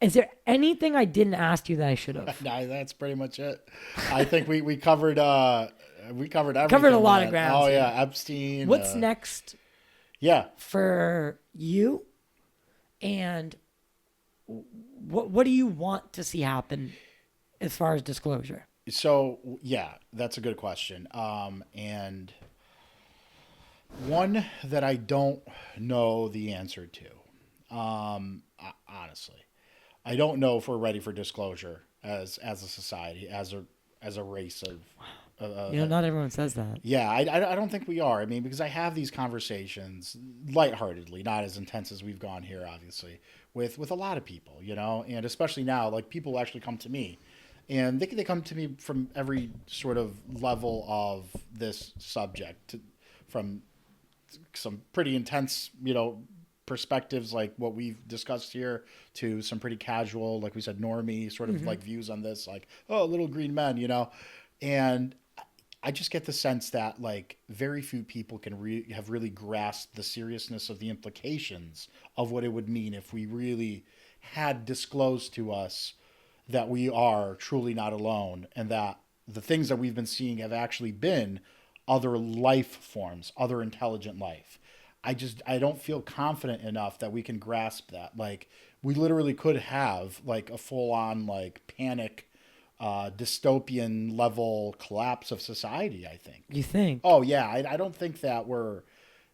Is there anything I didn't ask you that I should have? No, that's pretty much it. I think we covered everything. Covered a lot of ground. Oh yeah, Epstein. What's next? Yeah. For you, and what do you want to see happen as far as disclosure? So yeah, that's a good question. And one that I don't know the answer to. Honestly, I don't know if we're ready for disclosure as a society, as a race of. Not everyone says that. Yeah, I don't think we are. I mean, because I have these conversations lightheartedly, not as intense as we've gone here, obviously, with a lot of people, and especially now, like people actually come to me, and they come to me from every sort of level of this subject, from some pretty intense, perspectives like what we've discussed here, to some pretty casual, like we said, normie sort of like views on this, like, oh, little green men, and I just get the sense that like very few people can have really grasped the seriousness of the implications of what it would mean if we really had disclosed to us that we are truly not alone, and that the things that we've been seeing have actually been other life forms, other intelligent life. I don't feel confident enough that we can grasp that. Like, we literally could have like a full on like panic, dystopian level collapse of society, I think. You think? Oh yeah. I don't think that we're,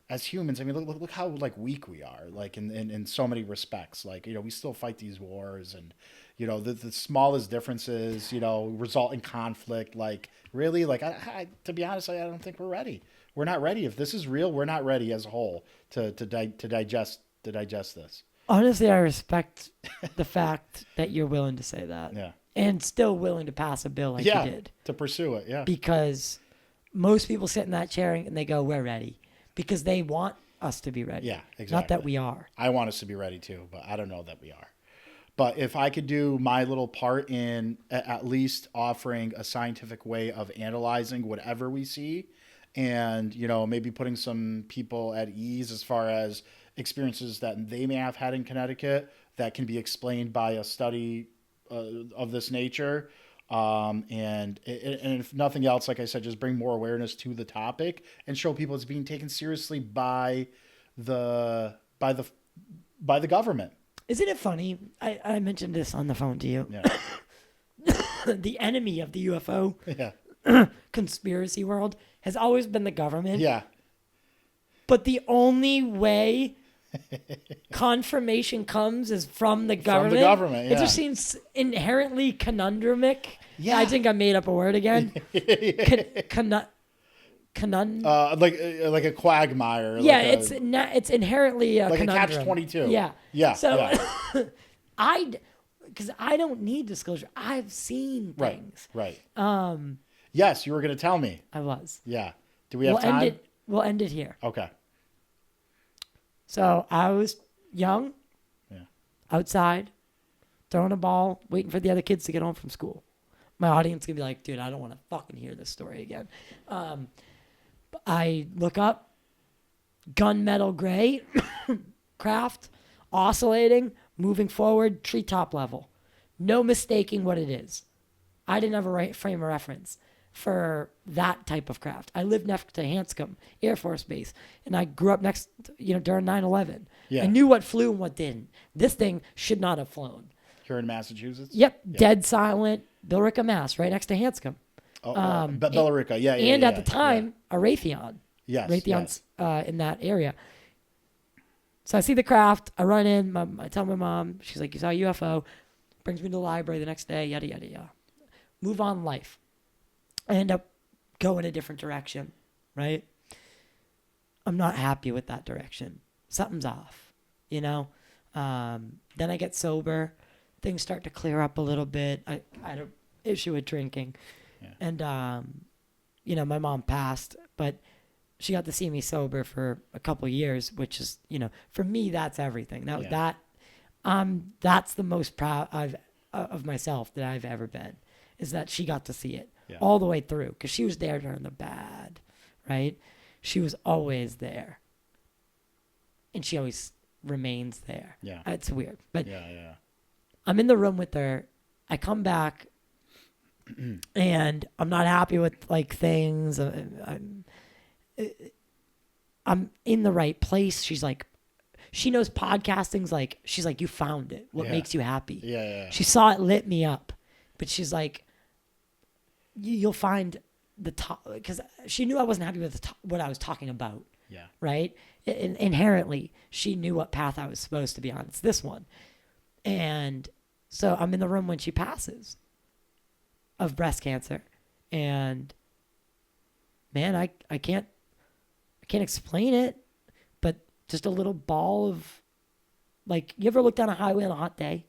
as humans, I mean, look how like weak we are, like in so many respects. Like, we still fight these wars, and the smallest differences, result in conflict. Like, really, like I to be honest, I don't think we're ready. We're not ready. If this is real, we're not ready as a whole to digest this. Honestly, I respect the fact that you're willing to say that. Yeah. And still willing to pass a bill like you did. To pursue it. Yeah. Because most people sit in that chair and they go, we're ready. Because they want us to be ready. Yeah, exactly. Not that we are. I want us to be ready too, but I don't know that we are. But if I could do my little part in at least offering a scientific way of analyzing whatever we see, and, maybe putting some people at ease as far as experiences that they may have had in Connecticut that can be explained by a study of this nature. And if nothing else, like I said, just bring more awareness to the topic and show people it's being taken seriously by the government. Isn't it funny? I mentioned this on the phone to you. Yeah. The enemy of the UFO Yeah. conspiracy world has always been the government. Yeah. But the only way confirmation comes is from the government. From the government, It yeah. just seems inherently conundrumic. Yeah. I think I made up a word again. Like a quagmire. Yeah, like it's inherently a like conundrum. a catch-22. Yeah. Yeah. So yeah. because I don't need disclosure. I've seen things. Right. Yes, you were going to tell me. I was. Yeah. Do we have time? We'll end it here. Okay. So I was young, outside, throwing a ball, waiting for the other kids to get home from school. My audience is going to be like, dude, I don't want to fucking hear this story again. I look up, gunmetal gray, craft, oscillating, moving forward, treetop level. No mistaking what it is. I didn't have a frame of reference for that type of craft. I lived next to Hanscom Air Force Base, and I grew up next, during 9/11. Yeah. I knew what flew and what didn't. This thing should not have flown. Here in Massachusetts? Yep, dead silent, Billerica, Mass, right next to Hanscom. Billerica, yeah. And at the time, a Raytheon. Yes. Raytheon's in that area. So I see the craft. I run in. I tell my mom. She's like, you saw a UFO. Brings me to the library the next day, yada, yada, yada. Move on life. I end up going a different direction, right? I'm not happy with that direction. Something's off, Then I get sober. Things start to clear up a little bit. I had an issue with drinking. Yeah. And, my mom passed, but she got to see me sober for a couple of years, which is, for me, that's everything. That's the most proud of myself that I've ever been, is that she got to see it all the way through, because she was there during the bad, right? She was always there. And she always remains there. Yeah. It's weird. But Yeah. I'm in the room with her. I come back and I'm not happy with things. I'm in the right place. She's like, she knows podcasting's she's like, you found it. What makes you happy? Yeah. She saw it lit me up, but she's like, you'll find the top, because she knew I wasn't happy with what I was talking about. Yeah. Right. Inherently, she knew what path I was supposed to be on. It's this one. And so I'm in the room when she passes of breast cancer, and man, I can't explain it, but just a little ball of, you ever look down a highway on a hot day?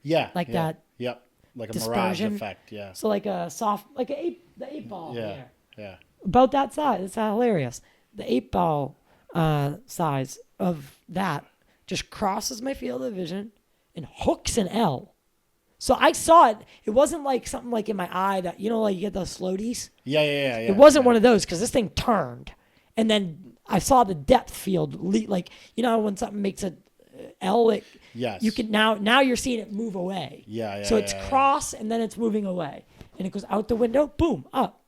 Yeah. That. Yep. Like a dispersion. mirage effect. Yeah. So a soft, the 8 ball. Yeah. There. Yeah. About that size. It's hilarious. The 8 ball size of that just crosses my field of vision and hooks an L So I saw it. It wasn't like something like in my eye that, like you get those floaties. Yeah. It wasn't one of those because this thing turned. And then I saw the depth field. Like, when something makes a L, Yes. you can now you're seeing it move away. Yeah. So it's cross and then it's moving away. And it goes out the window, boom, up.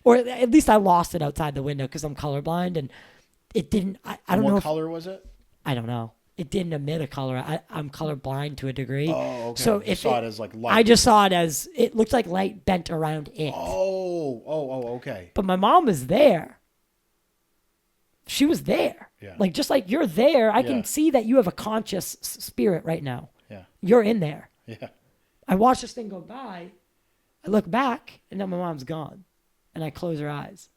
Or at least I lost it outside the window because I'm colorblind and it didn't, I don't know. What color was it? I don't know. It didn't emit a color. I'm colorblind to a degree. Oh, okay. So you saw it as like light. I just saw it as, it looked like light bent around it. Oh, okay. But my mom was there. She was there. Yeah. Like, just like you're there, I Yeah. can see that you have a conscious spirit right now. Yeah. You're in there. Yeah. I watched this thing go by. I look back, and now my mom's gone. And I close her eyes.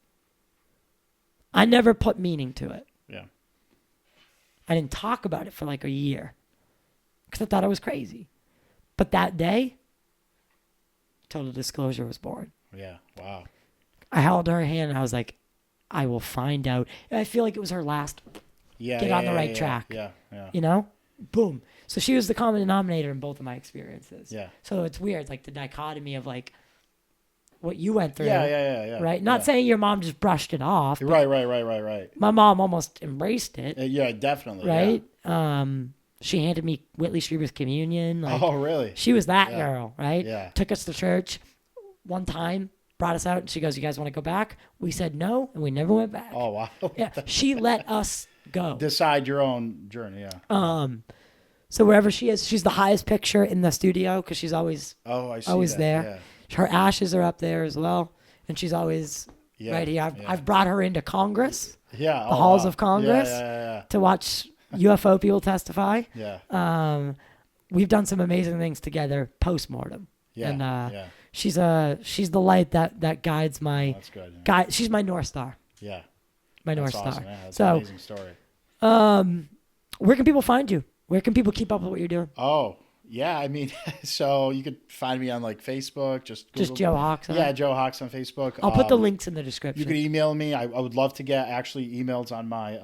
I never put meaning to it. Yeah. I didn't talk about it for like a year because I thought I was crazy. But that day, Total Disclosure was born. Yeah. Wow. I held her hand and I was like, I will find out. And I feel like it was her last Yeah. get on the right track. Yeah. Boom. So she was the common denominator in both of my experiences. Yeah. So it's weird, like the dichotomy of like what you went through. Yeah. Right? Not saying your mom just brushed it off. Right. My mom almost embraced it. Yeah, definitely. Right? She handed me Whitley Strieber's communion. Like, Oh, really? she was that girl, right? Yeah. Took us to church one time, brought us out, and she goes, "You guys want to go back?" We said no, and we never went back. Oh, wow. Yeah, she let us go. Decide your own journey, yeah. So wherever she is, she's the highest picture in the studio because she's always I see always that, there. Her ashes are up there as well, and she's always right here. I've brought her into Congress, Yeah. the halls wow. of Congress, Yeah. to watch UFO people testify. Yeah. We've done some amazing things together post-mortem. Yeah. And she's the light that guides my That's good. Yeah. guide. She's my North Star. Yeah. My North That's Star. awesome. Yeah, that's So an amazing story. where can people find you? Where can people keep up with what you're doing? Oh, yeah. I mean, so you could find me on like Facebook. Just Joe Hoxha? Yeah, Joe Hoxha on Facebook. I'll put the links in the description. You could email me. I would love to get actually emails on my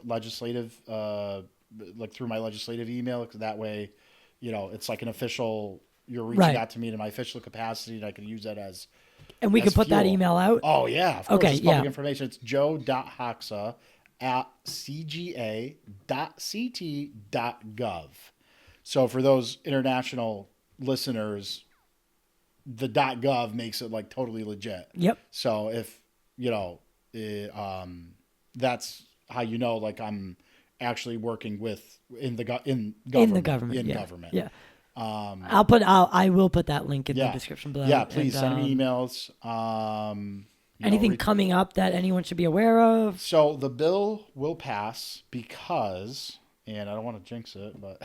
legislative, like through my legislative email, because that way, it's like an official. You're reaching out to me in my official capacity, and I can use that as. And we can put that fuel. email out. Oh yeah, of course. Okay, It's public information. It's joe.hoxha at cga.ct.gov. So for those international listeners, the .gov makes it like totally legit. Yep. So if that's how like I'm actually working with in government. Yeah. I will put that link in the description below. Yeah, please send me emails. Anything coming up that anyone should be aware of? So the bill will pass because, and I don't want to jinx it, but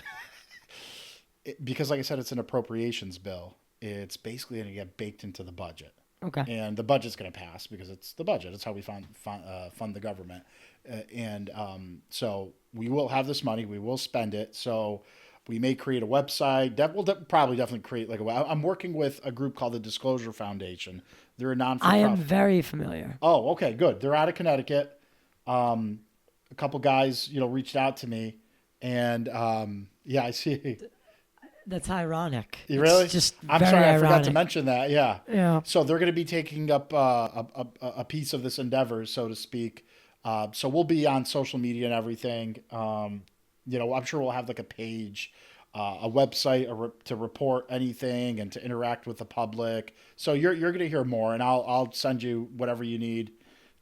because like I said, it's an appropriations bill. It's basically going to get baked into the budget. Okay. And the budget's going to pass because it's the budget. It's how we fund the government. So we will have this money. We will spend it. So we may create a website. We'll probably definitely create like I'm working with a group called the Disclosure Foundation. They're a non-profit. I am very familiar. Oh, okay, good. They're out of Connecticut. A couple guys, reached out to me, and I see. That's ironic. You really? It's just I'm very sorry, I ironic. forgot to mention that. Yeah. Yeah. So they're going to be taking up a piece of this endeavor, so to speak. So we'll be on social media and everything. I'm sure we'll have like a page, a website to report anything and to interact with the public. So you're going to hear more, and I'll send you whatever you need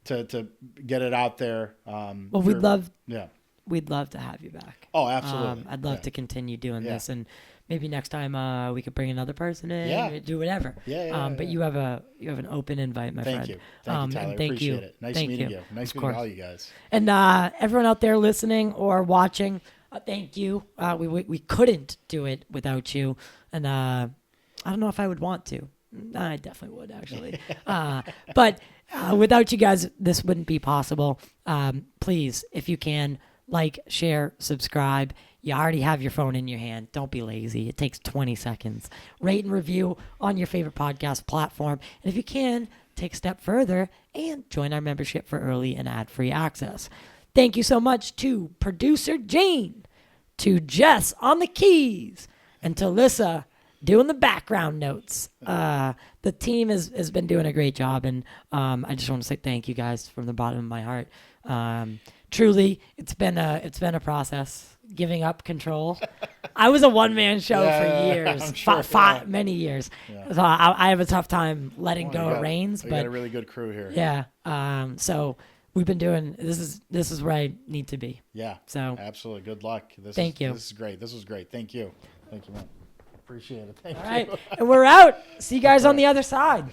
to get it out there. Well, we'd love to have you back. Oh, absolutely. I'd love to continue doing this, and maybe next time we could bring another person in, do whatever. But you have an open invite, my friend. Thank you, Tyler. And thank Appreciate you. it. Nice Thank meeting you. Nice meeting all you guys. And everyone out there listening or watching, thank you. We couldn't do it without you, and I don't know if I would want to. I definitely would, actually. But without you guys, this wouldn't be possible. Please, if you can, like, share, subscribe. You already have your phone in your hand. Don't be lazy. It takes 20 seconds. Rate and review on your favorite podcast platform. And if you can, take a step further and join our membership for early and ad-free access. Thank you so much to producer Jane, to Jess on the keys, and to Lissa doing the background notes. The team has been doing a great job, and I just want to say thank you guys from the bottom of my heart. Truly, it's been a process. Giving up control. I was a one-man show for years, I'm sure, many years. So I have a tough time letting go of reins. We But got a really good crew here. yeah, so we've been doing this is where I need to be. Yeah. So absolutely. Good luck. Thank you. This is great. This was great. Thank you. Thank you, man. Appreciate it. Thank all you. right, and we're out. See you guys on the other side.